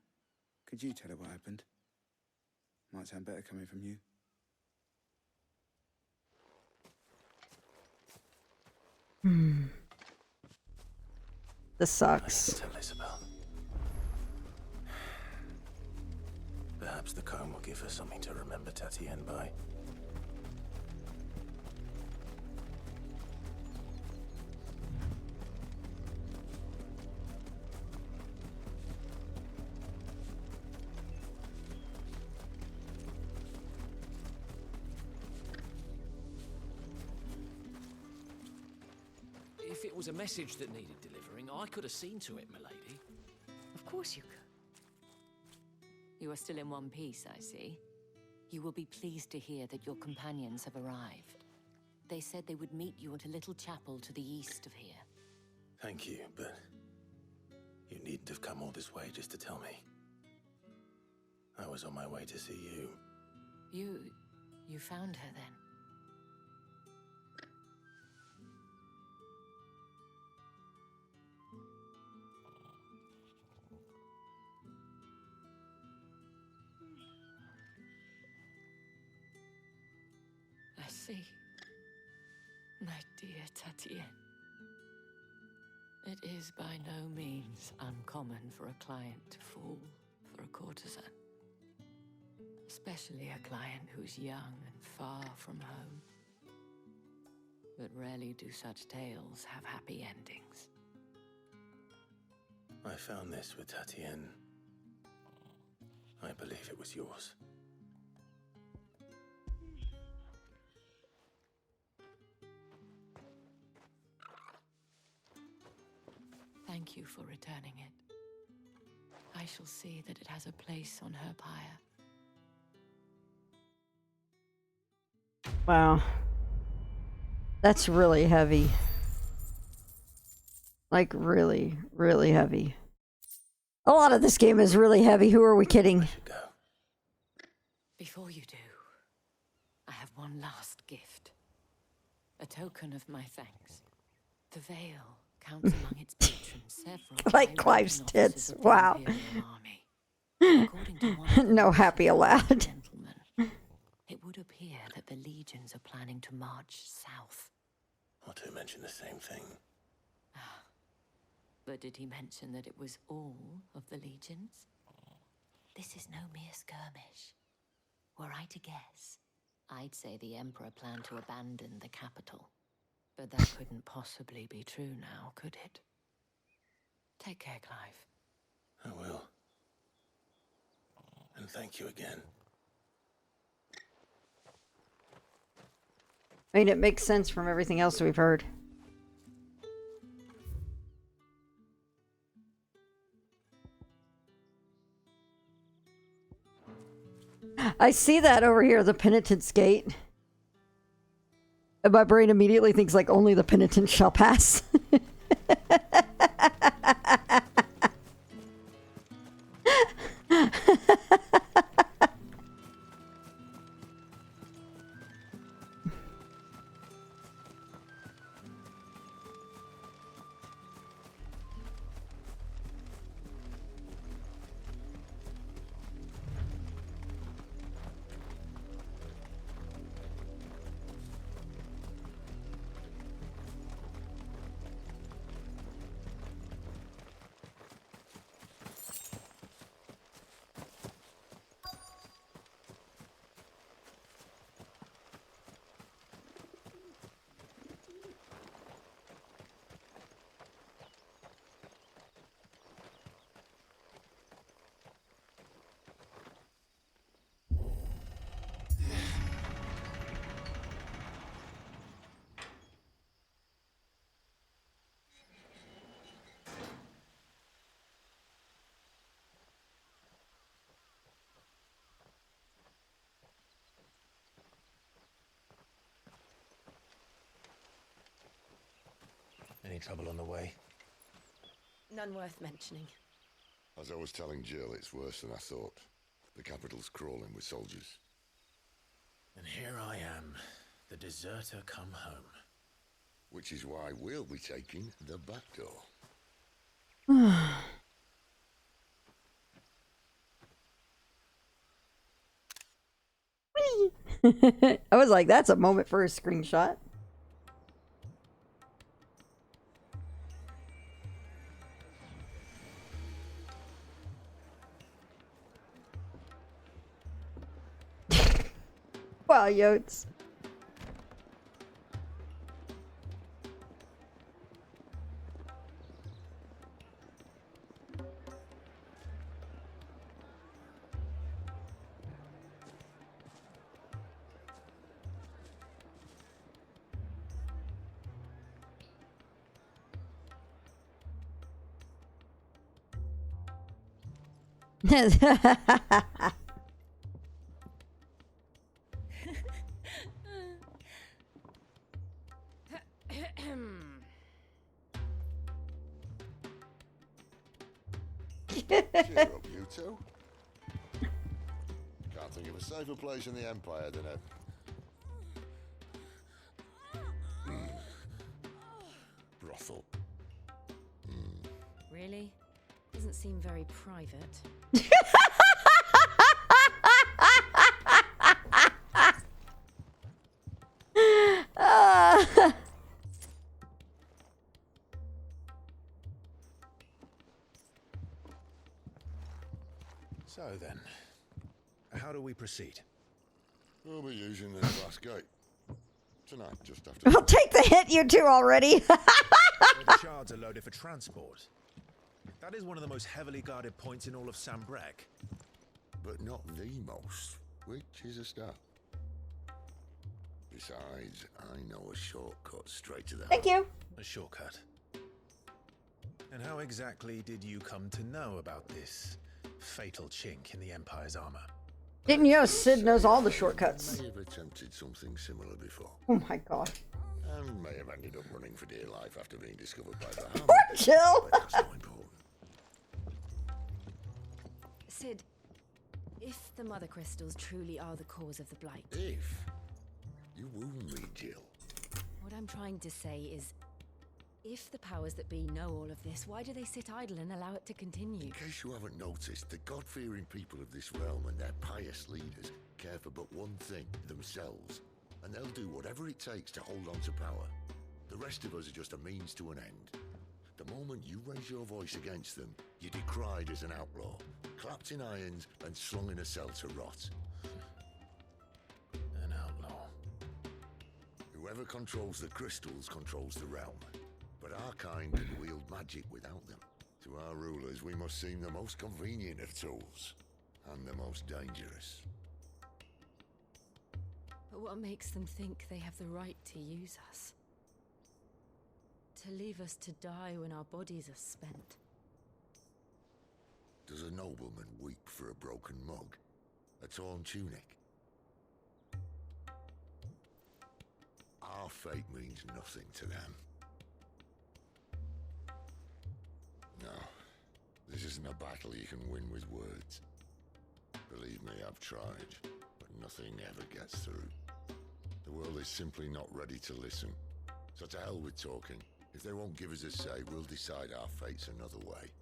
Could you tell her what happened? Might sound better coming from you. This sucks. Tell Isabel. Perhaps the comb will give her something to remember Tatienne by. If it was a message that needed delivering, I could have seen to it, milady. Of course you could. You are still in one piece, I see. You will be pleased to hear that your companions have arrived. They said they would meet you at a little chapel to the east of here. Thank you, but you needn't have come all this way just to tell me. I was on my way to see you. You found her then? I see. My dear Tatienne. It is by no means uncommon for a client to fall for a courtesan. Especially a client who's young and far from home. But rarely do such tales have happy endings. I found this with Tatienne. I believe it was yours. Thank you for returning it. I shall see that it has a place on her pyre. Wow. That's really heavy. Like, really, really heavy. A lot of this game is really heavy. Who are we kidding? Before you do, I have one last gift. A token of my thanks. The Veil counts among its patrons several Like Clive's tits. Wow. No happy allowed. It would appear that the legions are planning to march south. Not to mention the same thing. But did he mention that it was all of the legions? This is no mere skirmish. Were I to guess, I'd say the Emperor planned to abandon the capital. But that couldn't possibly be true now, could it? Take care, Clive. I will. And thank you again. I mean, it makes sense from everything else we've heard. I see that over here, the penitent's gate. And my brain immediately thinks like only the penitent shall pass. Any trouble on the way? None worth mentioning. As I was telling Jill, it's worse than I thought. The capital's crawling with soldiers. And here I am, the deserter come home. Which is why we'll be taking the back door. I was like, that's a moment for a screenshot. Wow, Yotes. Cheer up, you two. Can't think of a safer place in the Empire than a... brothel. Really? Doesn't seem very private. So then, how do we proceed? We'll be using the glass gate. Tonight, just after... I'll take the hit, you two already. The shards are loaded for transport. That is one of the most heavily guarded points in all of Sambrek. But not the most, which is a start. Besides, I know a shortcut straight to the... Thank you. A shortcut. And how exactly did you come to know about this fatal chink in the Empire's armor? Didn't you know Sid knows all the shortcuts? May have attempted something similar before. Oh my god. And may have ended up running for dear life after being discovered by the Hound. Poor Jill. But that's not important. Sid, if the Mother Crystals truly are the cause of the Blight... If? You wound me, Jill. What I'm trying to say is, if the powers that be know all of this, why do they sit idle and allow it to continue? In case you haven't noticed, the God-fearing people of this realm and their pious leaders care for but one thing, themselves. And they'll do whatever it takes to hold on to power. The rest of us are just a means to an end. The moment you raise your voice against them, you're decried as an outlaw, clapped in irons and slung in a cell to rot. An outlaw. Whoever controls the crystals controls the realm. But our kind can wield magic without them. To our rulers, we must seem the most convenient of tools, and the most dangerous. But what makes them think they have the right to use us? To leave us to die when our bodies are spent? Does a nobleman weep for a broken mug? A torn tunic? Our fate means nothing to them. No, this isn't a battle you can win with words. Believe me, I've tried, but nothing ever gets through. The world is simply not ready to listen. So to hell with talking. If they won't give us a say, we'll decide our fates another way.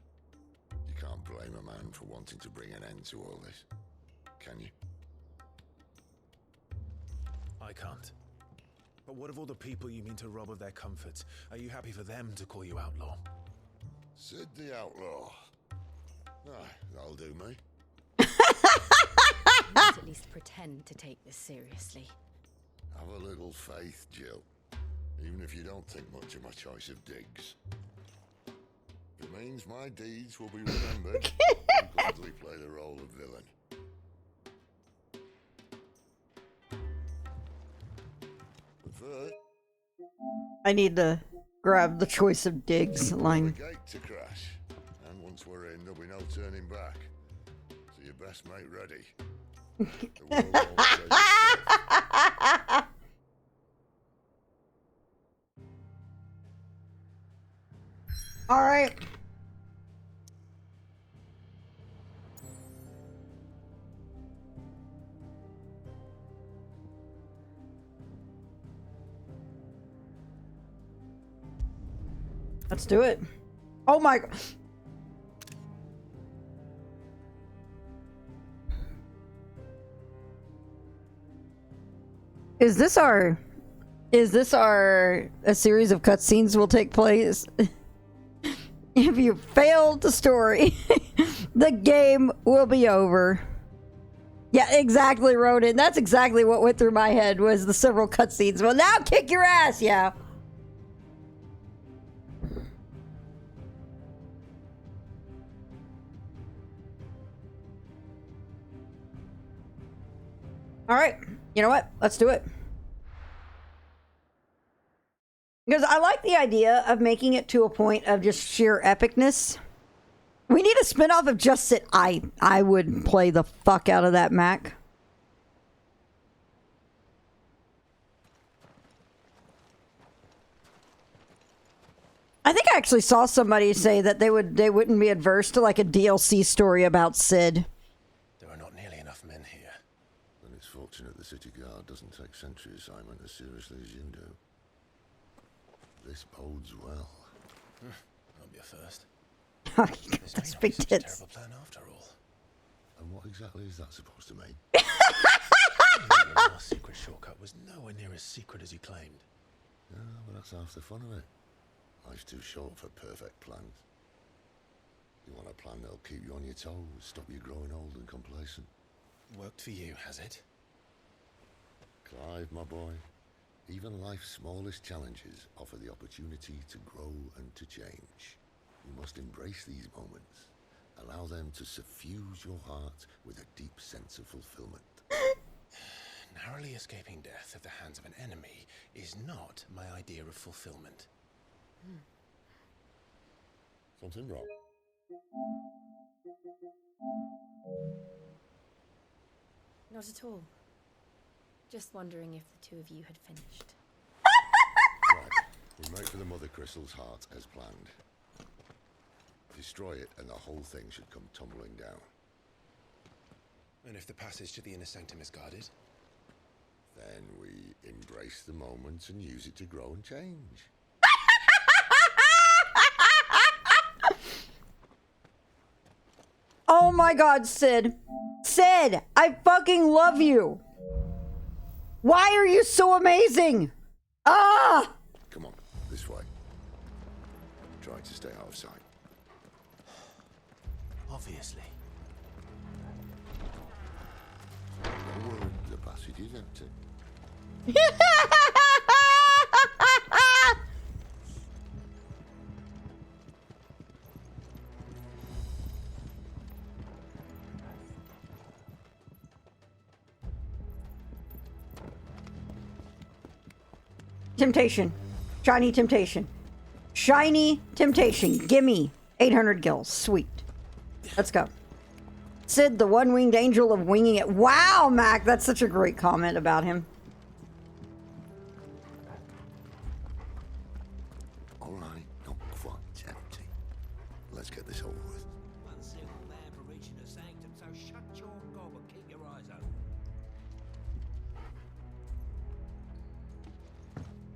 You can't blame a man for wanting to bring an end to all this, can you? I can't. But what of all the people you mean to rob of their comforts? Are you happy for them to call you outlaw? Sid the Outlaw. Ah, that'll do me. Let's at least pretend to take this seriously. Have a little faith, Jill. Even if you don't think much of my choice of digs. It means my deeds will be remembered. I'll gladly play the role of villain. But first, I need to grab the choice of digs line. the gate to crash. And once we're in, there'll be no turning back. So you best make ready. The world won't save itself. All right. Let's do it. Oh my god. Is this our a series of cutscenes will take place? If you failed the story, the game will be over. Yeah, exactly, Ronan. That's exactly what went through my head was the several cutscenes. Well, now kick your ass, yeah. All right. You know what? Let's do it. Because I like the idea of making it to a point of just sheer epicness. We need a spinoff of Just Sit. I would play the fuck out of that, Mac. I think I actually saw somebody say that they wouldn't be adverse to like a DLC story about Sid. There are not nearly enough men here. Then it's fortunate the city guard doesn't take sentry assignment as seriously as you do. This bodes well. That'll be a first. That's big tits. Terrible plan after all. And what exactly is that supposed to mean? Our secret shortcut was nowhere near as secret as you claimed. Yeah, but that's half the fun of it. Life's too short for perfect plans. You want a plan that'll keep you on your toes, stop you growing old and complacent. Worked for you, has it? Clive, my boy, even life's smallest challenges offer the opportunity to grow and to change. You must embrace these moments. Allow them to suffuse your heart with a deep sense of fulfillment. Narrowly escaping death at the hands of an enemy is not my idea of fulfillment. Something wrong? Not at all. Just wondering if the two of you had finished. Right. We make for the Mother Crystal's heart as planned. Destroy it and the whole thing should come tumbling down. And if the passage to the inner sanctum is guarded? Then we embrace the moment and use it to grow and change. Oh my God, Sid. Sid, I fucking love you. Why are you so amazing? Ah! Come on, this way. Try to stay out of sight. Obviously. Don't worry, the passage is empty. Temptation. Shiny temptation. Shiny temptation. Gimme 800 gills. Sweet. Let's go. Sid, the one-winged angel of winging it. Wow, Mac, that's such a great comment about him. All right, not quite empty. Let's get this over with. One single man for reaching the sanctum, so shut your gob and keep your eyes open.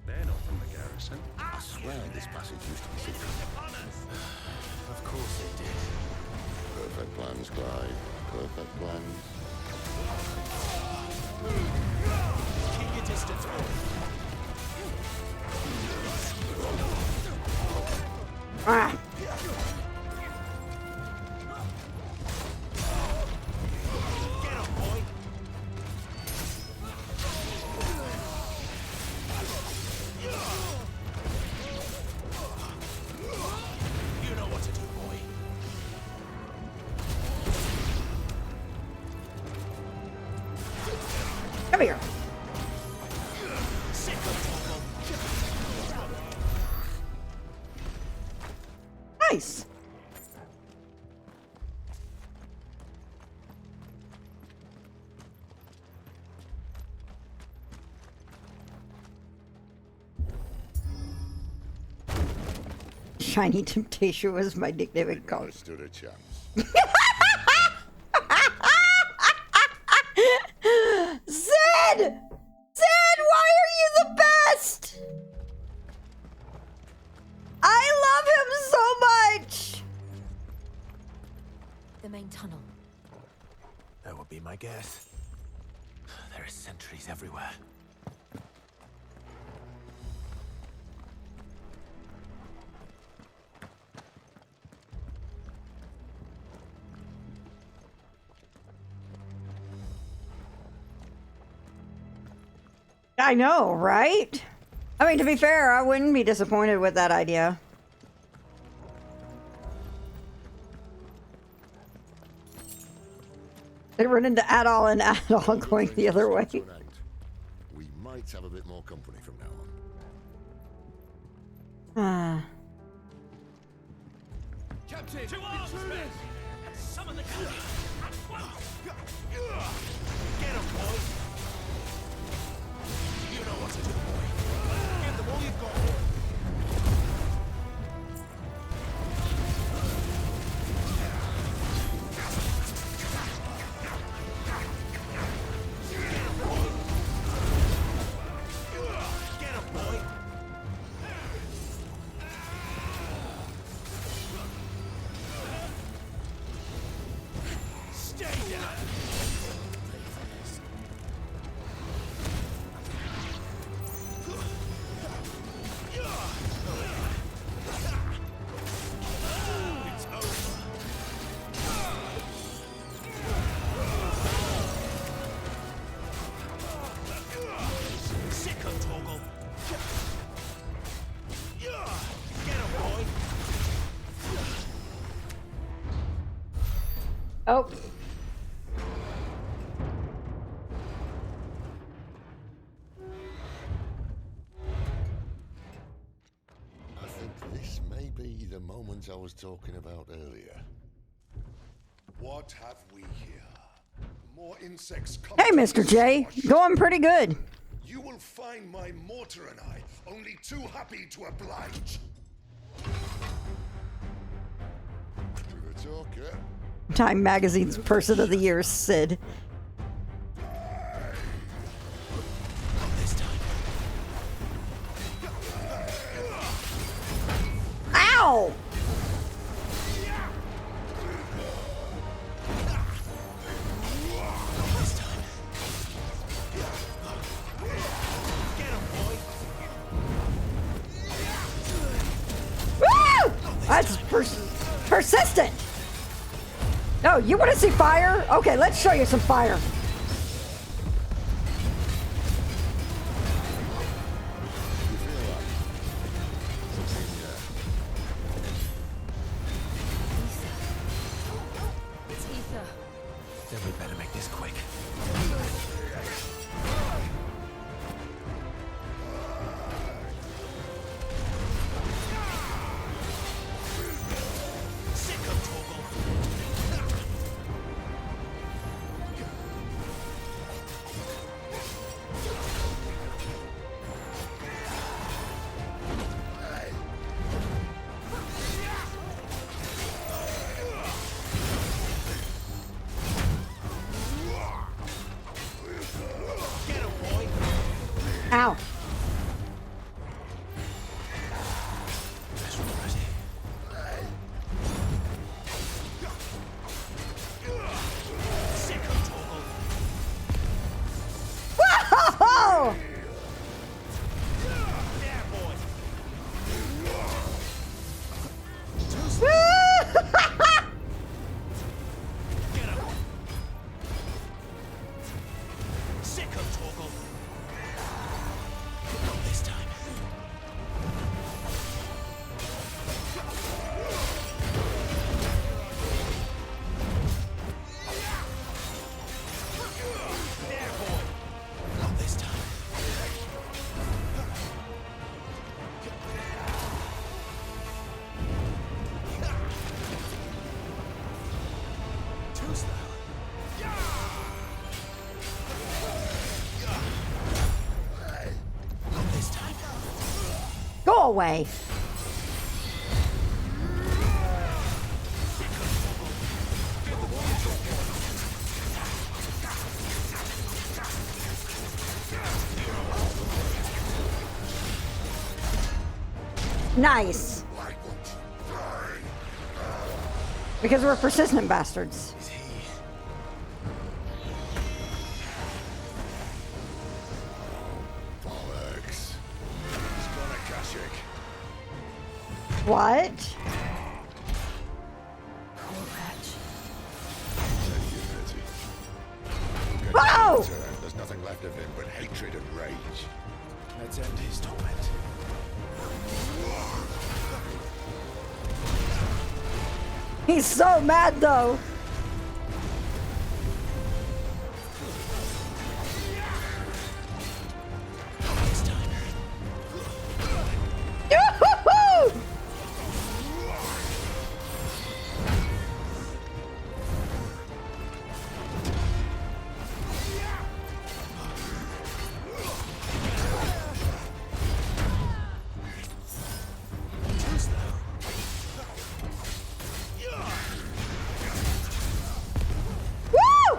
They're not from the garrison. I swear this passage used to be secret. Of course it did. Perfect plans, Clyde. Perfect plans. Keep your distance, boy. Ah. Get up, boy. You know what to do, boy. Come here. Nice. Shiny temptation was my nickname in college. Stood a chance. Sid! Sid, why are you the best? I love him so much. The main tunnel. That would be my guess. There are sentries everywhere. I know, right? I mean, to be fair, I wouldn't be disappointed with that idea. They run into Adol and Adol going the other way. We might have a bit more company from now on. Ah. Captain, to arms, men! Summon the cavalry! At once! Get him, boy! You know what to do, boy. Give them all you've got. Get him, boy! Stay down! It's over. Sick of Torgal. Get him, boy. Oh. I think this may be the moment I was talking about earlier. What have we here? More insects come. Hey, Mr. J. Going pretty good. You will find my mortar and I only too happy to oblige. With a talker. Time Magazine's Person of the Year, Sid. Ow! Woo! That's persistent. No, you want to see fire? Okay, let's show you some fire. It's ether. Then we better make this quick. Ow. Whoa! Go away. Nice. Because we're persistent bastards. Bollocks. He's got a Kashyyyk. What? Whoa! There's nothing left of him but hatred and rage. Let's end his torment. He's so mad though. Yoo-hoo-hoo! Woo!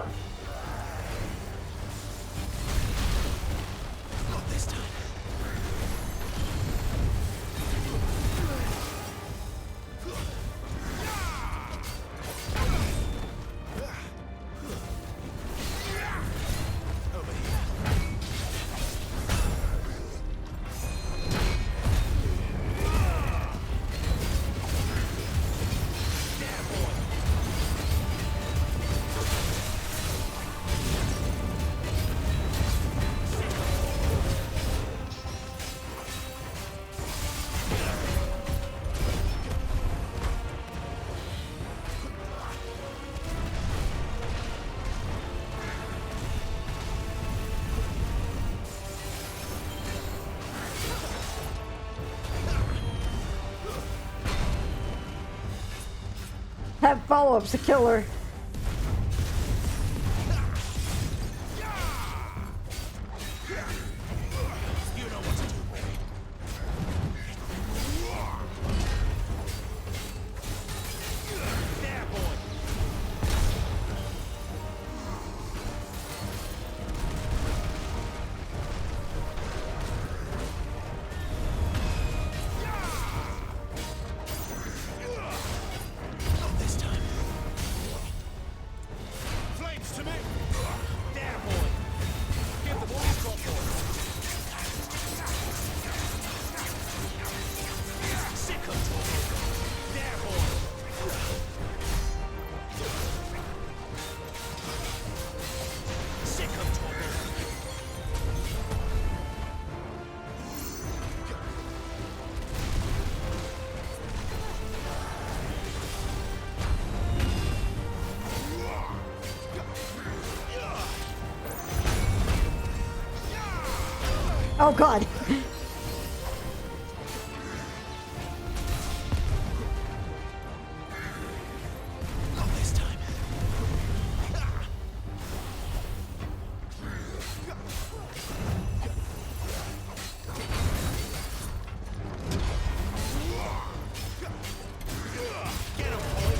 Have follow-ups to kill her. Oh God. Not this time. Get him, boy.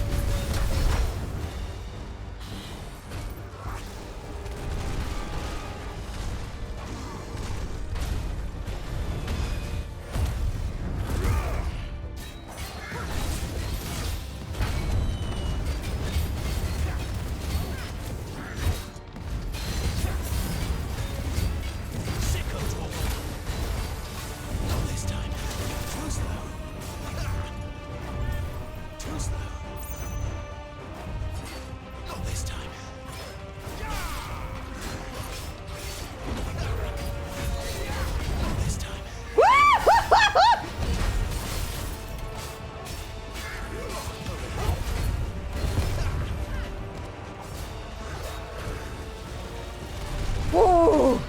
Whoa!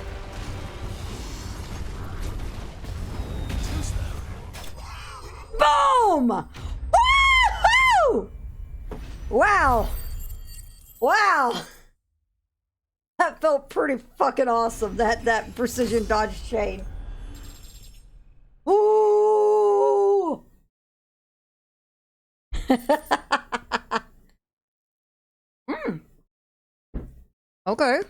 Boom! Woo-hoo! Wow! Wow! That felt pretty fucking awesome. That precision dodge chain. Ooh! Okay.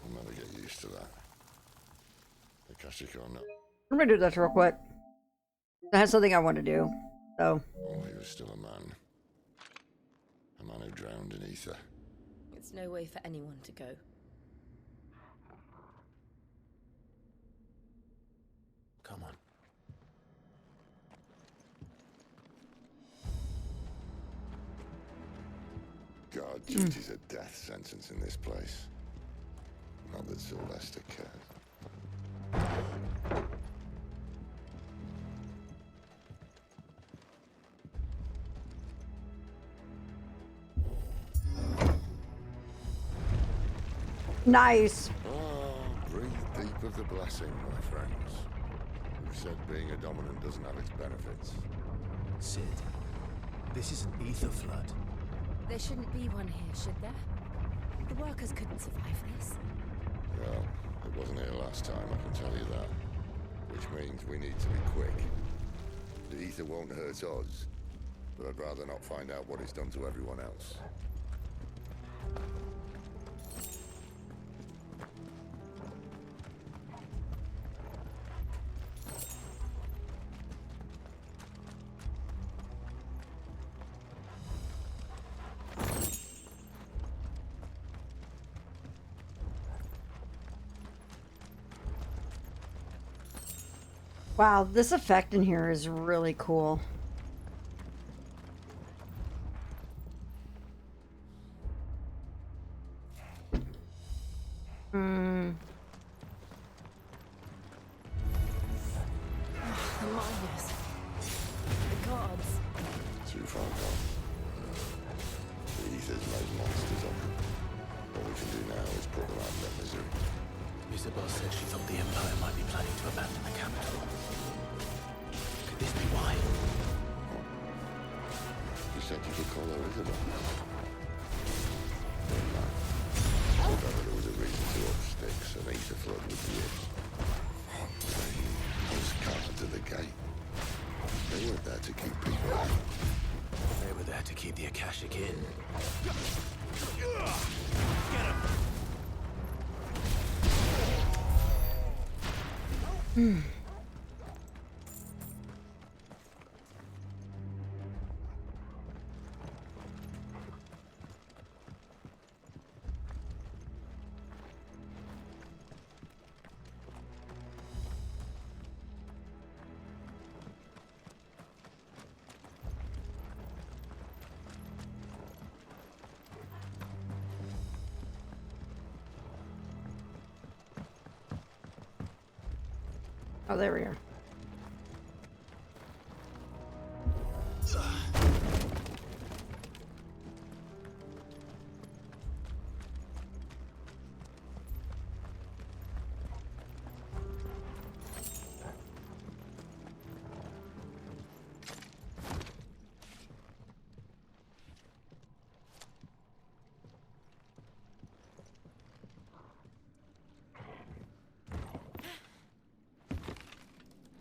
I'll never get used to that. Akashic or not. I'm gonna do this real quick. I have something I want to do. So. Oh, he was still a man. A man who drowned in ether. It's no way for anyone to go. Come on. God, duty's a death sentence in this place. Not that Sylvester cares. Nice. Oh, breathe deep of the blessing, my friends. Who said being a dominant doesn't have its benefits? Sid, this is an ether flood. There shouldn't be one here, should there? The workers couldn't survive this. Well, it wasn't here last time, I can tell you that. Which means we need to be quick. The ether won't hurt us, but I'd rather not find out what it's done to everyone else. Wow, this effect in here is really cool. The miners. The gods. Too far gone. The ether's made monsters of them. All we can do now is put them out of their misery. Isabel said she thought the Empire might be planning to abandon the capital. Could this be why? You said you could call her Isabel. Never mind. If ever there was a reason to up sticks, an ether flood would be it. Those guards at the gate. They weren't there to keep people out. They were there to keep the Akashic in. Oh, there we are.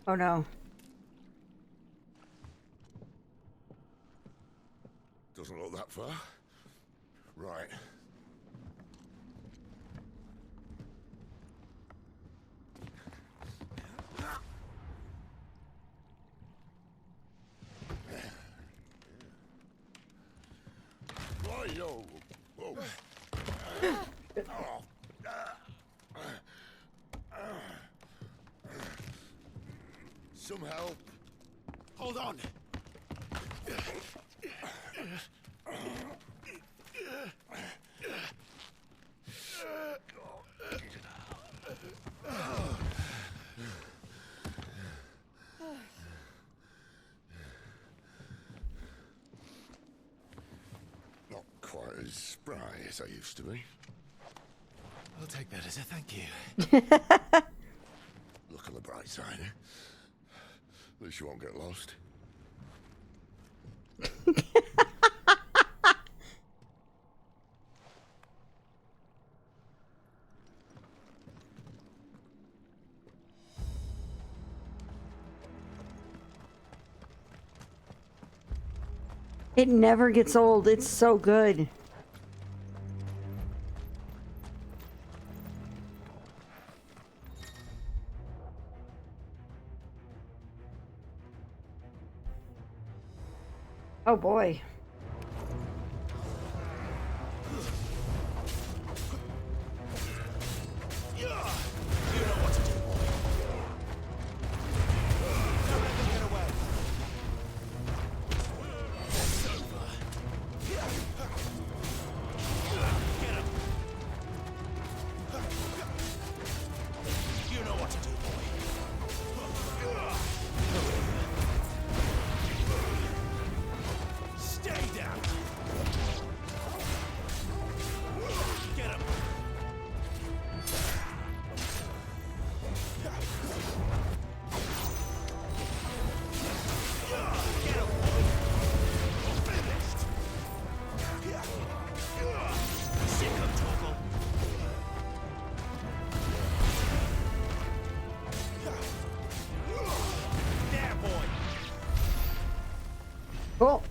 Oh no. Doesn't look that far. Right. Right-o. Whoa. Some help. Hold on. Not quite as spry as I used to be. I'll take that as a thank you. Look on the bright side, eh? At least you won't get lost. It never gets old. It's so good. Oh boy. Cool.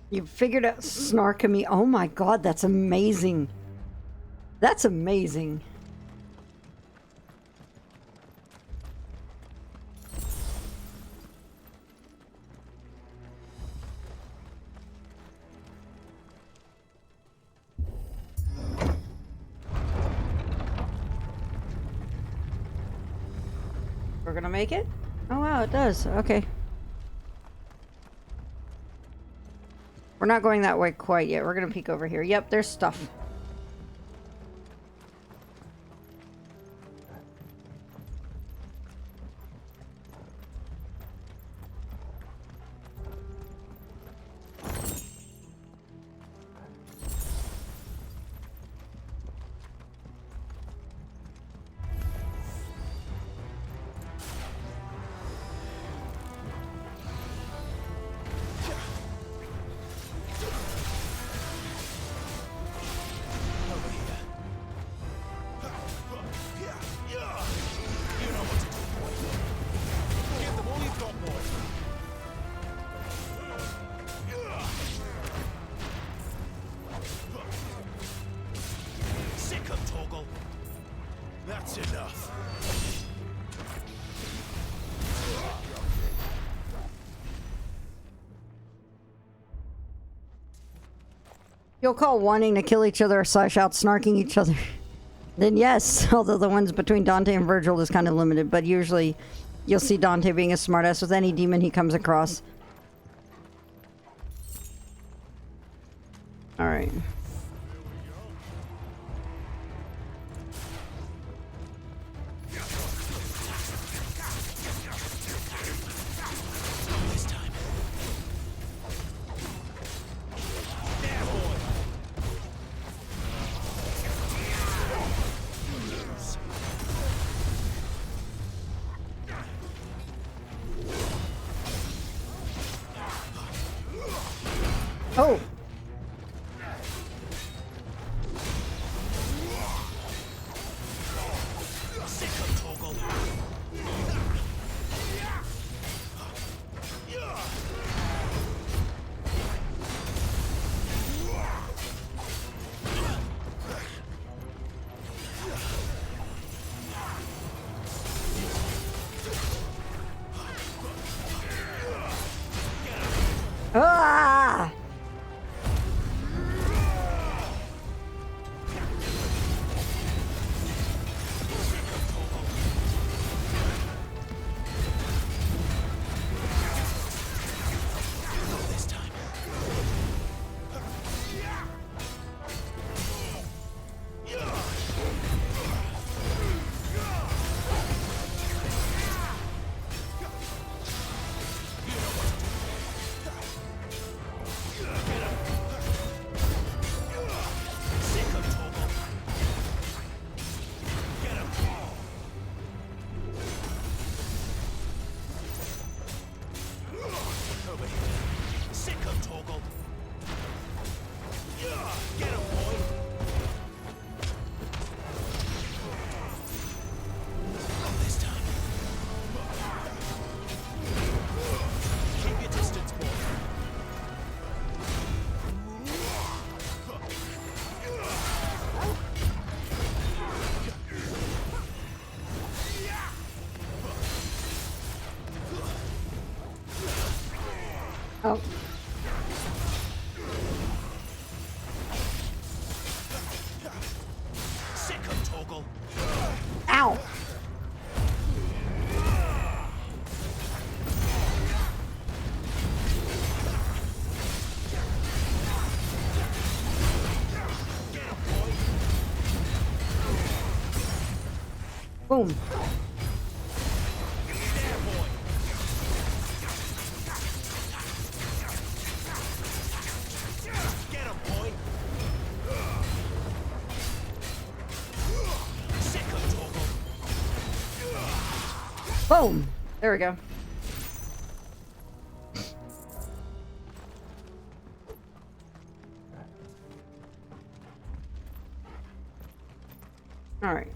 You figured out Snarkamy. Oh my god, that's amazing. That's amazing. We're gonna make it? Oh wow, it does. Okay. We're not going that way quite yet. We're gonna peek over here. Yep, there's stuff. That's enough. You'll call wanting to kill each other / out snarking each other. then yes. Although the ones between Dante and Virgil is kind of limited, but usually you'll see Dante being a smartass with any demon he comes across. All right. Oh. Ah! Oh. Ow. Boom. Boom. There we go. All right.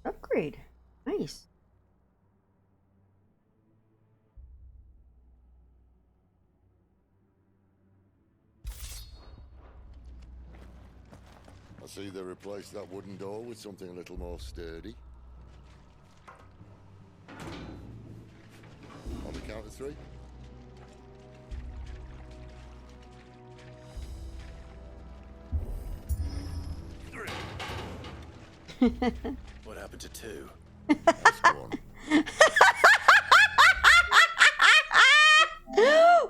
Upgrade. Nice. I see they replaced that wooden door with something a little more sturdy. On the count of 3. What happened to 2?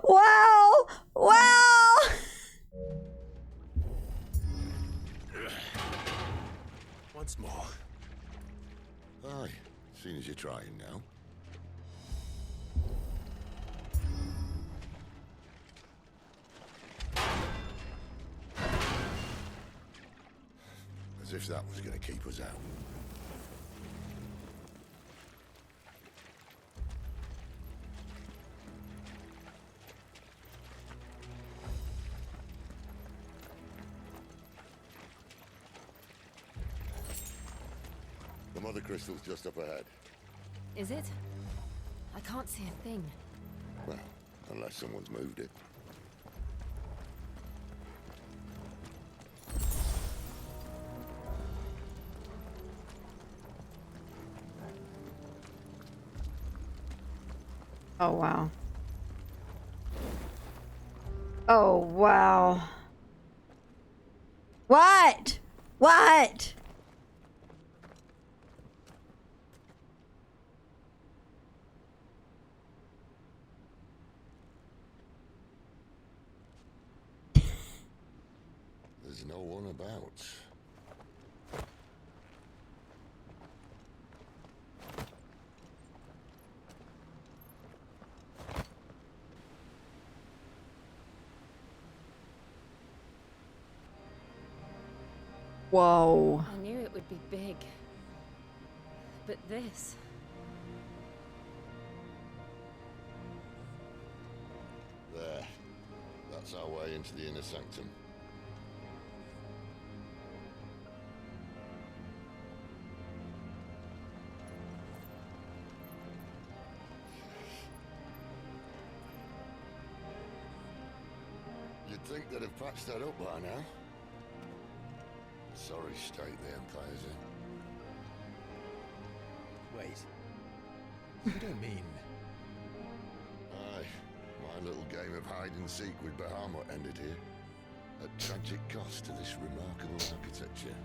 Wow! Wow! Once more. Aye, seeing as you're trying now. As if that was going to keep us out. Mother Crystal's just up ahead. Is it? I can't see a thing. Well, unless someone's moved it. Oh, wow. Oh, wow. What? What? There's no one about. Whoa. I knew it would be big. But this... There. That's our way into the inner sanctum. You'd think they'd have patched that up by now. Sorry state the Empire's in. Wait. You don't mean... Aye. My little game of hide-and-seek with Bahamut ended here. At tragic cost to this remarkable architecture.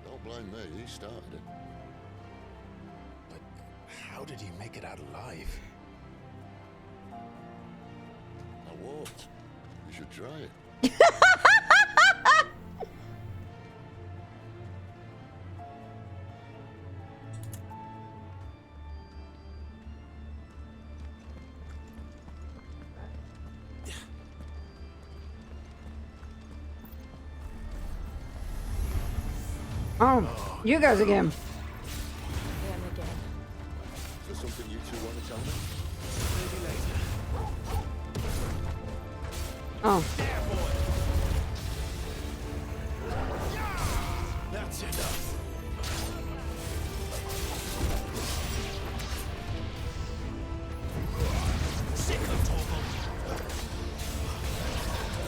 Don't blame me, he started it. But how did he make it out alive? I walked. You should try it. Oh, you guys again. Them again. Is there something you two want to tell me? Maybe later. Oh. That's enough. Sick of Torgal.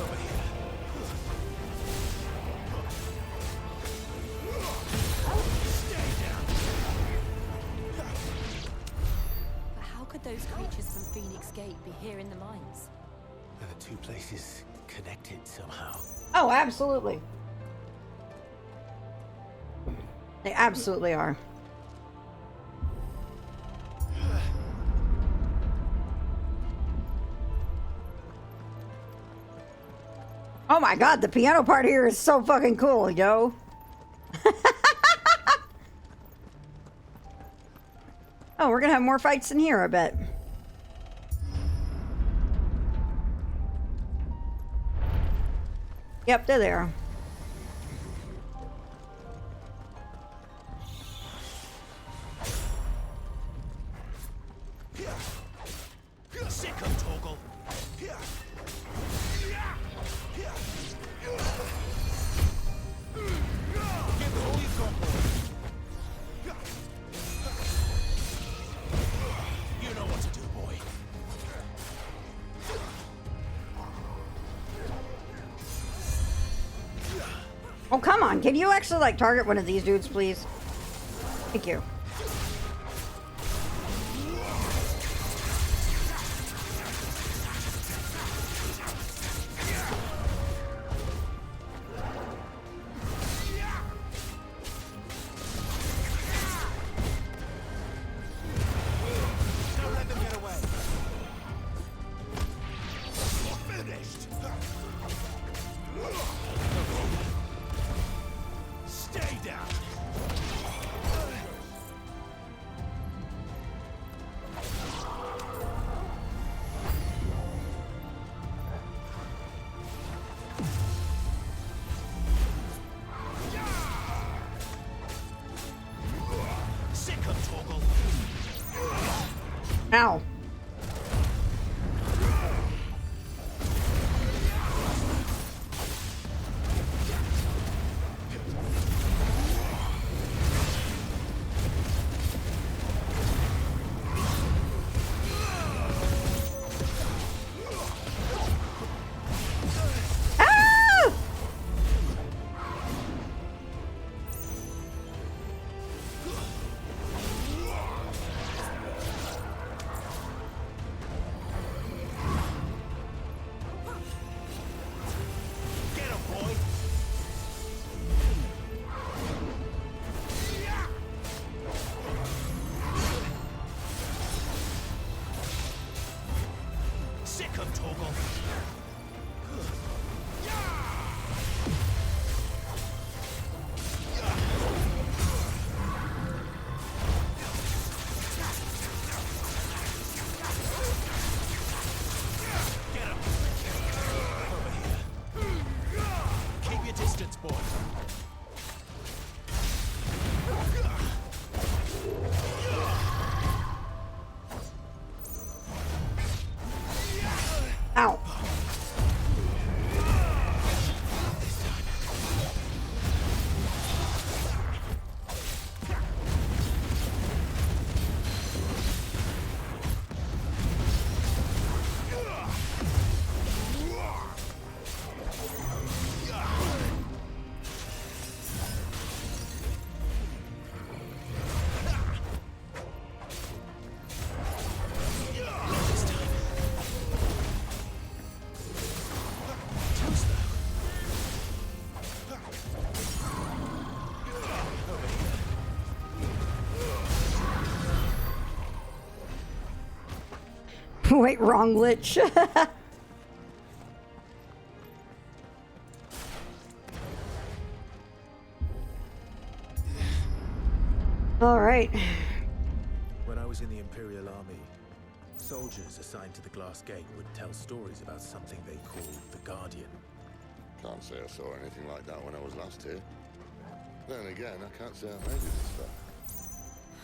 Over here. Stay down. But how could those creatures from Phoenix Gate be here in the mines? Are the two places connected somehow? Oh, absolutely. They absolutely are. Oh my god, the piano part here is so fucking cool, yo. Oh, we're gonna have more fights in here, I bet. Yep, they're there. Sick of Torgal. Give all you've got, boy. You know what to do, boy. Oh, come on. Can you actually, like, target one of these dudes, please? Thank you. Don't let them get away. Finished. Stay down. Sick of Torgal. Ow. on, Torgal. Get him. Over here. Keep your distance, boy. Ow. Wait, wrong lich. All right. When I was in the Imperial Army, soldiers assigned to the Glass Gate would tell stories about something they called the Guardian. Can't say I saw anything like that when I was last here. Then again, I can't say I made it this far.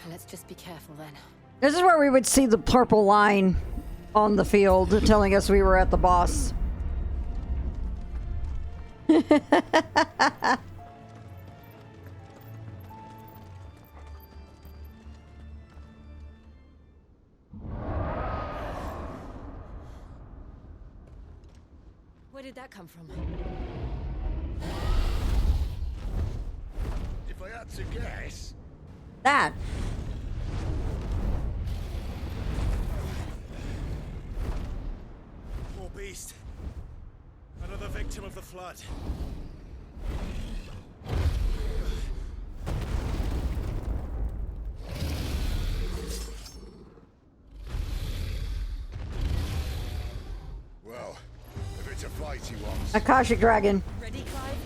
Let's just be careful then. This is where we would see the purple line on the field telling us we were at the boss. Where did that come from? If I had to guess... That. Poor beast. Another victim of the flood. Well, if it's a fight he wants... Akashic Dragon. Ready, Clive?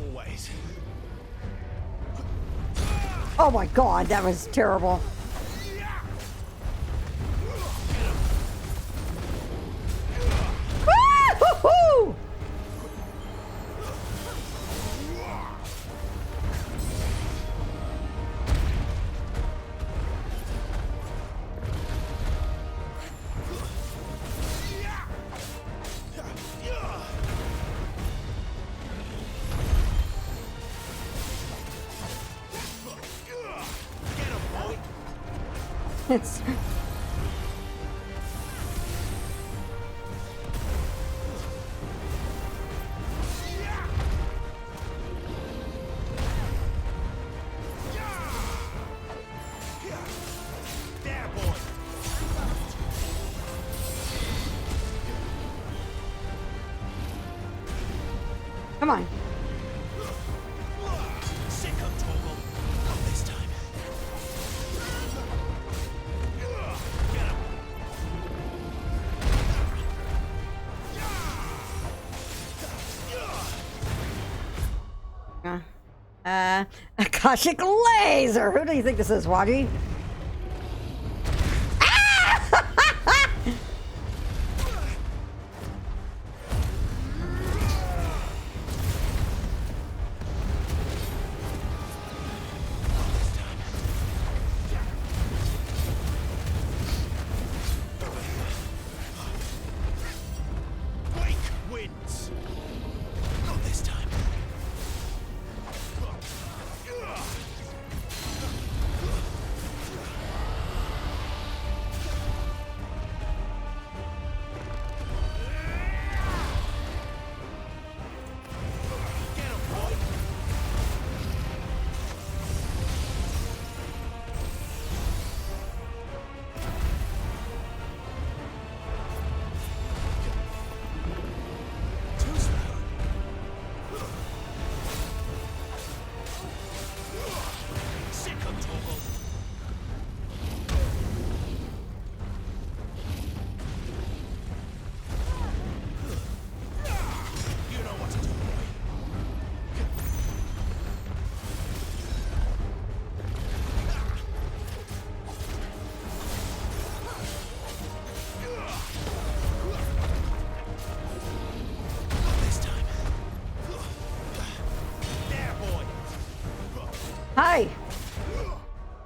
Always. Oh my god, that was terrible. Woo-hoo-hoo! It's There, boy. come on. Sick of Torgal. Not this time. Get him. Akashic Laser. Who do you think this is, Waddy? Wake wins. Not this time.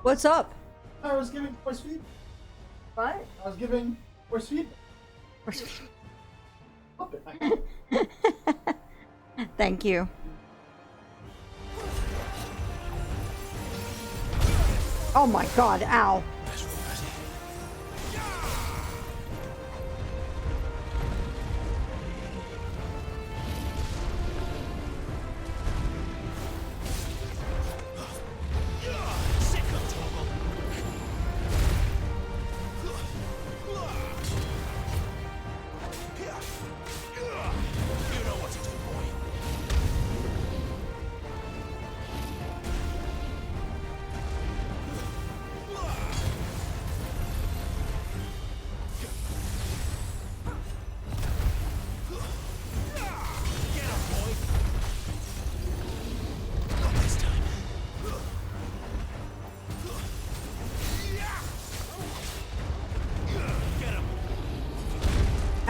What's up? I was giving force feedback. What? I was giving force feedback. Thank you. Oh my god, ow.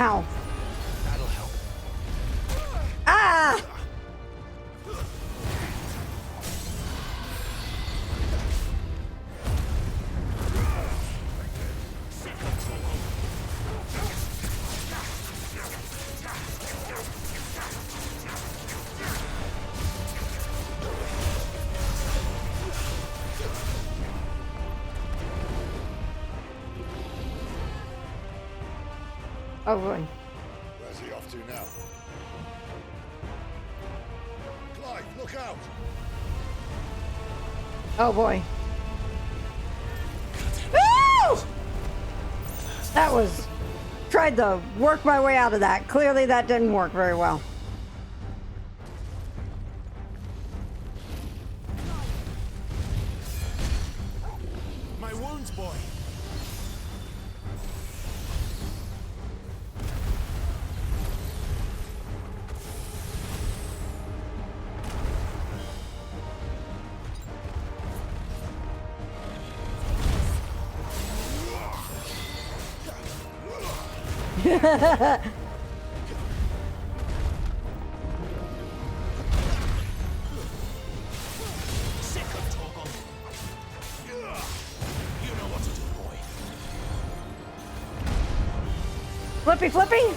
Ow. That'll help. Ah! Oh boy. Where's he off to now? Clive, look out! Oh boy. Woo! That was... Tried to work my way out of that. Clearly that didn't work very well. My wounds, boy. Flippy, flippy!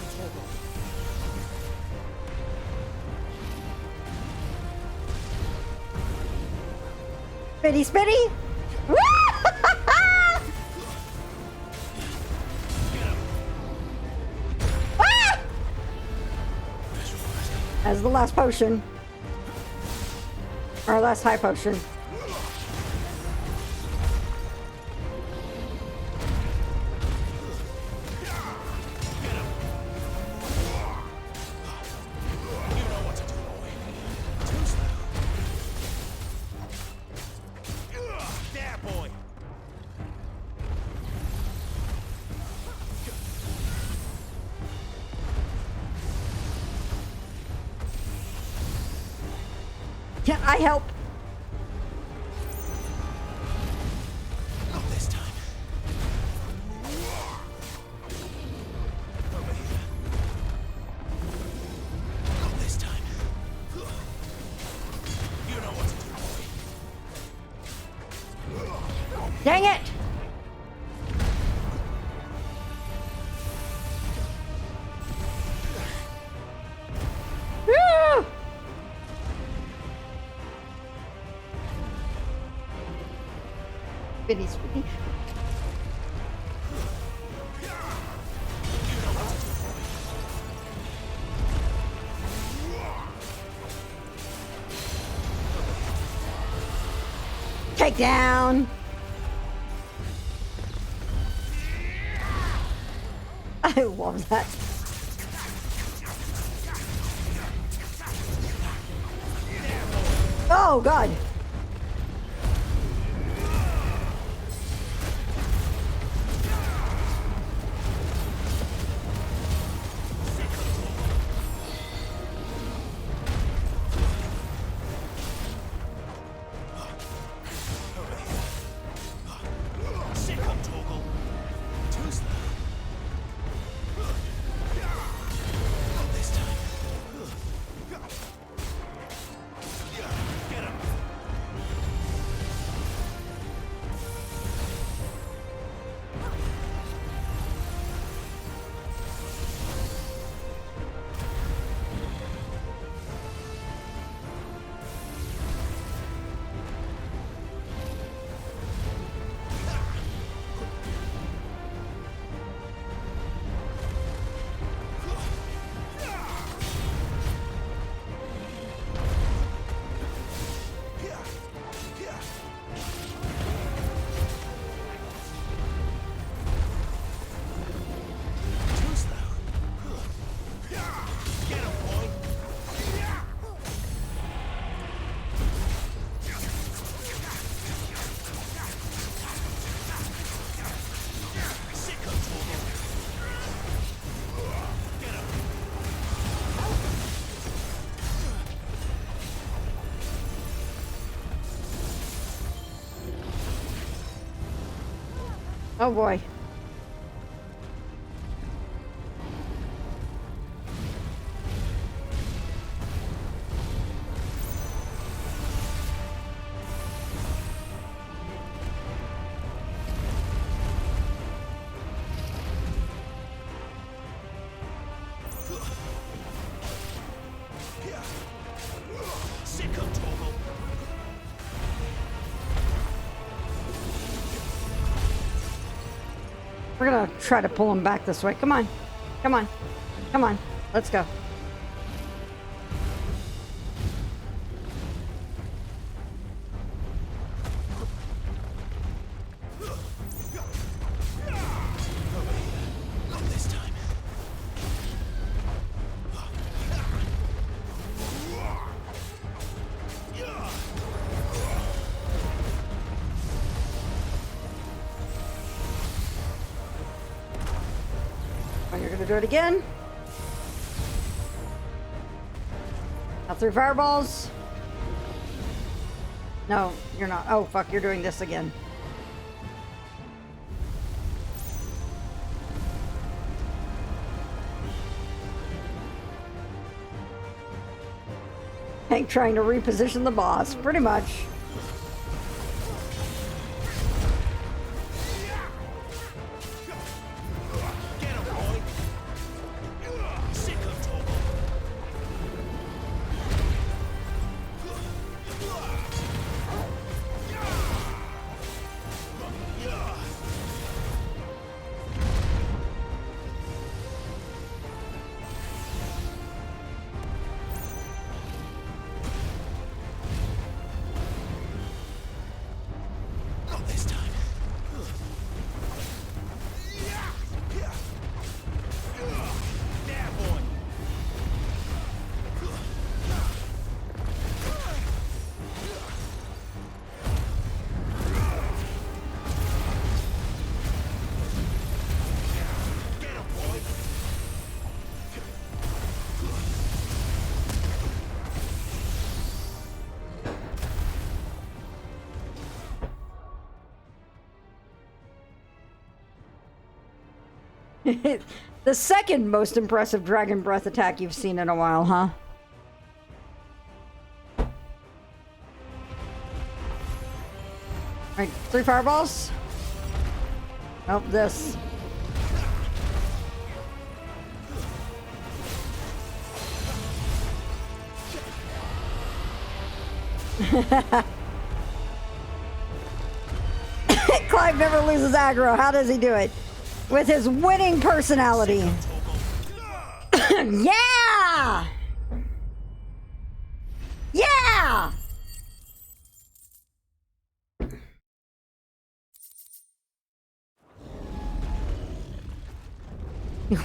Spitty, spitty! Woo! Ah! As the last potion. Or last high potion. Can I help? Not this time. Over here. Not this time. You know what to do, boy. Dang it! Woo! Spitty, spitty. Take down. I love that. Oh God. Oh boy. We're gonna try to pull him back this way. Come on. Come on. Come on. Let's go. Not this time. Oh, you're gonna do it again. Now 3 fireballs. No, you're not. Oh, fuck, you're doing this again. Hank trying to reposition the boss, pretty much. Not this time. There, boy. Get him, boy. The second most impressive dragon breath attack you've seen in a while, huh? Alright, 3 fireballs. Oh, this. Clive never loses aggro. How does he do it? With his winning personality. Yeah! Yeah!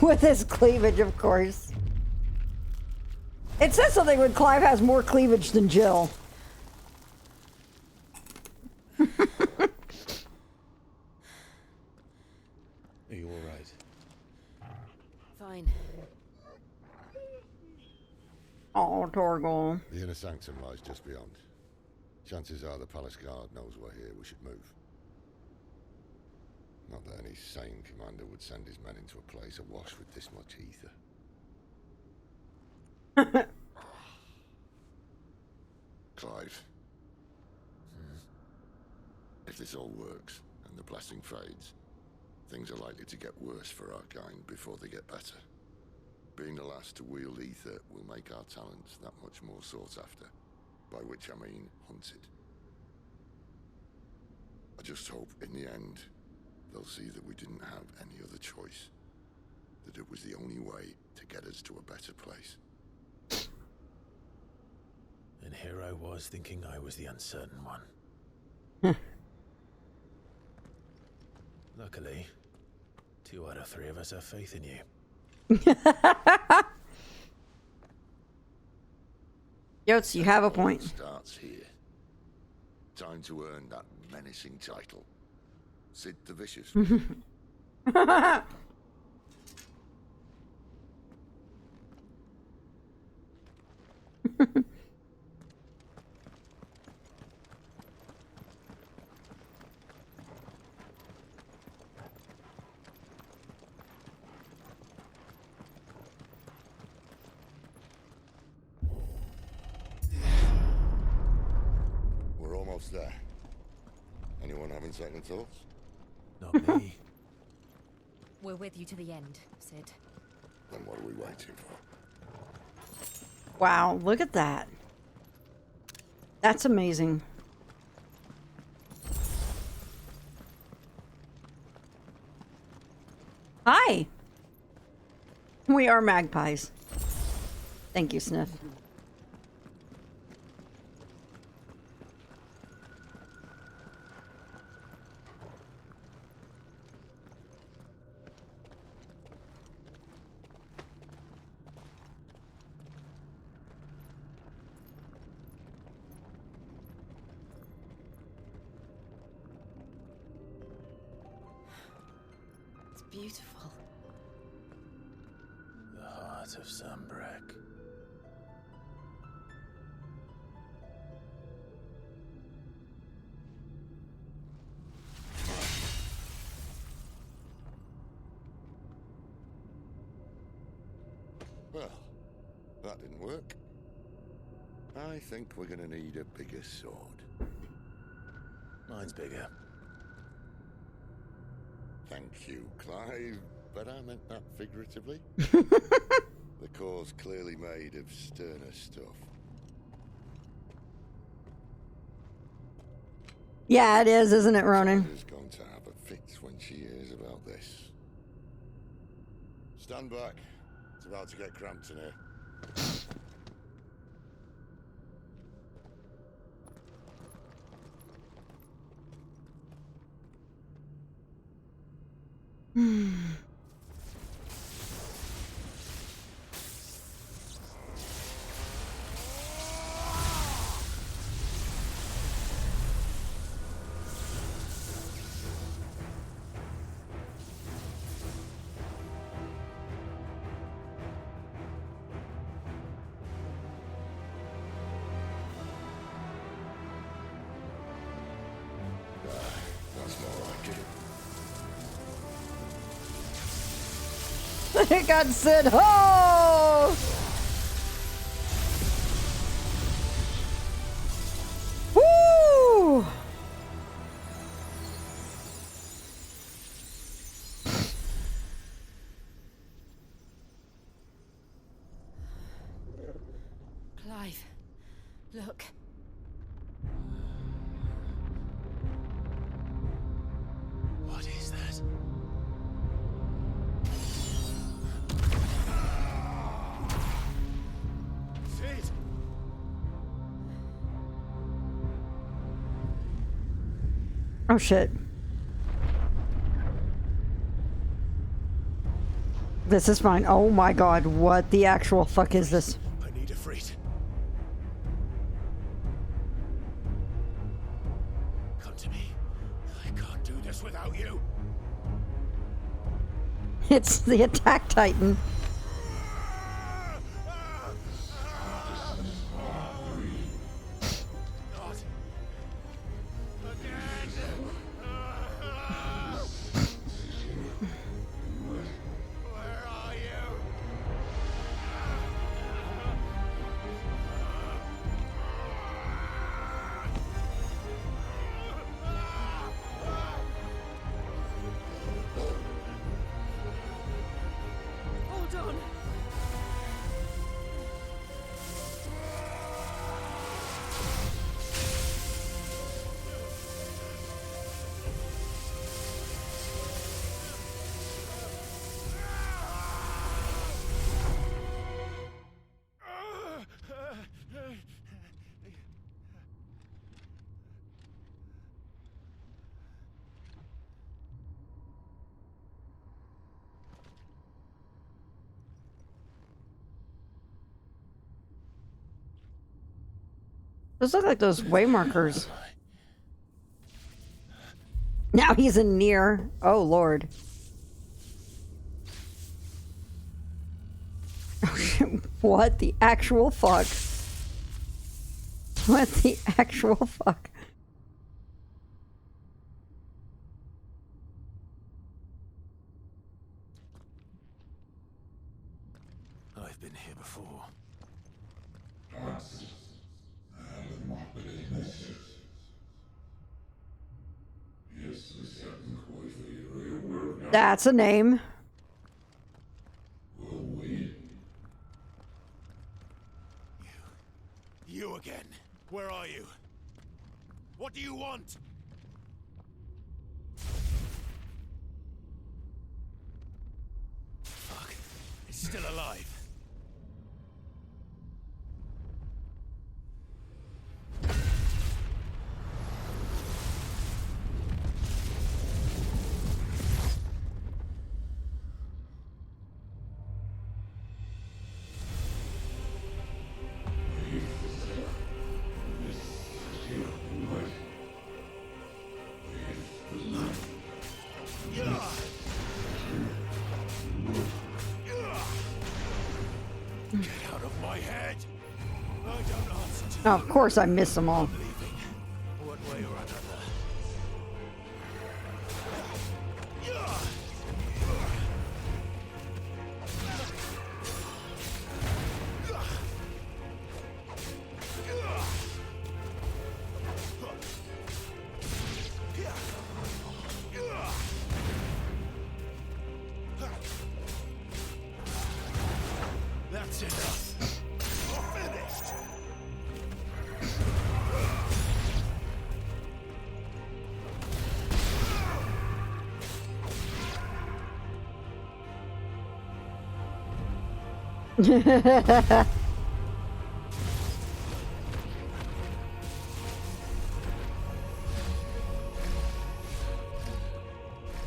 With his cleavage, of course. It says something when Clive has more cleavage than Jill. Are you all right? Fine. Oh, Torgal. The inner sanctum lies just beyond. Chances are the palace guard knows we're here. We should move. Not that any sane commander would send his men into a place awash with this much ether. Clive. If this all works, and the blessing fades, things are likely to get worse for our kind before they get better. Being the last to wield ether will make our talents that much more sought after, by which I mean hunted. I just hope, in the end, they'll see that we didn't have any other choice. That it was the only way to get us to a better place. And here I was thinking I was the uncertain one. Luckily, 2 out of 3 of us have faith in you. Yotes, you have a point. Starts here. Time to earn that menacing title. Sid the Vicious. Having second thoughts? Not me. We're with you to the end, Sid. Then what are we waiting for? Wow, look at that. That's amazing. Hi. We are magpies. Thank you, Sniff. It's beautiful. The heart of Sunbreak. Well, that didn't work. I think we're gonna need a bigger sword. Mine's bigger. Thank you, Clive, but I meant that figuratively. The core's clearly made of sterner stuff. Yeah, it is, isn't it, Ronan? She's going to have a fit when she hears about this. Stand back. It's about to get cramped in here. That's more like it. It got Sid. Oh! Woo! Clive, look. What is that? Sid! Oh, shit. This is fine. Oh my god, what the actual fuck is this? I need a freight. Come to me. I can't do this without you. It's the Attack Titan. Not again. Where are you? Hold on. Those look like those way markers. Now he's in near. Oh, Lord. Oh, shit. What the actual fuck? What the actual fuck? I've been here before. That's a name. You again. Where are you? What do you want? Fuck. It's still alive. Get out of my head! I don't answer to Oh, of course I miss them all. one way or another. That's enough. You're finished.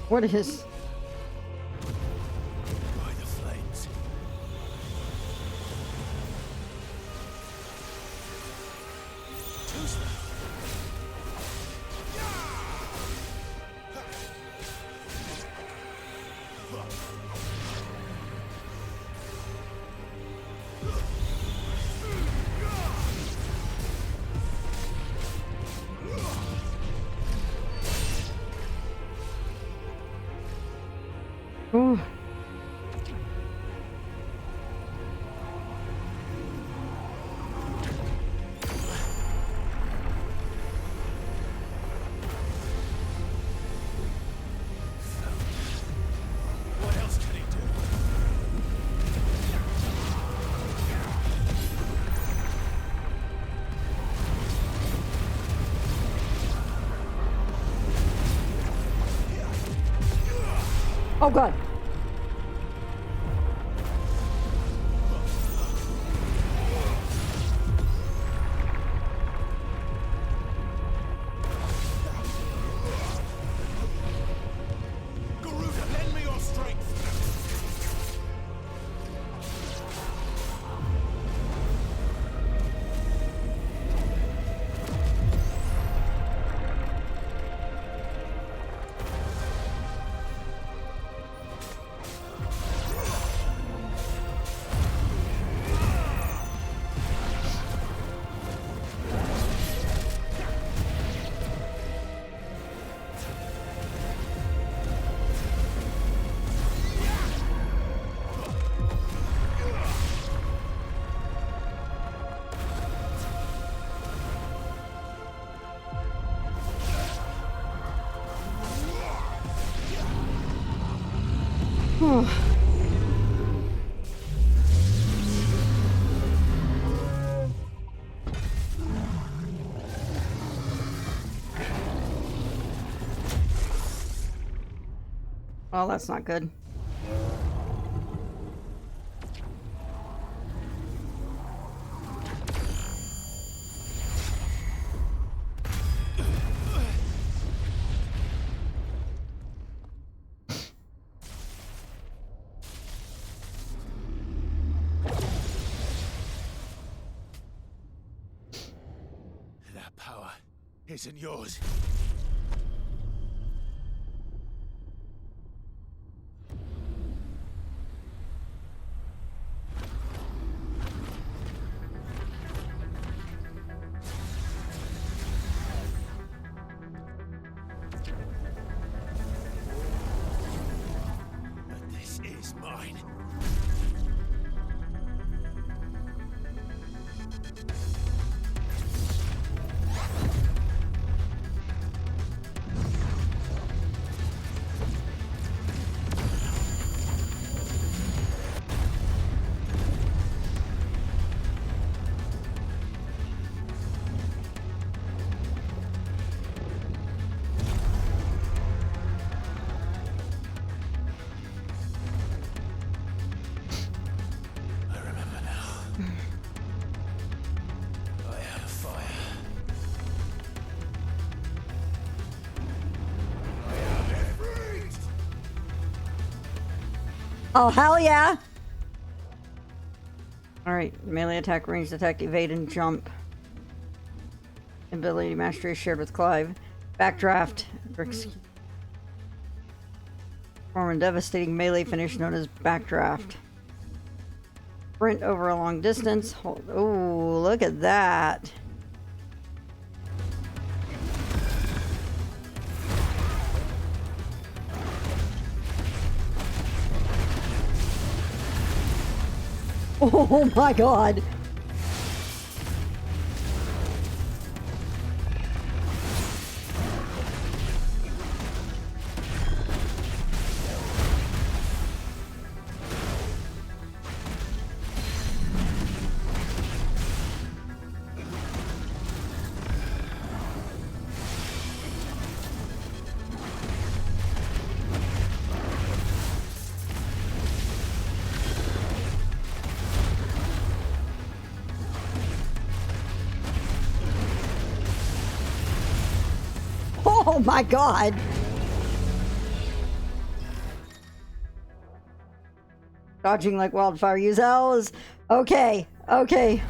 What is? By the flames. Too slow. Ooh. What else can he do? Oh God. Garuda, lend me your strength. Well, that's not good. That power isn't yours. But this is mine. Oh, hell yeah! Alright, melee attack, ranged attack, evade, and jump. Ability mastery is shared with Clive. Backdraft. Perform a devastating melee finish known as backdraft. Sprint over a long distance. Hold. Oh, look at that. Oh my god. Oh my god. Dodging like wildfire. Use L's. Okay. Okay.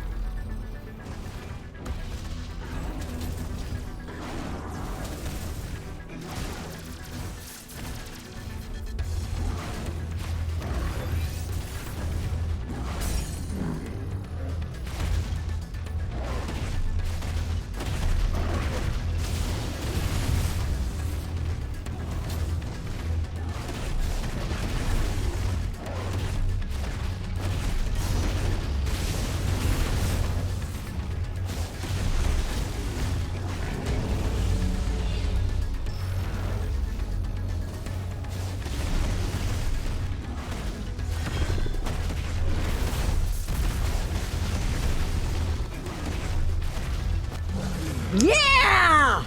Yeah!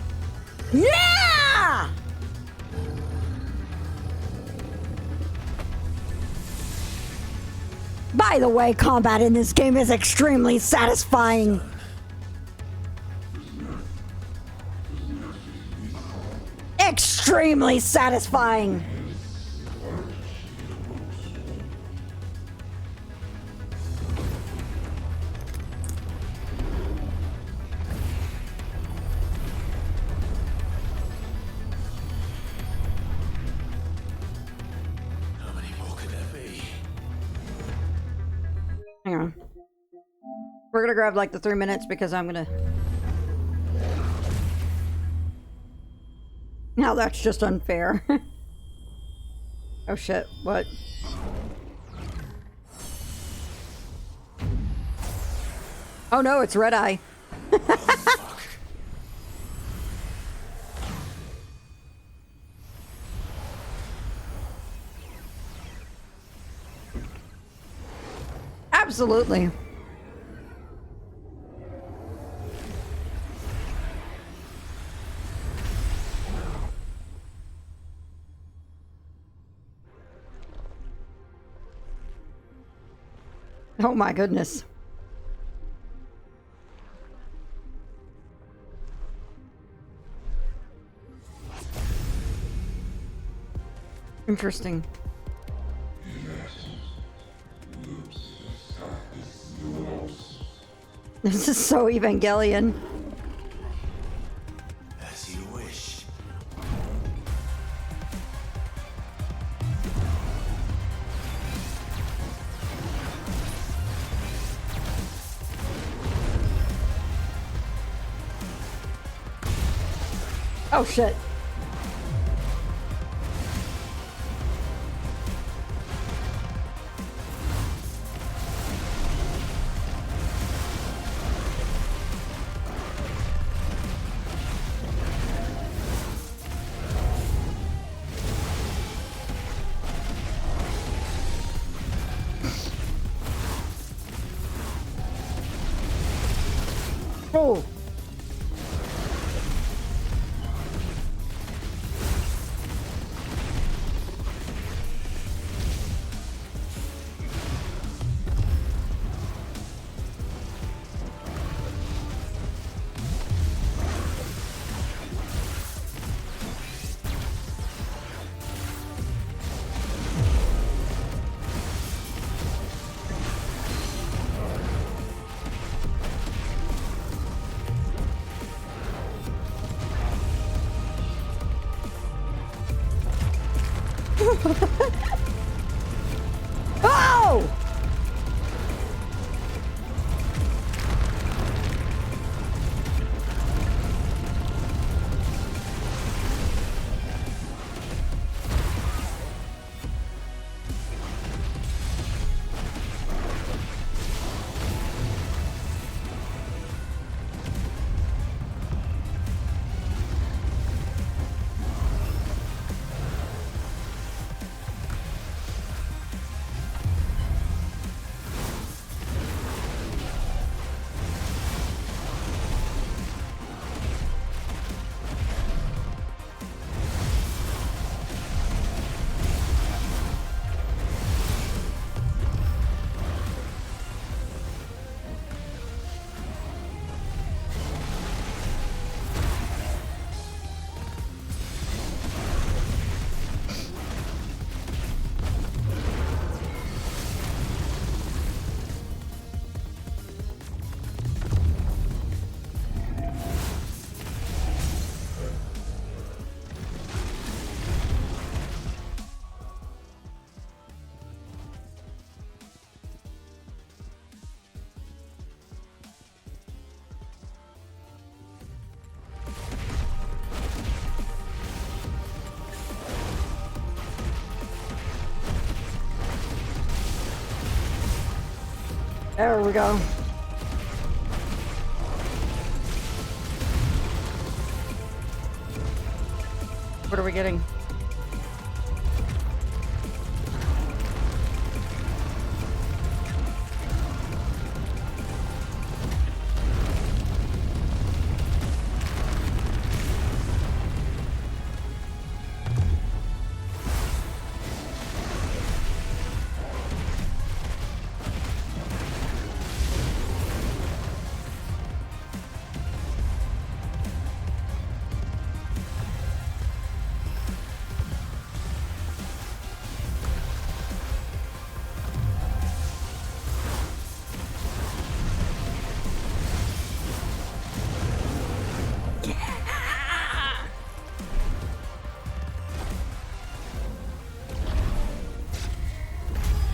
Yeah! By the way, combat in this game is extremely satisfying. Extremely satisfying. Hang on. We're gonna grab like the 3 minutes because I'm gonna... Now that's just unfair. Oh shit, what? Oh no, it's Red Eye. Absolutely. Oh my goodness. Interesting. This is so Evangelion. As you wish. Oh shit. Oh. Oh! There we go. What are we getting?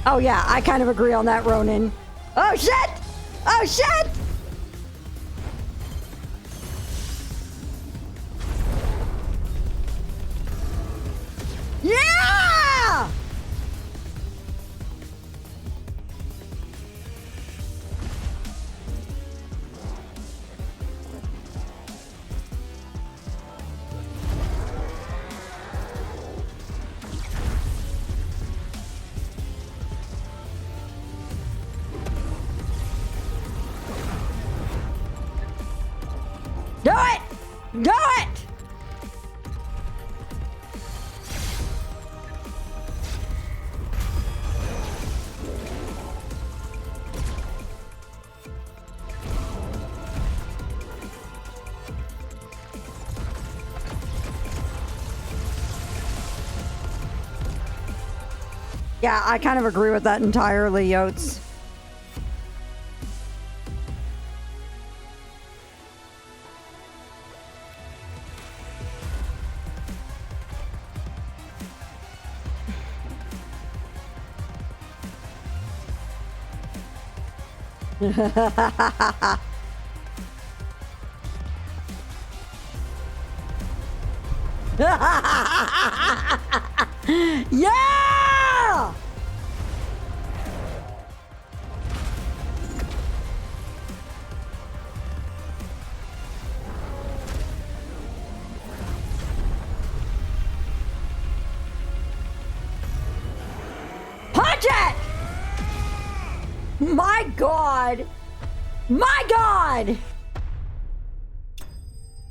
Oh yeah, I kind of agree on that, Ronan. Oh shit! Oh shit! Yeah! Do it! Do it! Yeah, I kind of agree with that entirely, Yotes. Yeah! Punch it! My God! My God!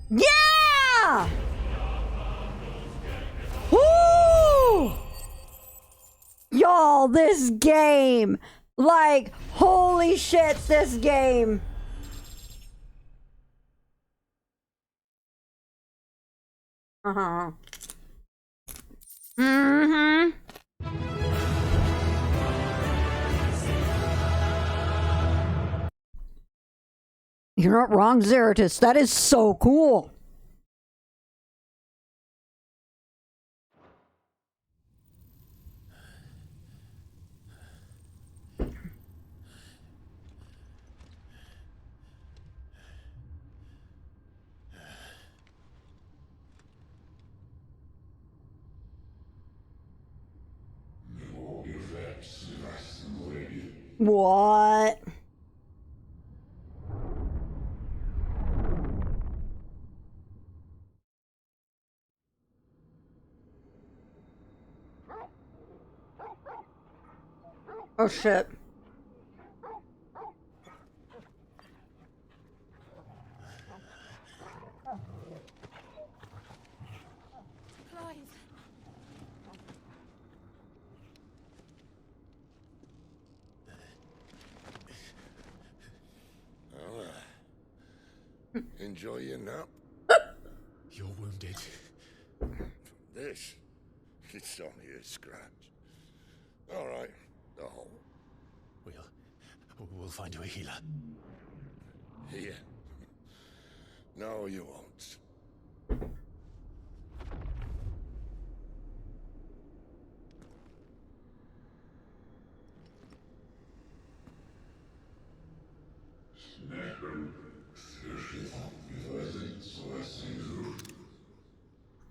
Yeah! Woo! Y'all, this game. Like, holy shit, this game. Uh-huh. Mm-hmm. You're not wrong, Zeratus. That is so cool. What? Oh shit. Clive. Enjoy your nap? You're wounded. This? It's only a scratch. All right. Oh. We'll find you a healer. Here. No, you won't.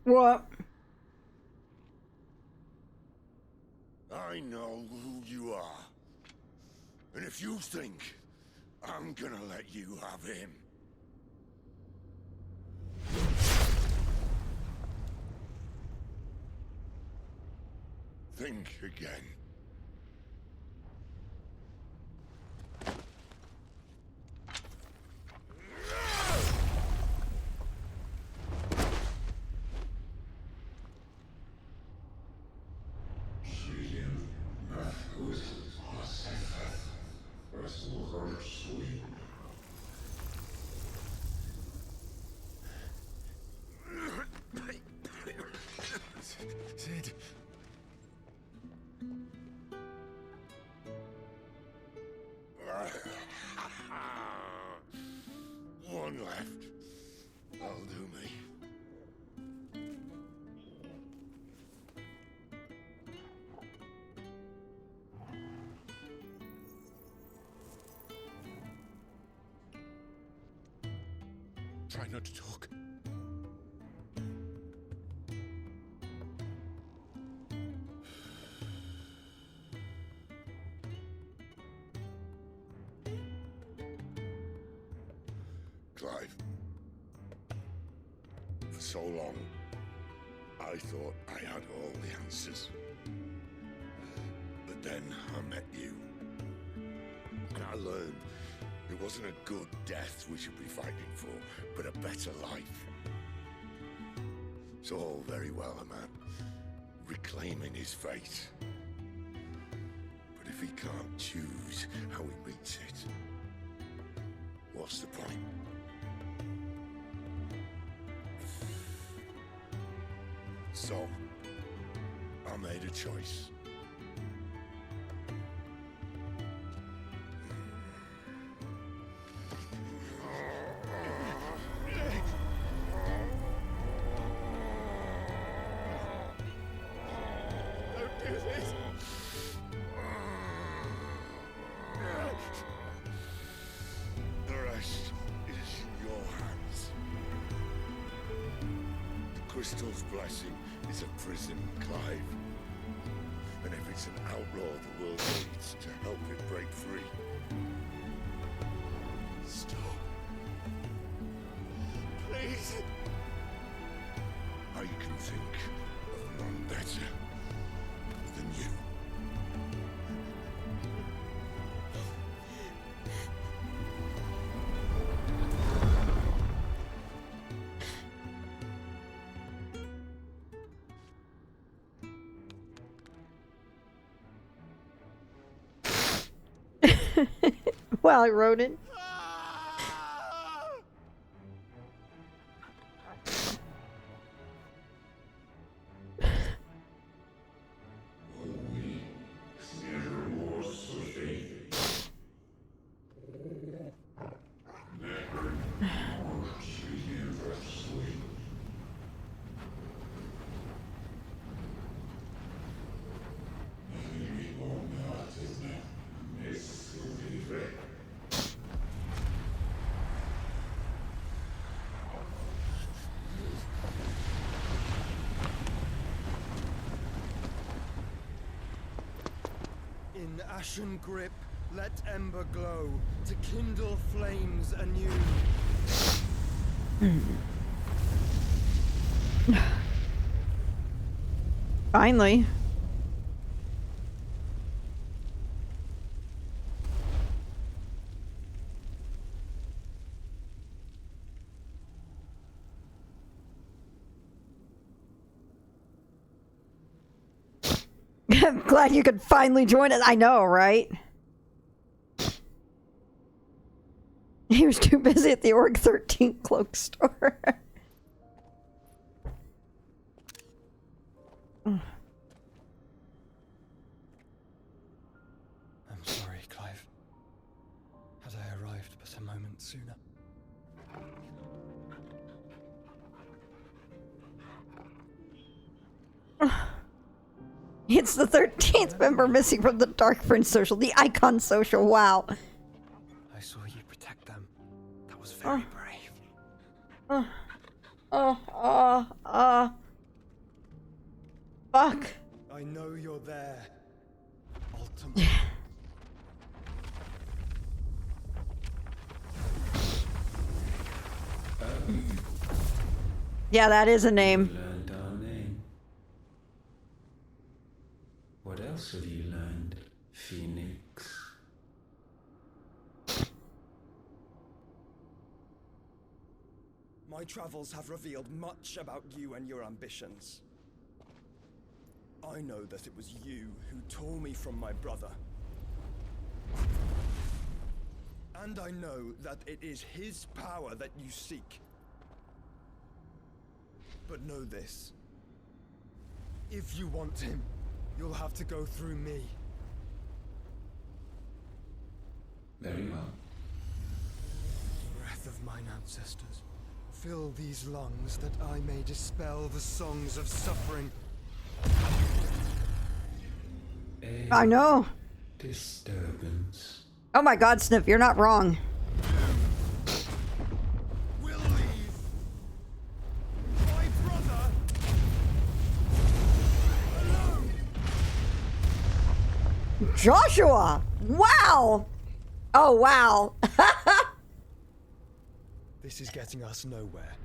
What? I know who you are. And if you think I'm gonna let you have him... think again. Sid. One left. That'll do me. Try not to talk. Clive. For so long, I thought I had all the answers. But then I met you. And I learned it wasn't a good death we should be fighting for, but a better life. It's all very well, a man reclaiming his fate. But if he can't choose how he meets it, what's the point? So, I made a choice. Don't do this. The rest is in your hands. The crystal's blessing is a prison, Clive. And if it's an outlaw the world needs to help it break free. Stop. Please. I can think of none better than you. Well, I wrote it. In ashen grip, let ember glow to kindle flames anew. Finally. I'm glad you could finally join it. I know, right? He was too busy at the Org 13 cloak store. I'm sorry, Clive. Had I arrived but a moment sooner. It's the 13th member missing from the Dark Fringe social, the Icon social. Wow. I saw you protect them. That was very brave. Fuck. I know you're there. Ultimate. Yeah, that is a name. Learned our name. What else have you learned, Phoenix? My travels have revealed much about you and your ambitions. I know that it was you who tore me from my brother. And I know that it is his power that you seek. But know this. If you want him, you'll have to go through me. Very well. Breath of mine ancestors, fill these lungs that I may dispel the songs of suffering. I know. Disturbance. Oh my god, Sniff, you're not wrong. We'll leave. My brother alone. Joshua! Wow! Oh, wow. This is getting us nowhere.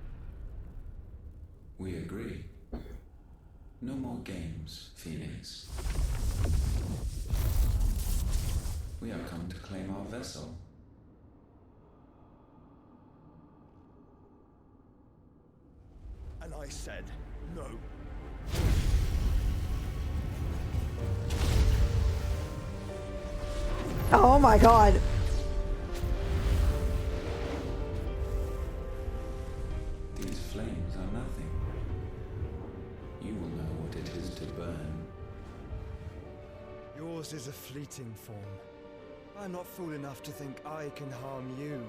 We agree. No more games, Phoenix. We have come to claim our vessel. And I said no. Oh my god. These flames are nothing. You will know what it is to burn. Yours is a fleeting form. I'm not fool enough to think I can harm you.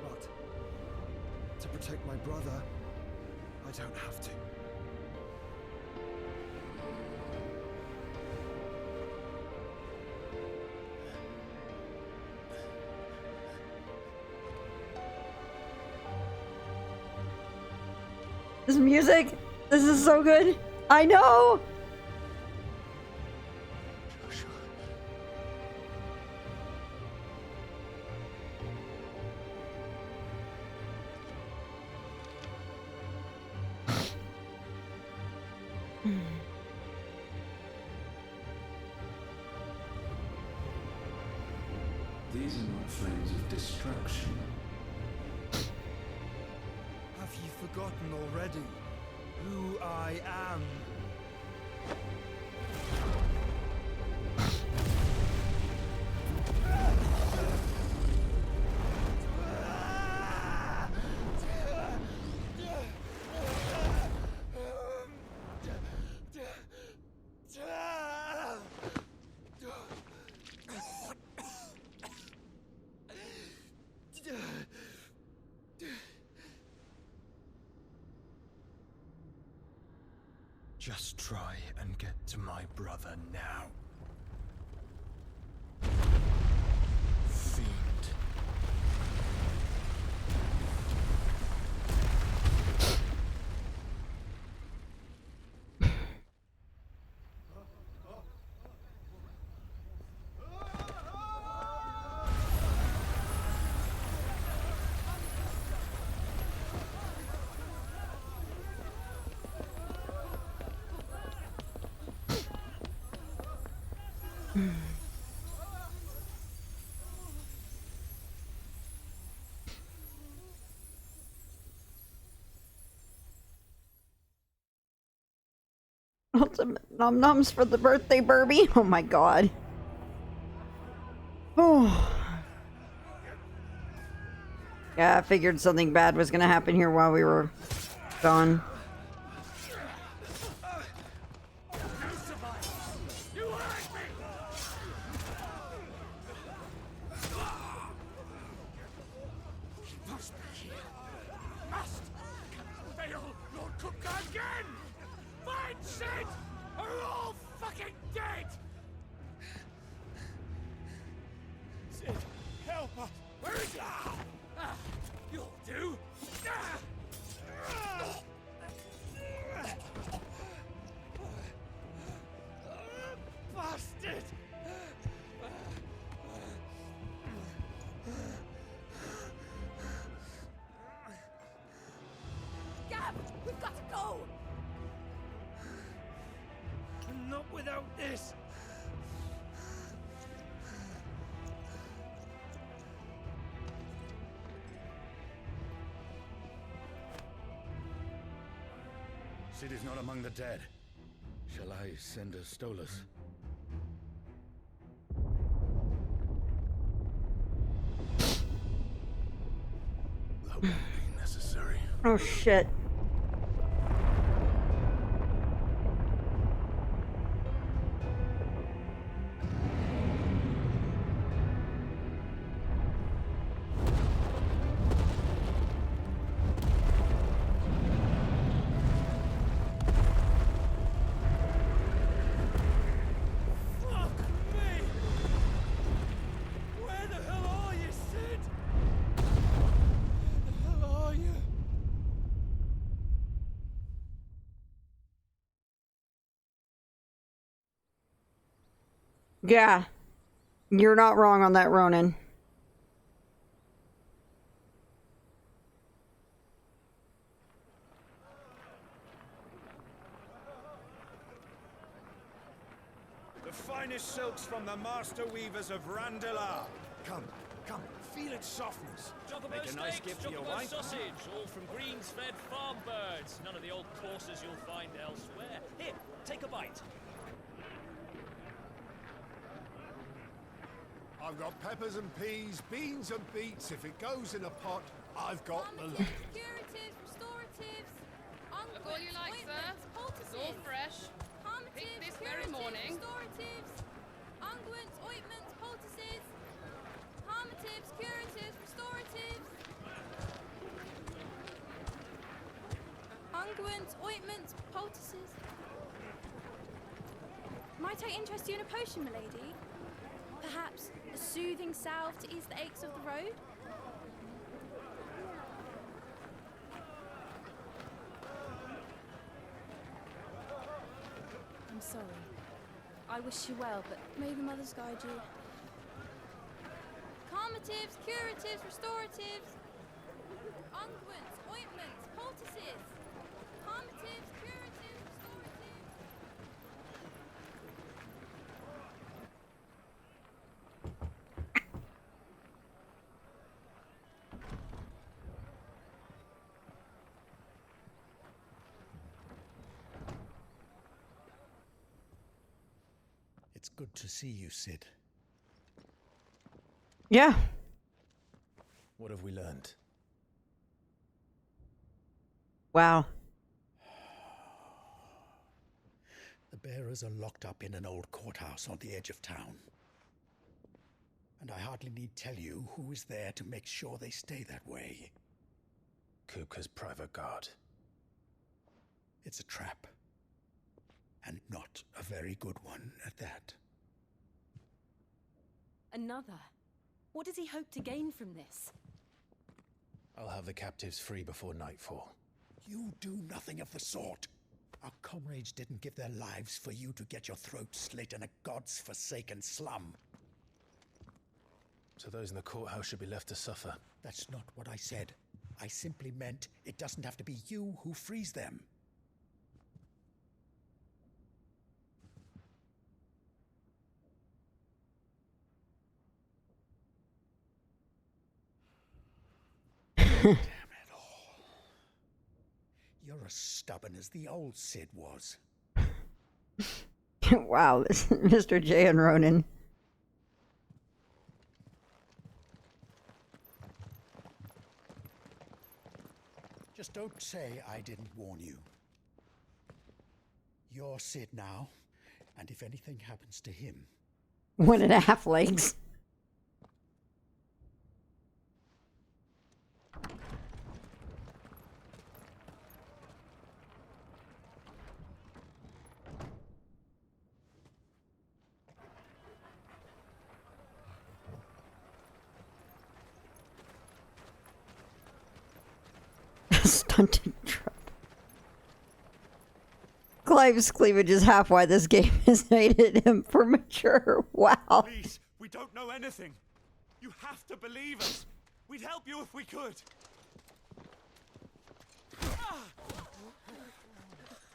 But to protect my brother, I don't have to. This music, this is so good. I know. These are not flames of destruction. Have you forgotten already who I am? Just try and get to my brother now. Fiend. Ultimate num nums for the birthday Burby. Oh my god. Oh. Yeah, I figured something bad was gonna happen here while we were gone. Sid is not among the dead. Shall I send a Stolas? That won't be necessary. Oh shit. Yeah. You're not wrong on that, Ronan. The finest silks from the master weavers of Randelar. Come, feel its softness. Make a nice gift for your wife. Sausage, all from greens-fed farm birds. None of the old courses you'll find elsewhere. Here, take a bite. I've got peppers and peas, beans and beets. If it goes in a pot, I've got the lot. Curatives, restoratives, Look all you like, sir. It's all fresh. Picked this very morning. Restoratives, unguents, ointments, poultices, palmatives, curatives, restoratives. Unguents, ointments, poultices. Might I interest you in a potion, milady? Perhaps a soothing salve to ease the aches of the road? I'm sorry. I wish you well, but may the mothers guide you. Calmatives, curatives, restoratives, unguents, ointments, poultices. Calmatives, curatives, restoratives. It's good to see you, Sid. Yeah. What have we learned? Wow. The bearers are locked up in an old courthouse on the edge of town. And I hardly need tell you who is there to make sure they stay that way. Kupka's private guard. It's a trap. And not a very good one at that. Another? What does he hope to gain from this? I'll have the captives free before nightfall. You do nothing of the sort. Our comrades didn't give their lives for you to get your throat slit in a god's forsaken slum. So those in the courthouse should be left to suffer. That's not what I said. I simply meant it doesn't have to be you who frees them. Damn it all. You're as stubborn as the old Sid was. Wow, this Mr. J and Ronan. Just don't say I didn't warn you. You're Sid now, and if anything happens to him... 1.5 legs. Stunted trap. Clive's cleavage is half why this game has made it him for mature. Wow. Please, we don't know anything. You have to believe us. We'd help you if we could.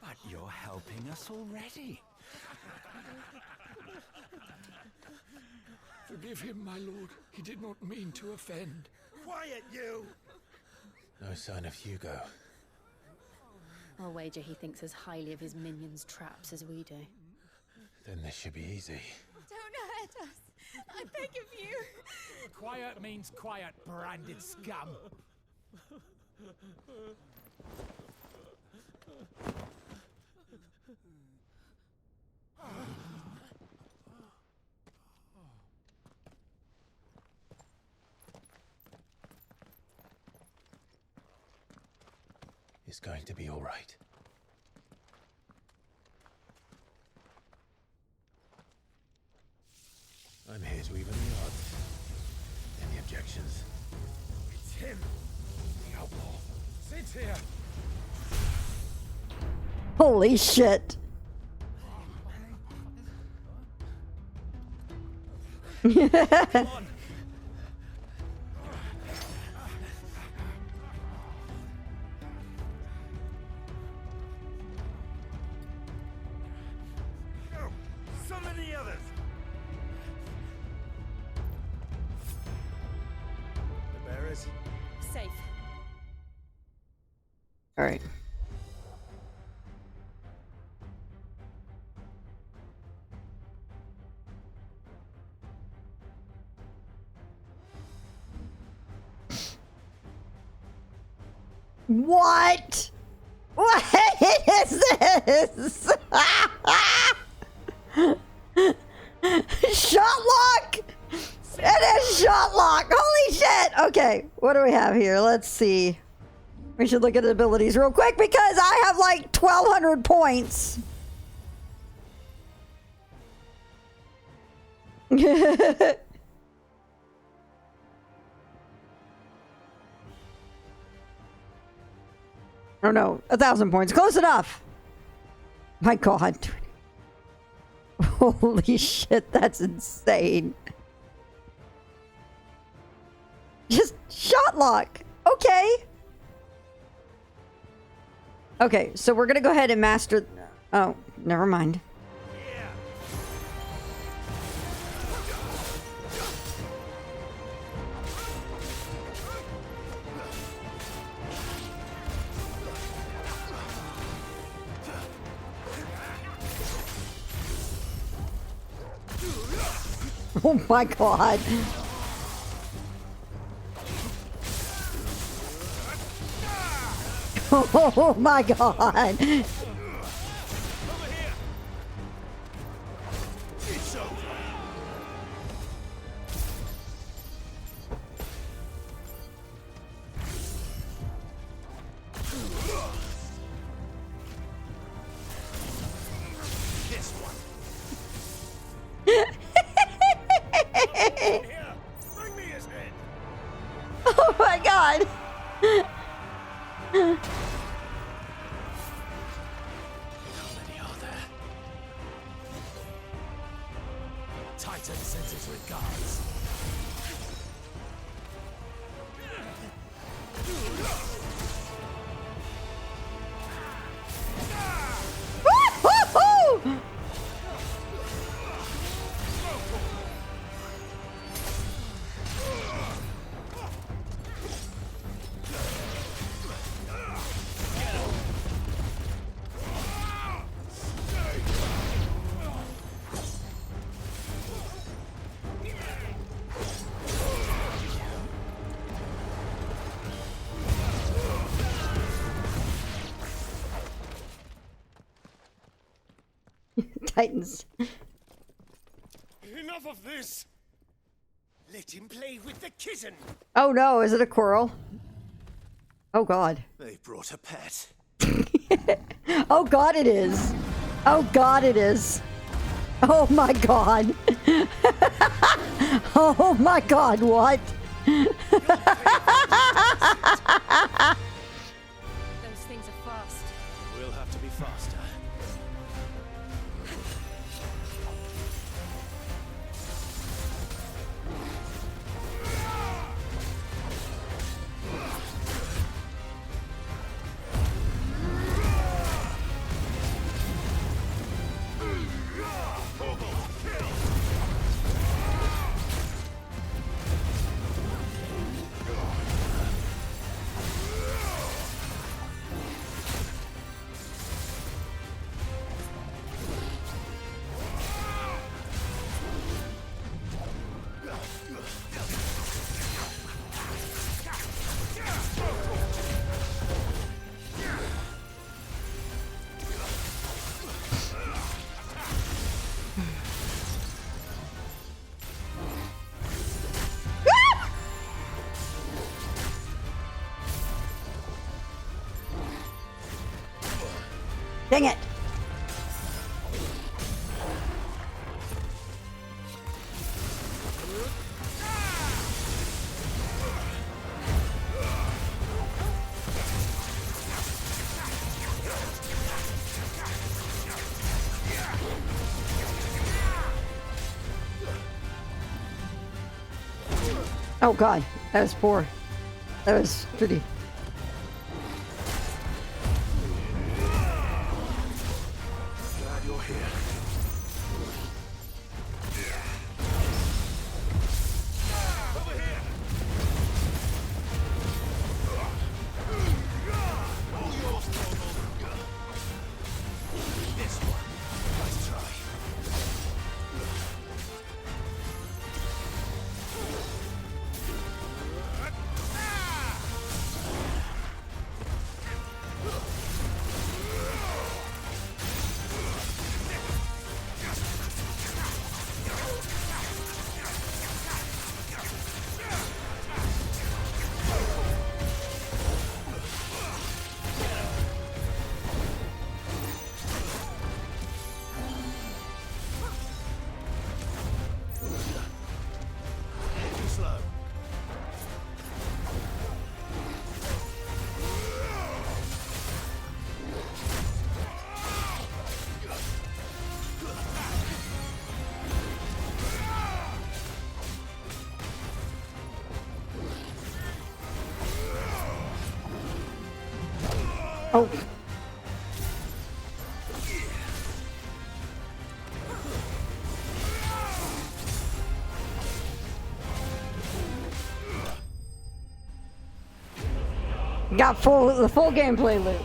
But you're helping us already. Forgive him, my lord. He did not mean to offend. Quiet, you! No sign of Hugo. I'll wager he thinks as highly of his minions' traps as we do. Then this should be easy. Don't hurt us. I beg of you. Quiet means quiet, branded scum. It's going to be all right. I'm here to even the odds. Any objections? It's him, the outlaw. Sit here. Holy shit. Come on. Go. Summon the others. The bearers. Safe. All right. What? What is this? Shotlock! It is Shotlock! Holy shit! Okay, what do we have here? Let's see. We should look at the abilities real quick because I have like 1,200 points. Oh no, 1,000 points. Close enough. My god. Holy shit, that's insane. Just Shotlock. Okay. Okay, so we're gonna go ahead and master... Oh, never mind. Oh my god. Oh my god. This one. Bring me his head. Oh my god. Titan sends his regards. Woo-hoo-hoo! Titans. Enough of this! Let him play with the kitten! Oh no, is it a coral? Oh god. They brought a pet. Oh god, it is. Oh god, it is. Oh my god. Oh my god, what? Those things are fast. We'll have to be faster. Dang it. Oh god, that was poor. That was pretty. Glad you're here. Over here! All yours, Torgal. This one. Nice try. Slow. Oh. Got the full gameplay loop.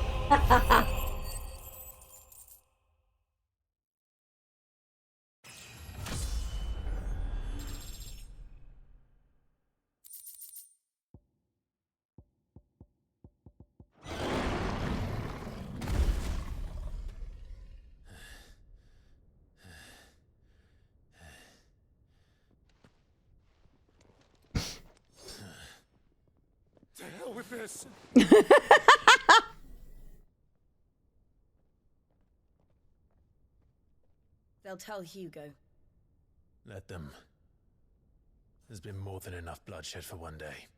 To hell with this! They'll tell Hugo. Let them. There's been more than enough bloodshed for one day.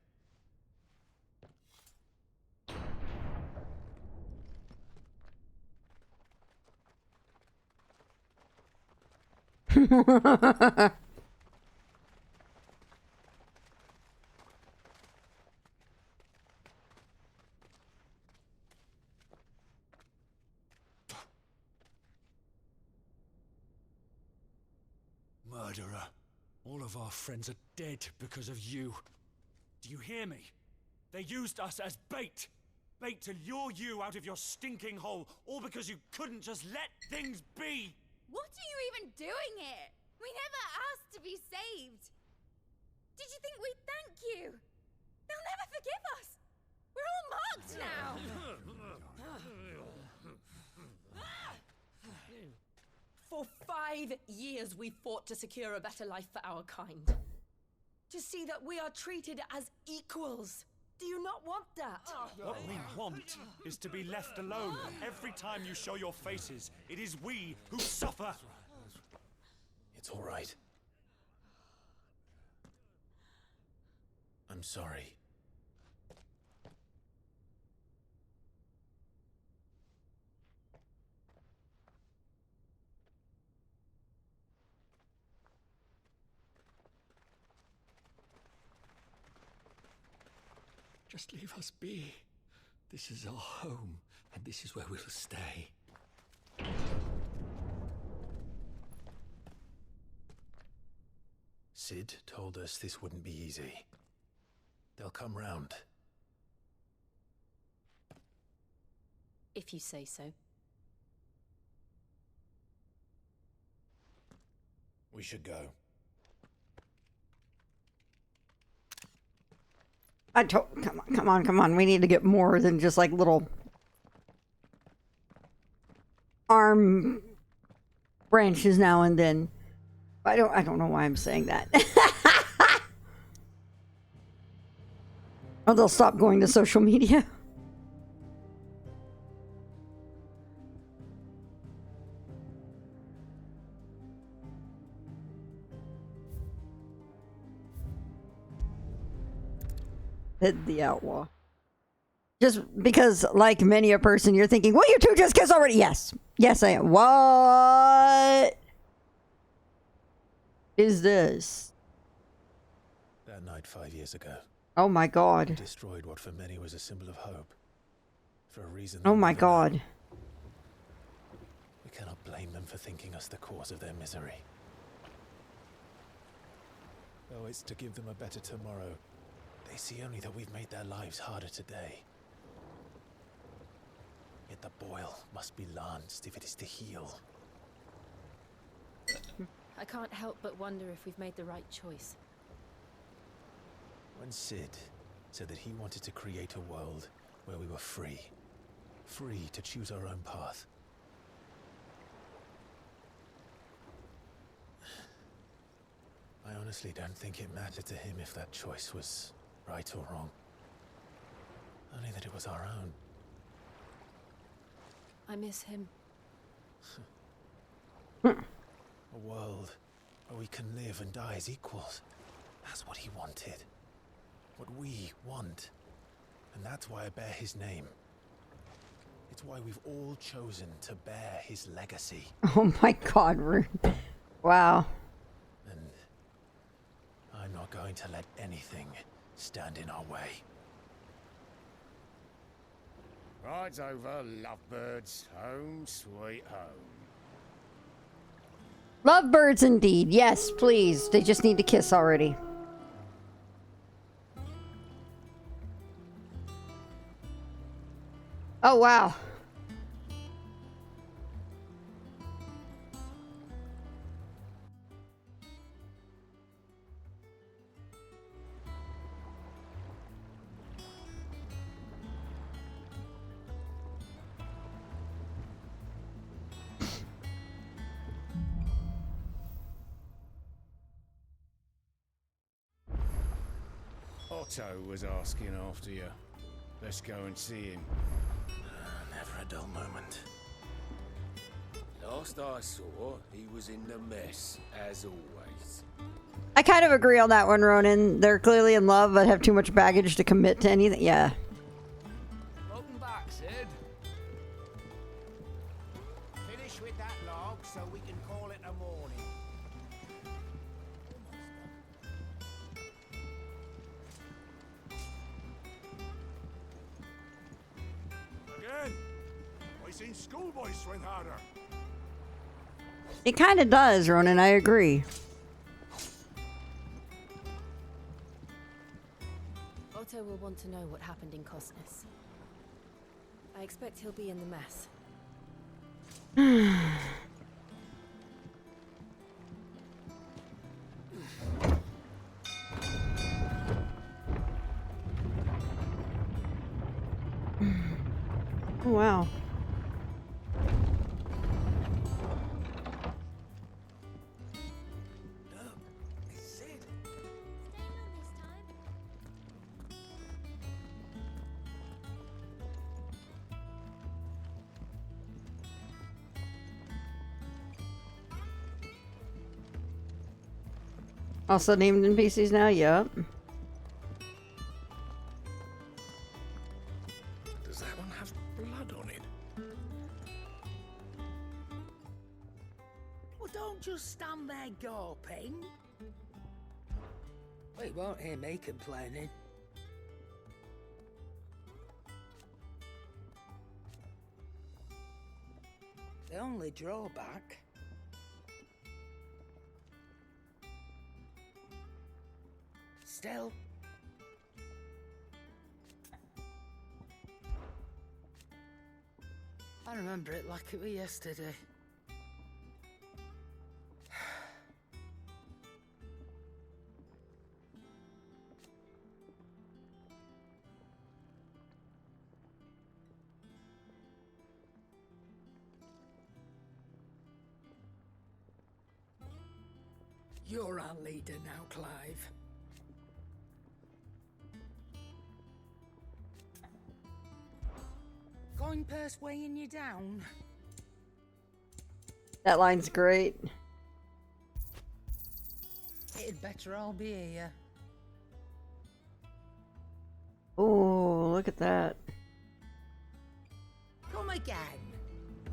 Murderer. All of our friends are dead because of you. Do you hear me? They used us as bait. Bait to lure you out of your stinking hole, all because you couldn't just let things be. What are you even doing here? We never asked to be saved. Did you think we'd thank you? They'll never forgive us. We're all marked now. For 5 years we fought to secure a better life for our kind. To see that we are treated as equals. Do you not want that? What we want is to be left alone. Every time you show your faces, it is we who suffer. It's all right. I'm sorry. Just leave us be. This is our home, and this is where we'll stay. Sid told us this wouldn't be easy. They'll come round. If you say so. We should go. Come on. We need to get more than just like little arm branches now and then. I don't know why I'm saying that. Oh, they'll stop going to social media. The outlaw. Just because, like many a person, you're thinking, will you two just kiss already? Yes. Yes, I am. What is this? That night 5 years ago. Oh my God. We destroyed what for many was a symbol of hope. For a reason. Oh my God. We cannot blame them for thinking us the cause of their misery. Oh, it's to give them a better tomorrow. They see only that we've made their lives harder today. Yet the boil must be lanced if it is to heal. I can't help but wonder if we've made the right choice. When Sid said that he wanted to create a world where we were free. Free to choose our own path. I honestly don't think it mattered to him if that choice was right or wrong. Only that it was our own. I miss him. A world where we can live and die as equals. That's what he wanted. What we want. And that's why I bear his name. It's why we've all chosen to bear his legacy. Oh my God, Rune. Wow. And I'm not going to let anything stand in our way. Rides over, lovebirds. Home, sweet home. Lovebirds indeed. Yes, please. They just need to kiss already. Oh, wow. Otto was asking after you. Let's go and see him. Never a dull moment. Last I saw, he was in the mess, as always. I kind of agree on that one, Ronan. They're clearly in love, but have too much baggage to commit to anything. Yeah. Welcome back, Sid. Finish with that log so we can call it a morning. Again? I seen schoolboys swing harder. It kind of does, Ronan. I agree. Otto will want to know what happened in Cosness. I expect he'll be in the mess. Oh, wow. Also named NPCs now? Yep. Does that one have blood on it? Well, don't just stand there gawping. Well, you won't hear me complaining. The only drawback... Still... I remember it like it was yesterday. You're our leader now, Clive. Going purse weighing you down? That line's great. It'd better all be here. Oh, look at that. Come again.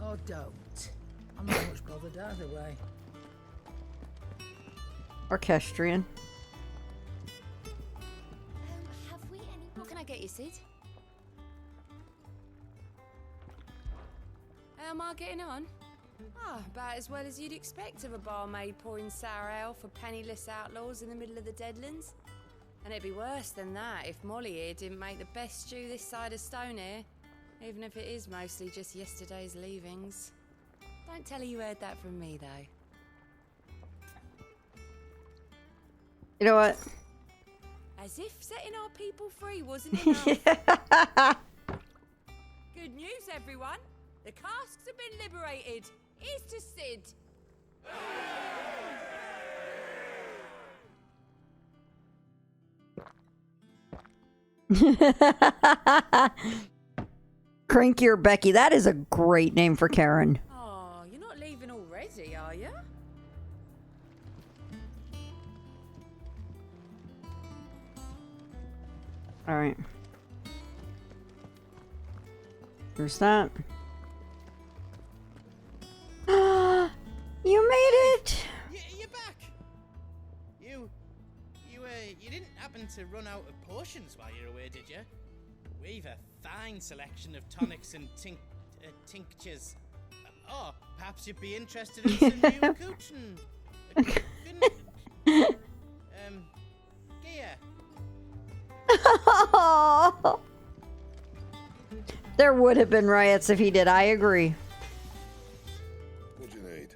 Or don't. I'm not much bothered either way. Orchestrion. Have we any... What can I get you, Sid? How am I getting on? Ah, about as well as you'd expect of a barmaid pouring sour ale for penniless outlaws in the middle of the Deadlands. And it'd be worse than that if Molly here didn't make the best stew this side of Stone here, even if it is mostly just yesterday's leavings. Don't tell her you heard that from me, though. You know what? As if setting our people free wasn't enough. Good news, everyone. The casks have been liberated. Here's to Sid. Crankier Becky. That is a great name for Karen. Oh, you're not leaving already, are you? All right. There's that. You made it! You're back! You didn't happen to run out of potions while you're away, did you? We've a fine selection of tonics and tinctures. Oh, perhaps you'd be interested in some new accoutrement. Gear. There would have been riots if he did. I agree. What do you need?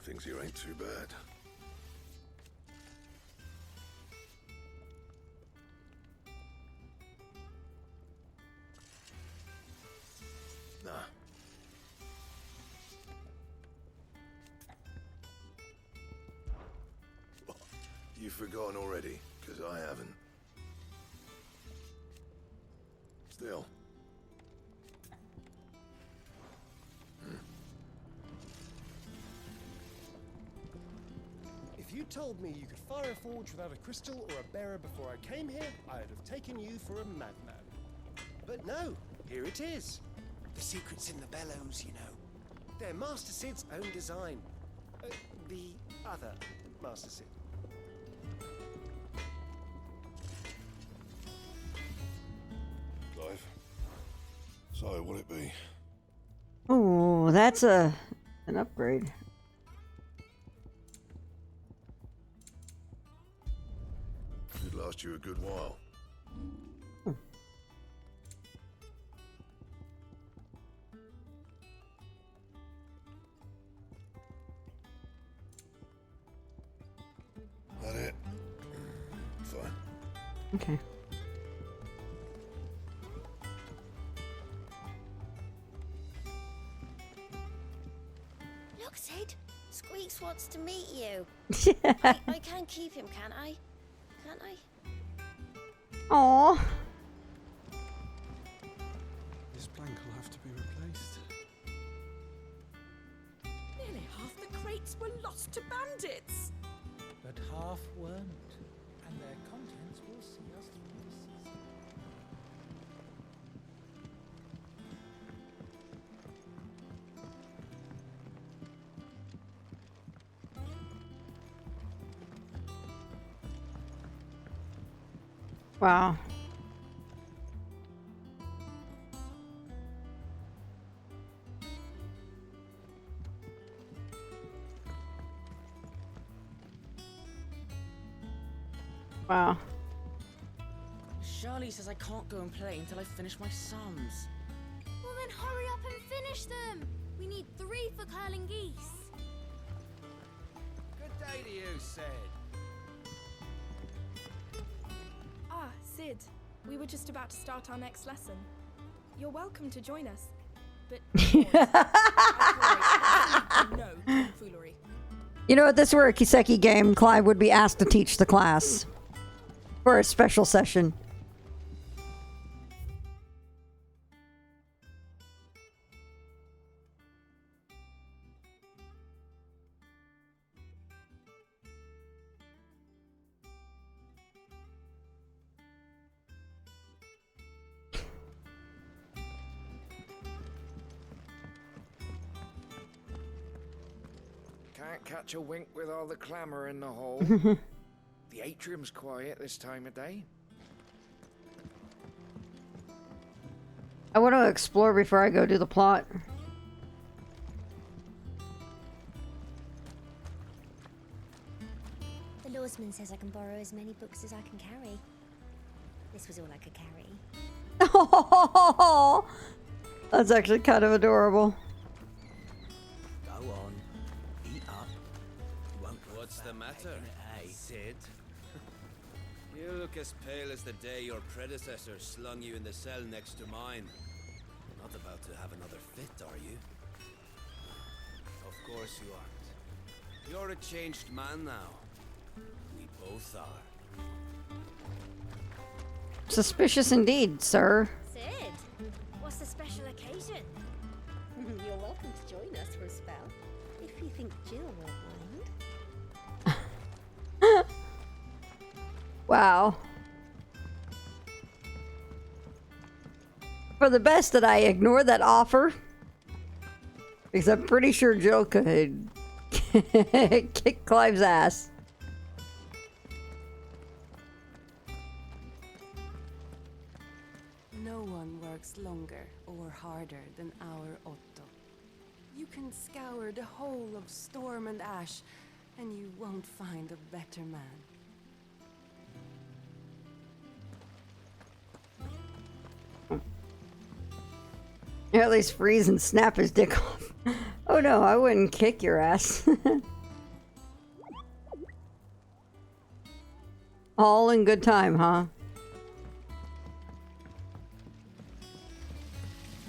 Things here ain't too bad. Nah. You've forgotten already, because I haven't. Still. If you told me you could fire a forge without a crystal or a bearer before I came here, I'd have taken you for a madman. But no, here it is. The secret's in the bellows, you know. They're Master Sid's own design. The other Master Sid. Clive. So, what'll it be? Oh, that's an upgrade. Should last you a good while. That it? Fine. Okay. Look, Sid. Squeaks wants to meet you. I can keep him, can't I? Can't I? Aww. This plank will have to be replaced. Nearly half the crate crates were lost to bandits. But half weren't, and their contents will see us through the season. Wow. Wow. Shirley says I can't go and play until I finish my sums. Well then hurry up and finish them. We need 3 for curling geese. Good day to you, Sid. Ah, Sid. We were just about to start our next lesson. You're welcome to join us. But no tomfoolery. You know, if this were a Kiseki game, Clive would be asked to teach the class for a special session. Can't catch a wink with all the clamour in the hall. The atrium's quiet this time of day. I want to explore before I go do the plot. The lawsman says I can borrow as many books as I can carry. This was all I could carry. Oh, that's actually kind of adorable. Go on. Eat up. What's the matter, Sid? You look as pale as the day your predecessor slung you in the cell next to mine. Not about to have another fit, are you? Of course you aren't. You're a changed man now. We both are. Suspicious indeed, sir. Sid, what's the special occasion? You're welcome to join us for a spell, if you think Jill won't mind. Wow. For the best that I ignore that offer, because I'm pretty sure Jill could kick Clive's ass. No one works longer or harder than our Otto. You can scour the whole of Storm and Ash, and you won't find a better man. At least freeze and snap his dick off. Oh no, I wouldn't kick your ass. All in good time, huh?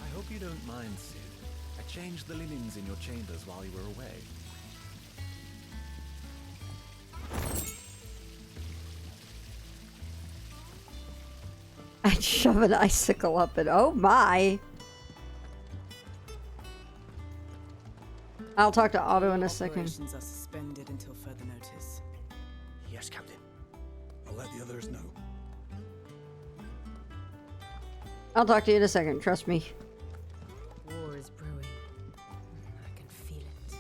I hope you don't mind, Sid. I changed the linens in your chambers while you were away. I'd shove an icicle up it. Oh my! I'll talk to Otto in a second. Operations are suspended until further notice. Yes, Captain. I'll let the others know. I'll talk to you in a second. Trust me. War is brewing. I can feel it.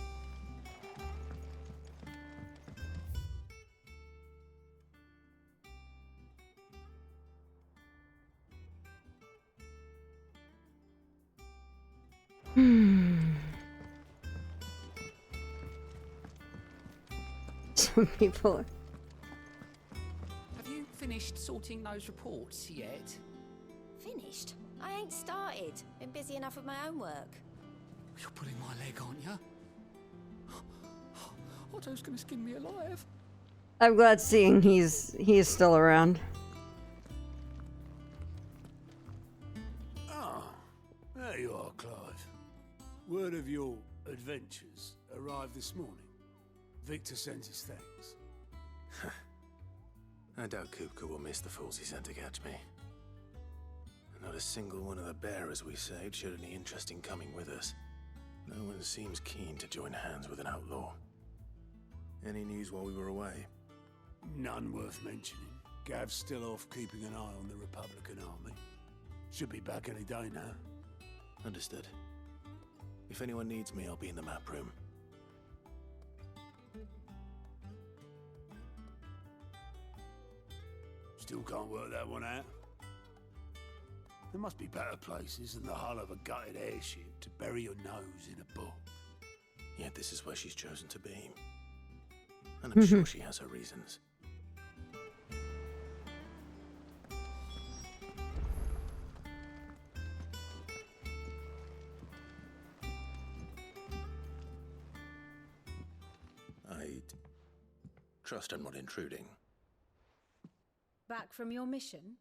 Some people are... Have you finished sorting those reports yet? Finished? I ain't started. Been busy enough with my own work. You're pulling my leg, aren't you? Otto's gonna skin me alive. I'm glad seeing he's still around. Ah, there you are, Clive. Word of your adventures arrived this morning. Victor sends his thanks. I doubt Kupka will miss the fools he sent to catch me. Not a single one of the bearers we saved showed any interest in coming with us. No one seems keen to join hands with an outlaw. Any news while we were away? None worth mentioning. Gav's still off keeping an eye on the Republican army. Should be back any day now. Understood. If anyone needs me, I'll be in the map room. Still can't work that one out. There must be better places than the hull of a gutted airship to bury your nose in a book. Yet this is where she's chosen to be. And I'm sure she has her reasons. I'd trust I'm not intruding. Back from your mission?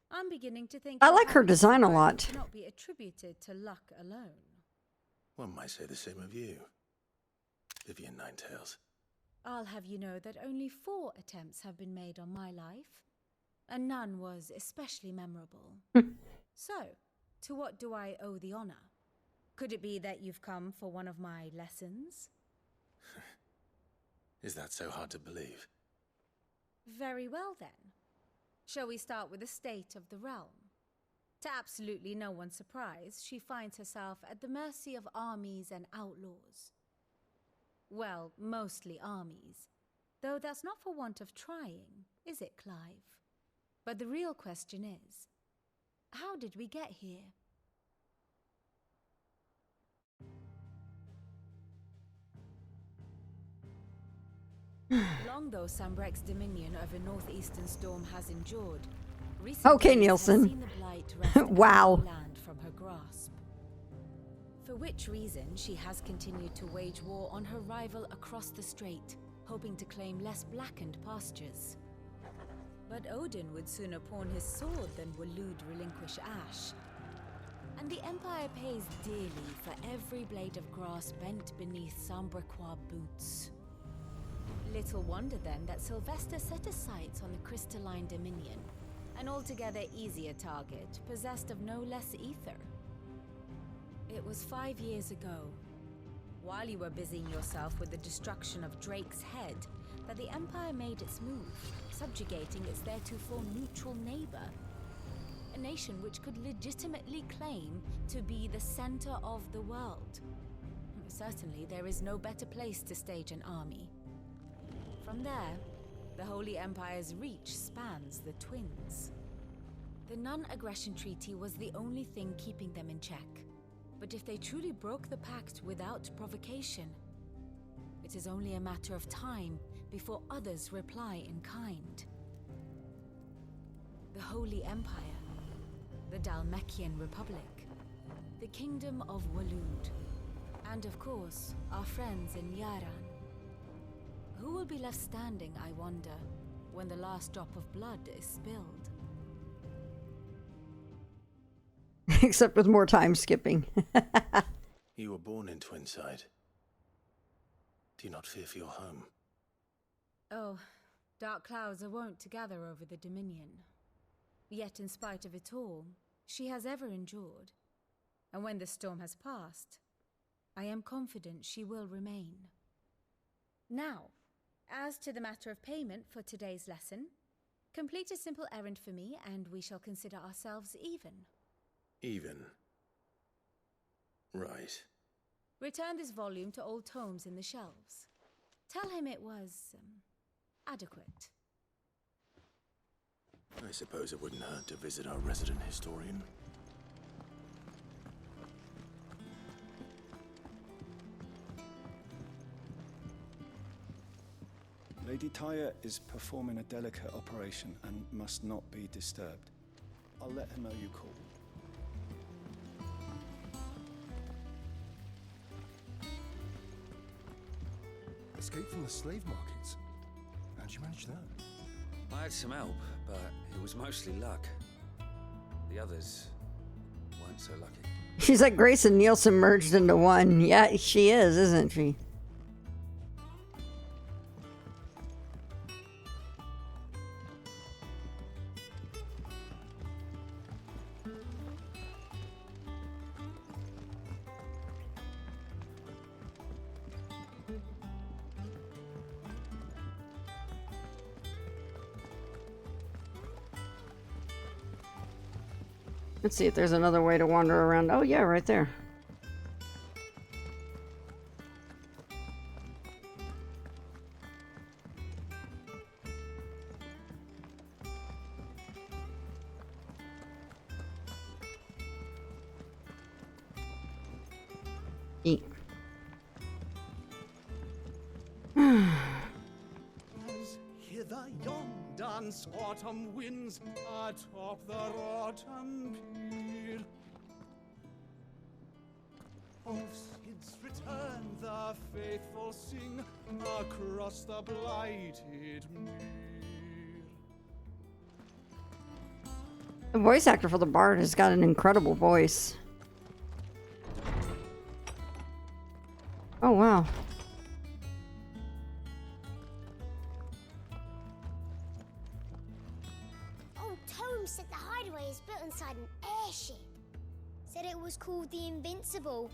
I'm beginning to think I like her design a lot. cannot be attributed to luck alone. One might say the same of you, Vivian Ninetails. I'll have you know that only 4 attempts have been made on my life, and none was especially memorable. So, to what do I owe the honor? Could it be that you've come for one of my lessons? Is that so hard to believe? Very well then. Shall we start with the state of the realm? To absolutely no one's surprise, she finds herself at the mercy of armies and outlaws. Well, mostly armies. Though that's not for want of trying, is it, Clive? But the real question is, how did we get here? Long though Sambrek's dominion over northeastern storm has endured, recent Okay, days have Nielsen. seen the blight wrest Wow. land from her grasp. For which reason she has continued to wage war on her rival across the strait, hoping to claim less blackened pastures. But Odin would sooner pawn his sword than Waloed relinquish Ash. And the Empire pays dearly for every blade of grass bent beneath Sambrequois boots. Little wonder then that Sylvester set his sights on the crystalline dominion, an altogether easier target, possessed of no less ether. It was 5 years ago, while you were busying yourself with the destruction of Drake's head, that the Empire made its move, subjugating its theretofore neutral neighbor. A nation which could legitimately claim to be the center of the world. Certainly, there is no better place to stage an army. From there, the Holy Empire's reach spans the Twins. The non-aggression treaty was the only thing keeping them in check. But if they truly broke the pact without provocation, it is only a matter of time before others reply in kind. The Holy Empire, the Dalmekian Republic, the Kingdom of Waloed, and of course, our friends in Yaran. Who will be left standing, I wonder, when the last drop of blood is spilled? Except with more time skipping. You were born in Twinside. Do you not fear for your home? Oh, dark clouds are wont to gather over the Dominion. Yet in spite of it all, she has ever endured. And when the storm has passed, I am confident she will remain. Now, as to the matter of payment for today's lesson, complete a simple errand for me and we shall consider ourselves even. Even. Right. Return this volume to old tomes in the shelves. Tell him it was adequate. I suppose it wouldn't hurt to visit our resident historian. Lady Tyre is performing a delicate operation and must not be disturbed. I'll let her know you called. Escape from the slave markets. How'd you manage that? I had some help, but it was mostly luck. The others weren't so lucky. She's like Grace and Nielsen merged into one. Yeah, she is, isn't she? Let's see if there's another way to wander around. Oh yeah, right there. Eat. As hither yon dance autumn winds atop the rotten pier. Of Sid's return the faithful sing across the blighted mere. The voice actor for the bard has got an incredible voice. Oh wow. Old Tome said the hideaway is built inside an airship. Said it was called the Invincible.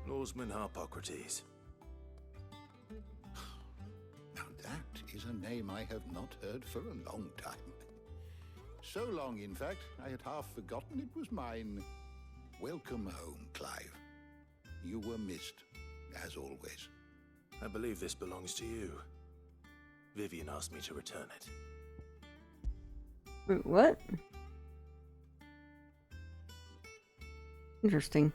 Lawsman Harpocrates. Now that is a name I have not heard for a long time. So long, in fact, I had half forgotten it was mine. Welcome home, Clive. You were missed, as always. I believe this belongs to you. Vivian asked me to return it. Wait, what? Interesting.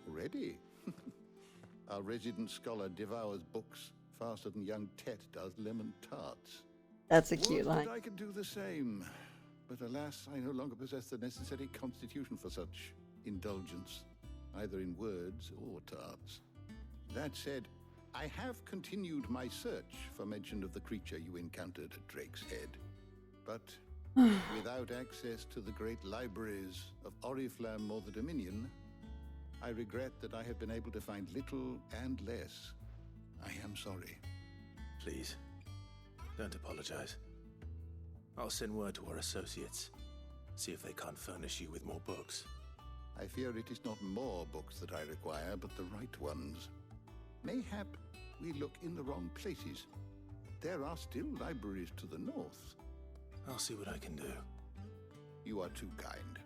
Ready? Our resident scholar devours books faster than young Tet does lemon tarts. That's a cute Would line. that I could do the same, but alas, I no longer possess the necessary constitution for such indulgence, either in words or tarts. That said, I have continued my search for mention of the creature you encountered at Drake's Head, but without access to the great libraries of Oriflamme or the Dominion, I regret that I have been able to find little and less. I am sorry. Please, don't apologize. I'll send word to our associates. See if they can't furnish you with more books. I fear it is not more books that I require, but the right ones. Mayhap we look in the wrong places. There are still libraries to the north. I'll see what I can do. You are too kind.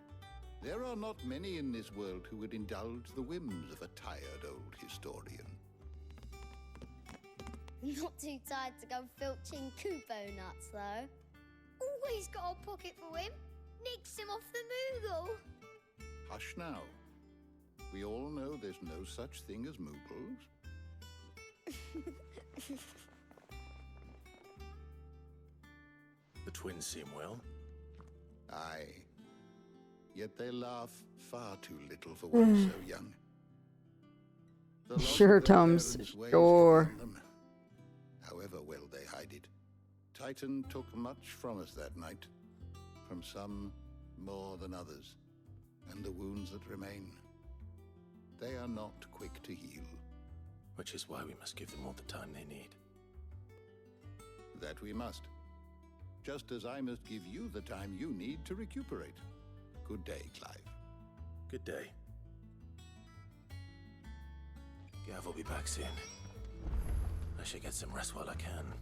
There are not many in this world who would indulge the whims of a tired old historian. Not too tired to go filching Kupo nuts, though. Always got a pocket for him. Nicks him off the Moogle. Hush now. We all know there's no such thing as Moogles. The twins seem well. Aye. Yet they laugh far too little for one so young. The loss Sure, of their Tums. parents weighs Sure. heavy on them, however well they hide it. Titan took much from us that night. From some more than others. And the wounds that remain, they are not quick to heal. Which is why we must give them all the time they need. That we must. Just as I must give you the time you need to recuperate. Good day, Clive. Good day. Gav will be back soon. I should get some rest while I can.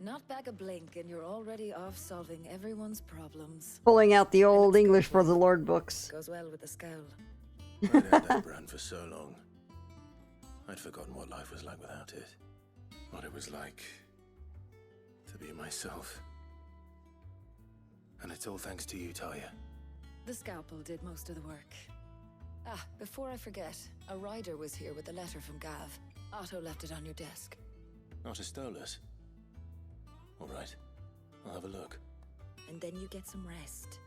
Not back a blink, and you're already off solving everyone's problems. Pulling out the old English for the Lord books. Goes well with the scowl. I've had that brand for so long. I'd forgotten what life was like without it. What it was like to be myself. And it's all thanks to you, Talia. The scalpel did most of the work. Ah, before I forget, a rider was here with a letter from Gav. Otto left it on your desk. Not a stolus. All right, I'll have a look. And then you get some rest.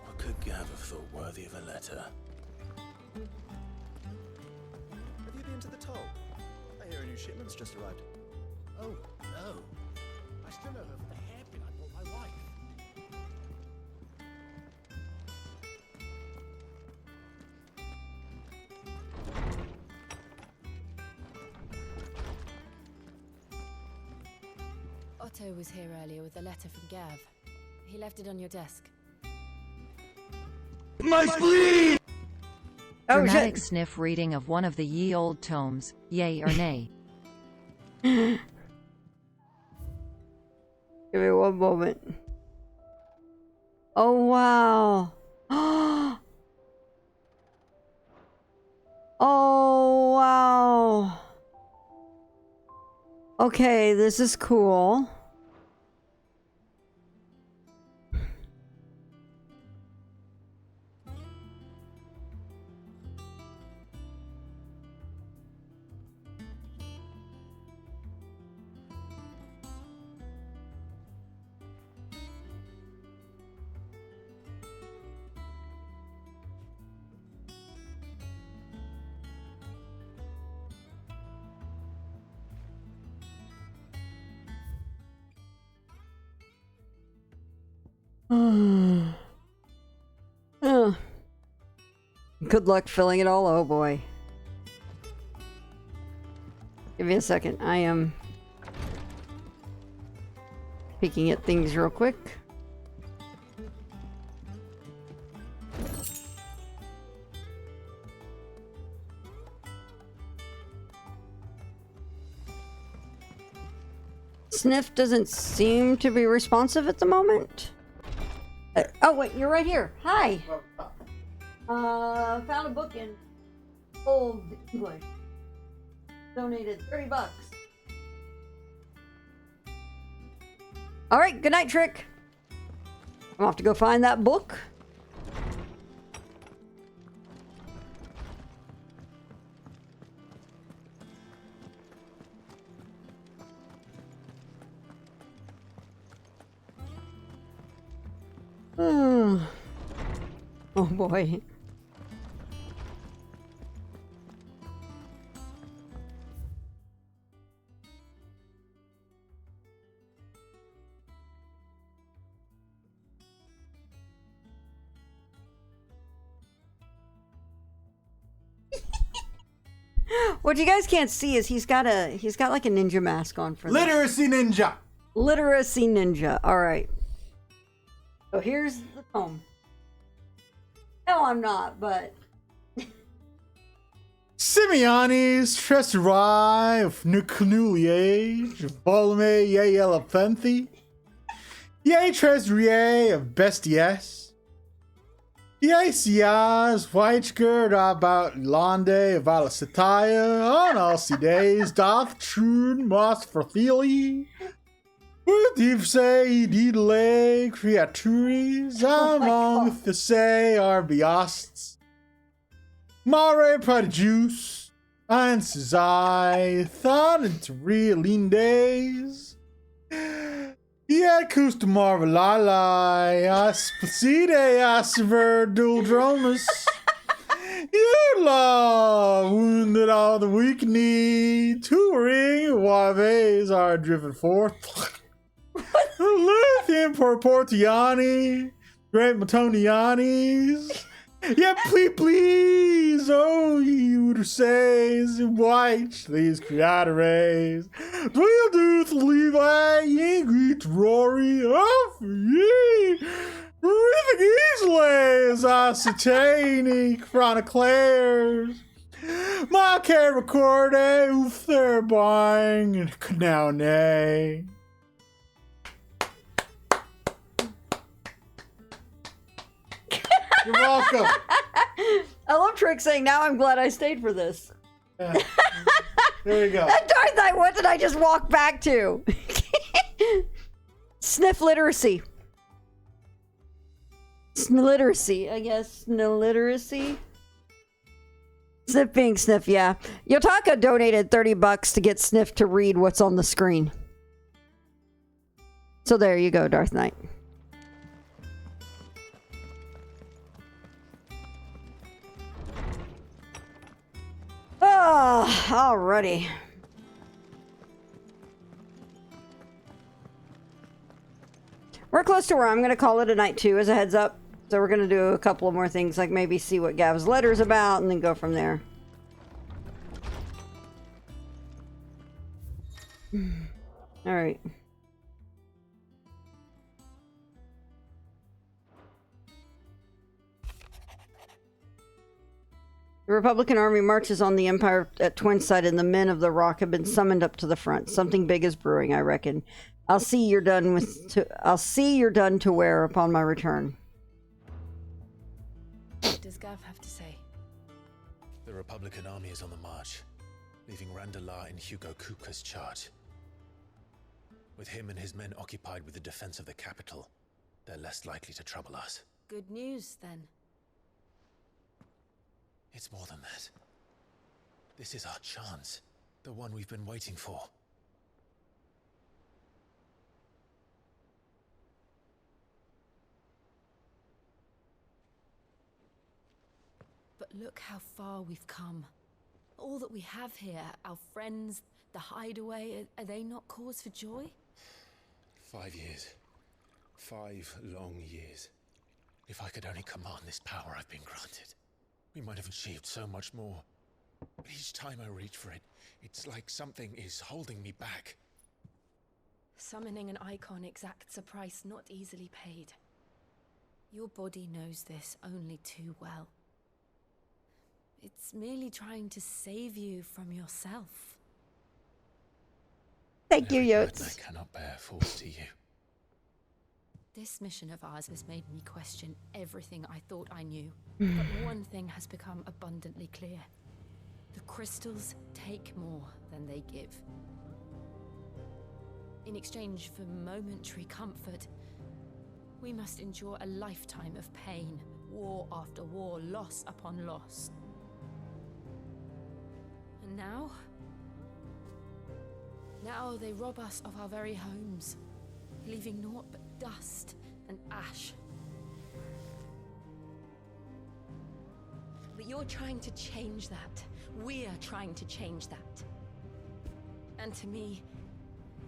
What could Gav have thought worthy of a letter? Have you been to the toll? I hear a new shipment's just arrived. Oh, no. I still owe her for the hairpin I bought my wife. Otto was here earlier with a letter from Gav. He left it on your desk. My spleen! Oh, Dramatic shit. sniff reading of one of the ye old tomes, yay or nay. Give me one moment. Oh, wow. Oh, wow. Okay, this is cool. Good luck filling it all. Oh boy. Give me a second. I am peeking at things real quick. Sniff doesn't seem to be responsive at the moment. Oh wait, you're right here. Hi. Found a book in Old English. Donated $30. All right, good night, Trick. I'm off to go find that book. Oh boy. What you guys can't see is he's got like a ninja mask on for Literacy ninja. Literacy ninja. All right. So here's the tome. No, I'm not, but Simeonis, Tresserai of Nucnuliage, of Bolome, Ye Elephanthi, Ye Tresrier of Besties, Ye Siaz, Weichgerd about Lande of Alasataya, on Alcides, doth Trun, Moss Fortheli, with Divse, Didele, Creaturies, among the say Arbiasts. Mare Prodigius, and Cesai, Thon and Three Lindes, Yet Cust Marvelali, Aspacide, Asver, Duldromus, you love, wounded all the weak need, touring, Waves are driven forth. Lithium Porportiani, Great Matonianis. Yeah, please, oh, you would say, white, these creatores. We'll do the Levi, ye greet Rory, oh, ye. Riffing Easleys, Ascertaining, Chroniclers. My care recorde, oof, they're buying, and now nay. You're welcome. I love Trick saying, now I'm glad I stayed for this. Yeah. There you go. That Darth Knight, what did I just walk back to? Sniff literacy. Snilliteracy, I guess. Snilliteracy. Sniff being Sniff, yeah. Yotaka donated $30 to get Sniff to read what's on the screen. So there you go, Darth Knight. Oh, alrighty. We're close to where I'm going to call it a night too, as a heads up. So we're going to do a couple of more things, like maybe see what Gav's letter's about, and then go from there. Alright. The Republican Army marches on the Empire at Twinside, and the men of the Rock have been summoned up to the front. Something big is brewing, I reckon. I'll see you're done to wear upon my return. What does Gav have to say? The Republican army is on the march, leaving Randalar in Hugo Kupka's charge. With him and his men occupied with the defense of the capital, they're less likely to trouble us. Good news, then. It's more than that. This is our chance, the one we've been waiting for. But look how far we've come. All that we have here, our friends, the hideaway, are they not cause for joy? 5 years. 5 long years. If I could only command this power I've been granted, we might have achieved so much more. But each time I reach for it, it's like something is holding me back. Summoning an icon exacts a price not easily paid. Your body knows this only too well. It's merely trying to save you from yourself. Thank you, Very Yotes. good, I cannot bear false to you. This mission of ours has made me question everything I thought I knew. But one thing has become abundantly clear. The crystals take more than they give. In exchange for momentary comfort, we must endure a lifetime of pain, war after war, loss upon loss. And now they rob us of our very homes, leaving naught but dust and ash. But you're trying to change that. We're trying to change that. And to me,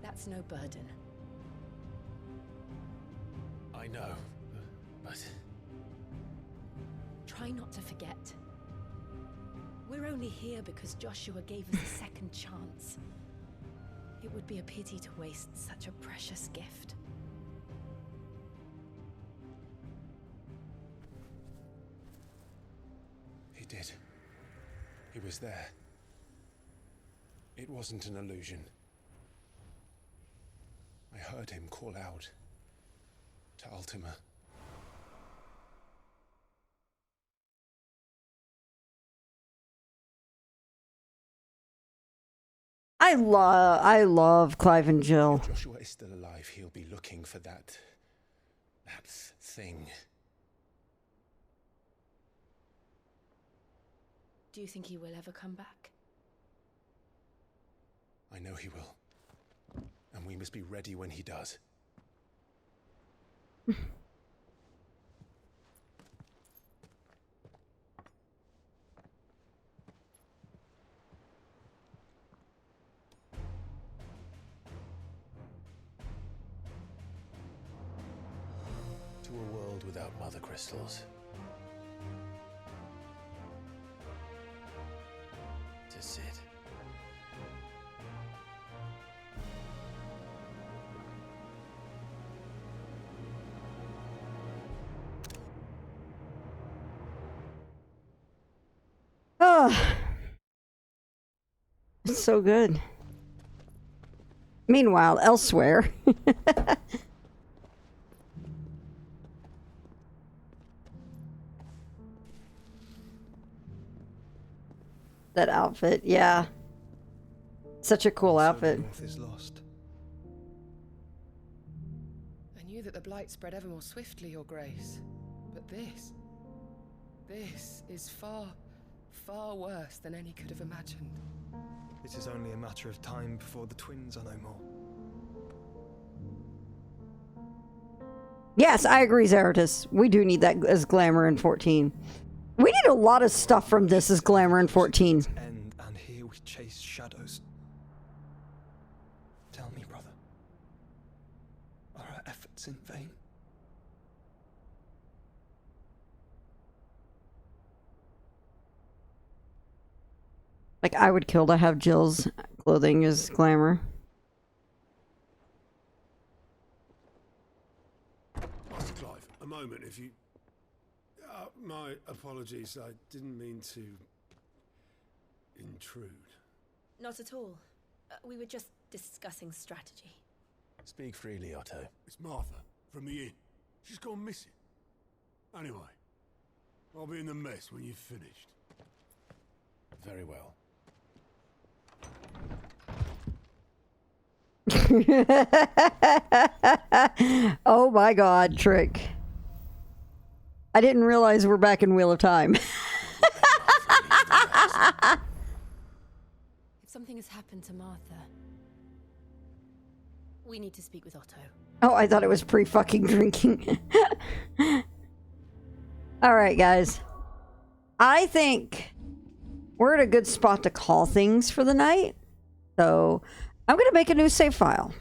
that's no burden. I know, but... Try not to forget. We're only here because Joshua gave us a second chance. It would be a pity to waste such a precious gift. He did. He was there. It wasn't an illusion. I heard him call out to Ultima. I love Clive and Jill. If Joshua is still alive, he'll be looking for that thing. Do you think he will ever come back? I know he will. And we must be ready when he does. To a world without mother crystals. To Sid. Oh, it's so good. Meanwhile, elsewhere. That outfit, yeah. Such a cool outfit. North is lost. I knew that the blight spread ever more swiftly, Your Grace. But this is far, far worse than any could have imagined. It is only a matter of time before the twins are no more. Yes, I agree, Zeratus. We do need that as glamour in 14. We need a lot of stuff from this as glamour in 14. End, and here we chase shadows. Tell me, brother, are our efforts in vain? Like, I would kill to have Jill's clothing as glamour. Master Clive, a moment, if you... my apologies, I didn't mean to... intrude. Not at all. We were just discussing strategy. Speak freely, Otto. It's Martha, from the inn. She's gone missing. Anyway, I'll be in the mess when you've finished. Very well. Oh my god, Trick. I didn't realize we're back in Wheel of Time. If something has happened to Martha, we need to speak with Otto. Oh, I thought it was pre-fucking drinking. Alright, guys. I think we're at a good spot to call things for the night. So, I'm going to make a new save file.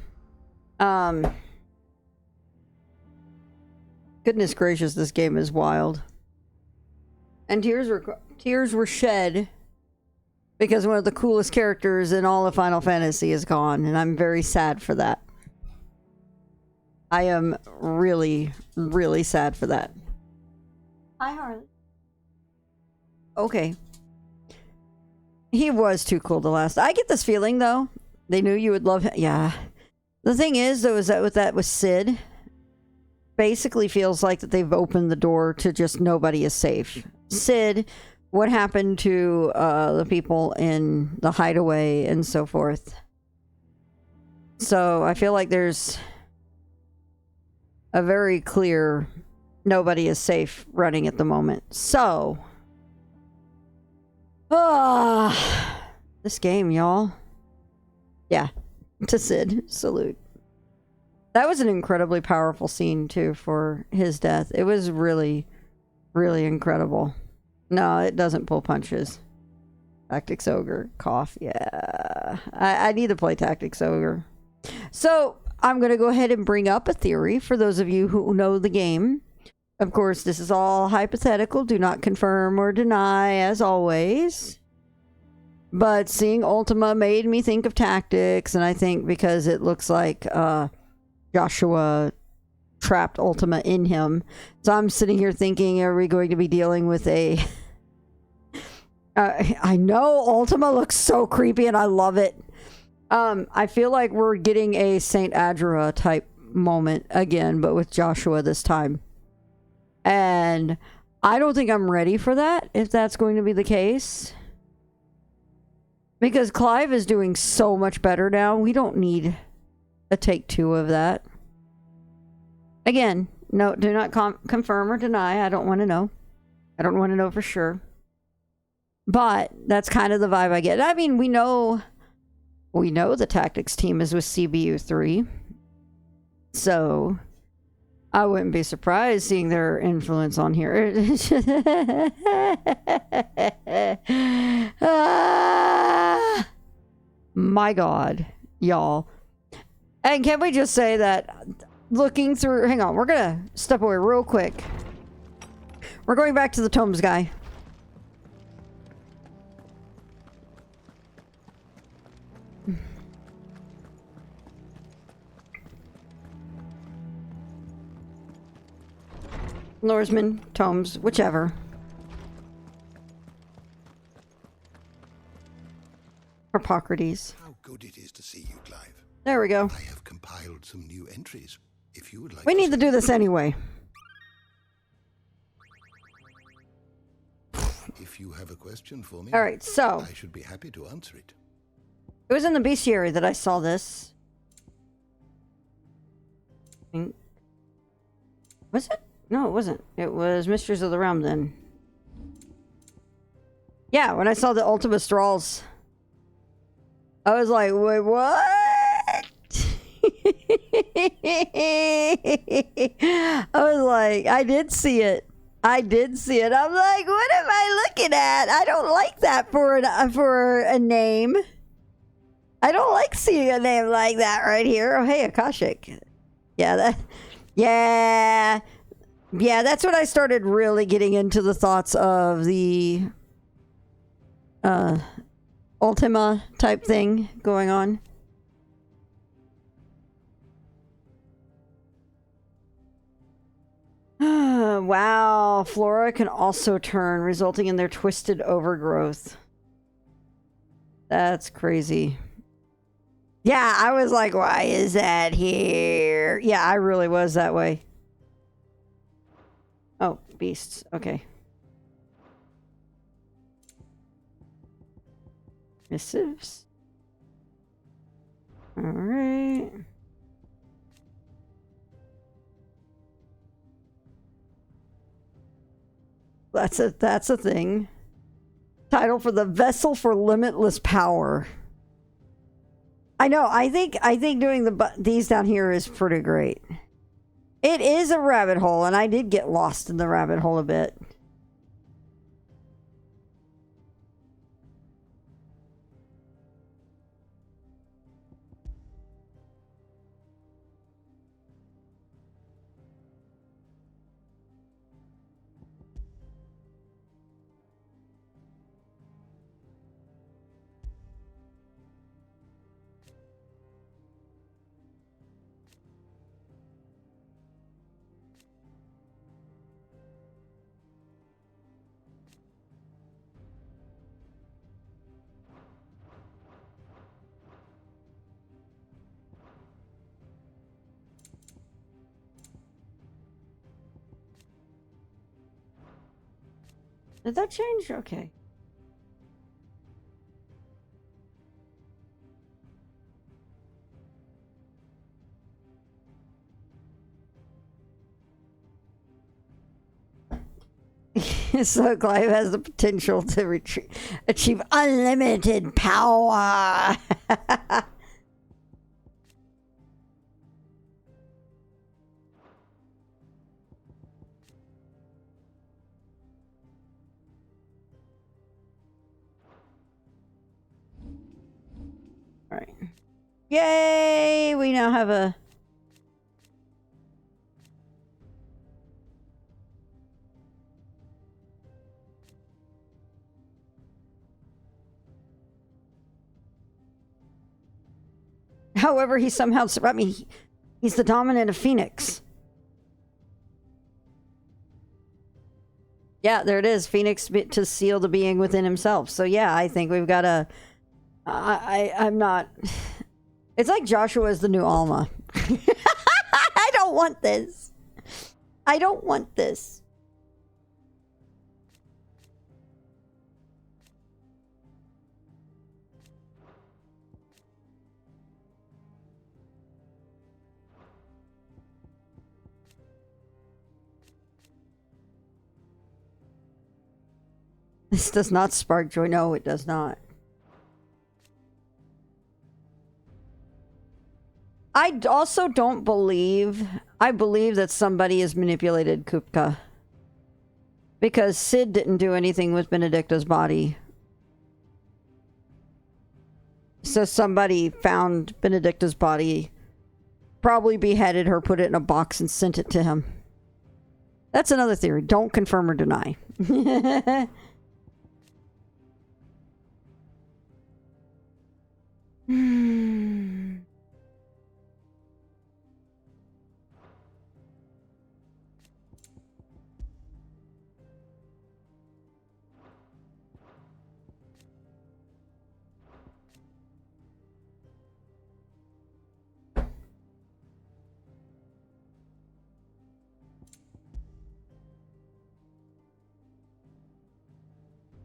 Goodness gracious, this game is wild. And tears were shed because one of the coolest characters in all of Final Fantasy is gone, and I'm very sad for that. I am really, really sad for that. Hi, Harley. Okay. He was too cool to last. I get this feeling, though. They knew you would love him. Yeah. The thing is, though, is that with Sid, basically feels like that they've opened the door to just nobody is safe. Sid, what happened to the people in the hideaway and so forth. So I feel like there's a very clear nobody is safe running at the moment. So, this game, y'all. Yeah, to Sid, salute. That was an incredibly powerful scene, too, for his death. It was really, really incredible. No, it doesn't pull punches. Tactics Ogre, cough, yeah. I need to play Tactics Ogre. So, I'm going to go ahead and bring up a theory for those of you who know the game. Of course, this is all hypothetical. Do not confirm or deny, as always. But seeing Ultima made me think of Tactics, and I think because it looks like Joshua trapped Ultima in him. So I'm sitting here thinking, are we going to be dealing with a... I know Ultima looks so creepy and I love it. I feel like we're getting a Saint Adra type moment again, but with Joshua this time. And I don't think I'm ready for that, if that's going to be the case. Because Clive is doing so much better now. We don't need a take 2 of that. Again, no, do not confirm or deny. I don't want to know. I don't want to know for sure. But that's kind of the vibe I get. I mean, we know the tactics team is with CBU 3. So I wouldn't be surprised seeing their influence on here. My God, y'all. And can we just say that looking through... Hang on, we're going to step away real quick. We're going back to the tomes guy. Lorsman, tomes, whichever. Hippocrates. How good it is to see you, Clive. There we go. I have compiled some new entries. If you would like We need to do this anyway. If If you have a question for me, All right, so I should be happy to answer it. it was in the bestiary that I saw this. Was it? No, it wasn't. It was Mysteries of the Realm then. Yeah, when I saw the Ultima Strolls, I was like, wait, what? I was like, I did see it. I did see it. I'm like, what am I looking at? I don't like that for a name. I don't like seeing a name like that right here. Oh, hey, Akashic. Yeah, yeah, that's when I started really getting into the thoughts of the Ultima type thing going on. Wow, flora can also turn, resulting in their twisted overgrowth. That's crazy. Yeah, I was like, why is that here? Yeah, I really was that way. Oh, beasts. Okay. Missives. All right. That's a thing. Title for the Vessel for Limitless Power. I know. I think doing these down here is pretty great. It is a rabbit hole, and I did get lost in the rabbit hole a bit. Did that change? Okay. So Clive has the potential to achieve unlimited power. All right. Yay! We now have a... However, he somehow... I mean, he's the dominant of Phoenix. Yeah, there it is. Phoenix to seal the being within himself. So yeah, I think we've got a... I'm not... It's like Joshua is the new Alma. I don't want this. I don't want this. This does not spark joy. No, it does not. I also don't believe... I believe that somebody has manipulated Kupka. Because Sid didn't do anything with Benedicta's body. So somebody found Benedicta's body, probably beheaded her, put it in a box, and sent it to him. That's another theory. Don't confirm or deny.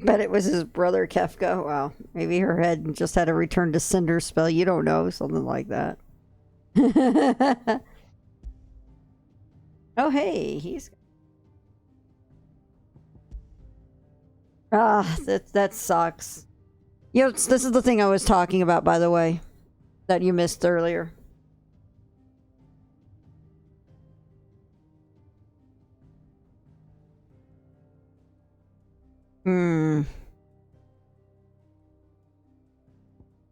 Bet it was his brother Kefka. Wow. Maybe her head just had a return to cinder spell. You don't know. Something like that. Oh, hey. He's... Ah, that sucks. You know, this is the thing I was talking about, by the way, that you missed earlier.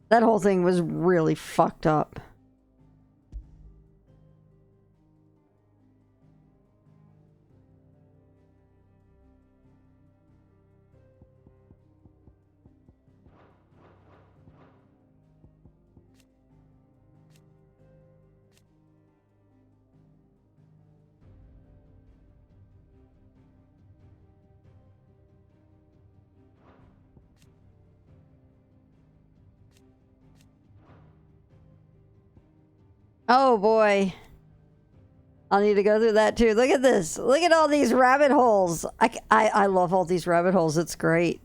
That whole thing was really fucked up. Oh boy. I'll need to go through that too. Look at this. Look at all these rabbit holes. I love all these rabbit holes. It's great.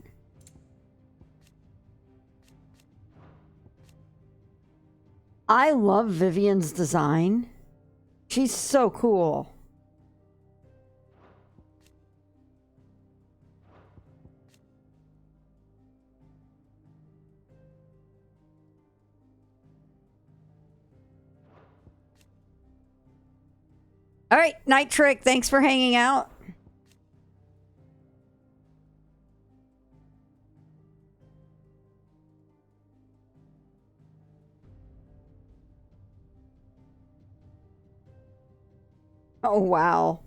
I love Vivian's design. She's so cool. All right, Night Trick, thanks for hanging out. Oh, wow.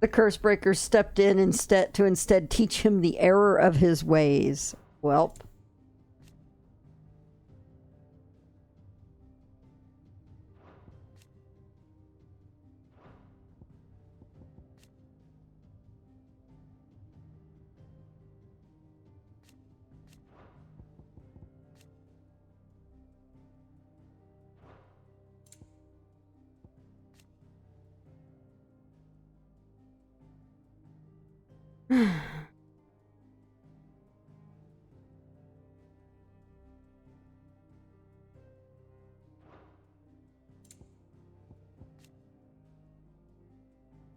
The curse breaker stepped in instead to teach him the error of his ways. Welp.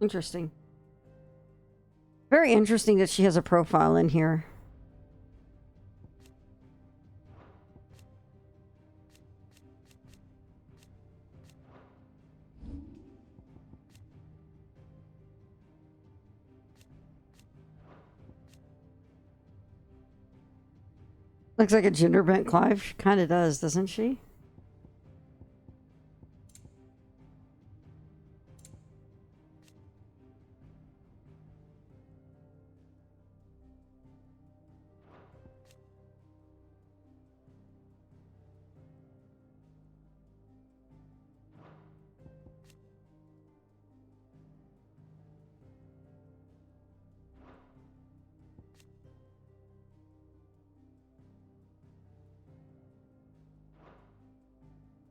Interesting. Very interesting that she has a profile in here. Looks like a gender bent Clive. She kind of does, doesn't she?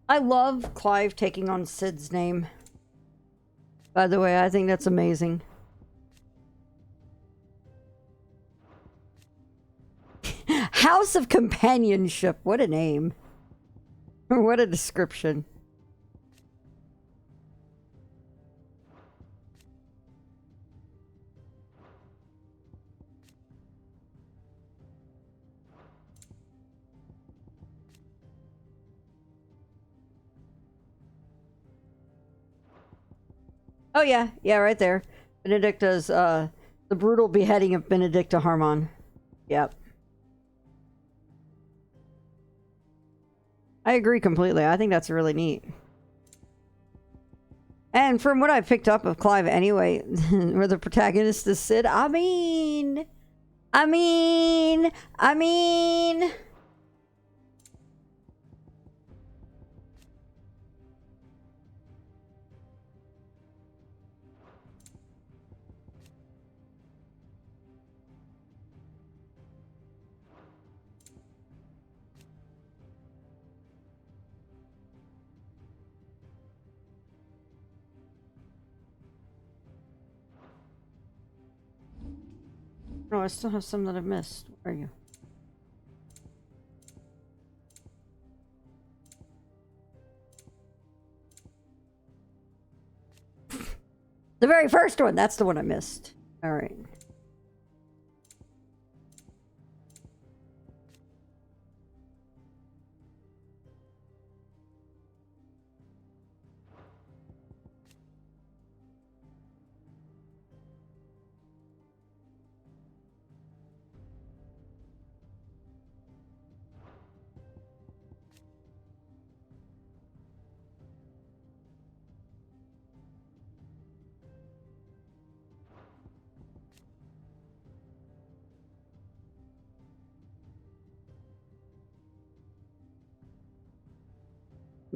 I love Clive taking on Sid's name. By the way, I think that's amazing. House of Companionship. What a name. What a description. Oh yeah, yeah, right there. Benedicta's, the brutal beheading of Benedicta Harmon. Yep. I agree completely. I think that's really neat. And from what I've picked up of Clive anyway, where the protagonist is Sid, I mean... Oh, I still have some that I've missed. There you go. The very first one. That's the one I missed. All right.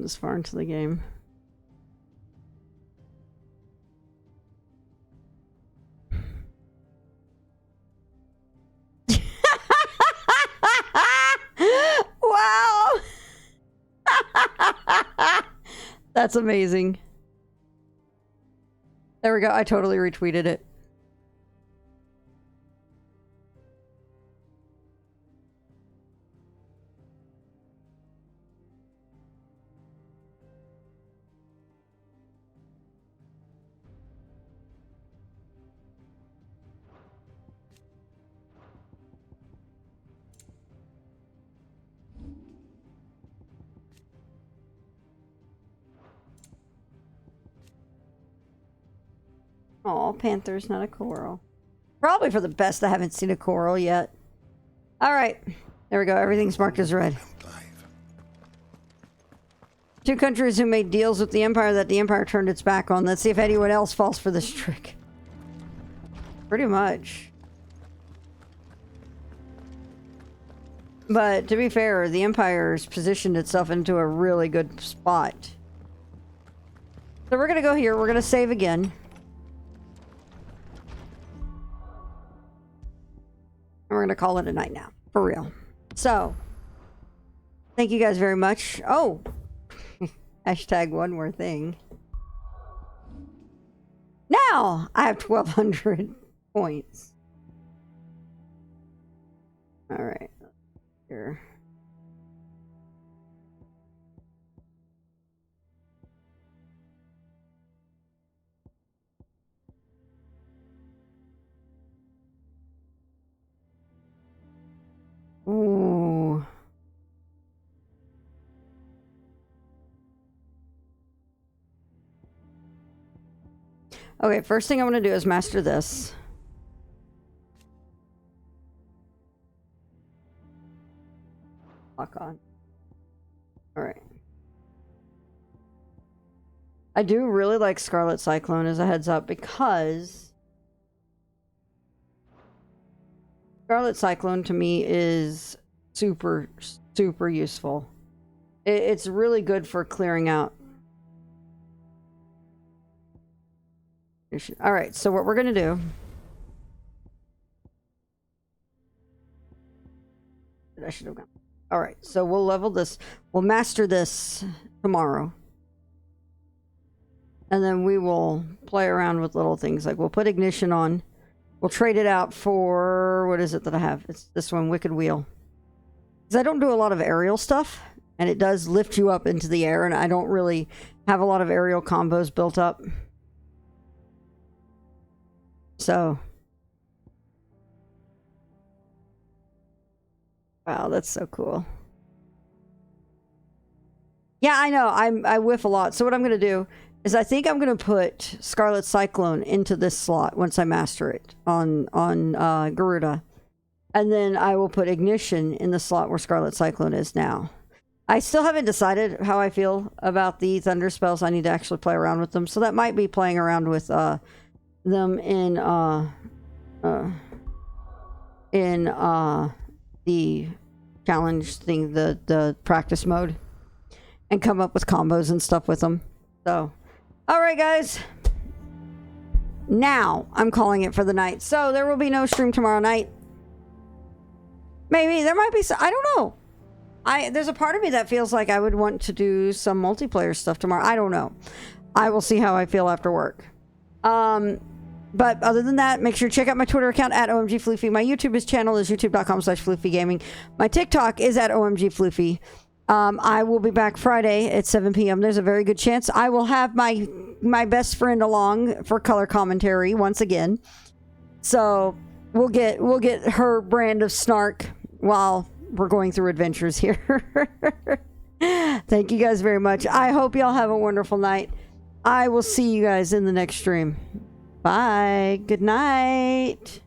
This far into the game. Wow. That's amazing. There we go. I totally retweeted it. Oh, panther's not a coral. Probably for the best I haven't seen a coral yet. Alright. There we go. Everything's marked as red. Two countries who made deals with the Empire that the Empire turned its back on. Let's see if anyone else falls for this trick. Pretty much. But to be fair, the Empire's positioned itself into a really good spot. So we're going to go here. We're going to save again. And we're going to call it a night now. For real. So, thank you guys very much. Oh! Hashtag one more thing. Now! I have 1,200 points. Alright. Here. Ooh. Okay, first thing I want to do is master this. Lock on. Alright. I do really like Scarlet Cyclone as a heads up because Scarlet Cyclone to me is super, super useful. It's really good for clearing out. Alright, so what we're going to do... I should have gone. Alright, so we'll level this. We'll master this tomorrow. And then we will play around with little things. Like we'll put ignition on. We'll trade it out for... What is it that I have? It's this one, Wicked Wheel. Because I don't do a lot of aerial stuff. And it does lift you up into the air. And I don't really have a lot of aerial combos built up. So... Wow, that's so cool. Yeah, I know. I whiff a lot. So what I'm going to do is I think I'm going to put Scarlet Cyclone into this slot once I master it on Garuda. And then I will put Ignition in the slot where Scarlet Cyclone is now. I still haven't decided how I feel about the Thunder spells. I need to actually play around with them. So that might be playing around with them in the challenge thing, the practice mode, and come up with combos and stuff with them. So, all right, guys. Now I'm calling it for the night. So there will be no stream tomorrow night. Maybe there might be some, I don't know. There's a part of me that feels like I would want to do some multiplayer stuff tomorrow. I don't know. I will see how I feel after work. But other than that, make sure to check out my Twitter account at OMGFloofy. My YouTube channel is youtube.com/FloofyGaming. My TikTok is at OMGFloofy. I will be back Friday at 7 p.m. There's a very good chance I will have my best friend along for color commentary once again. So we'll get her brand of snark while we're going through adventures here. Thank you guys very much. I hope y'all have a wonderful night. I will see you guys in the next stream. Bye. Good night.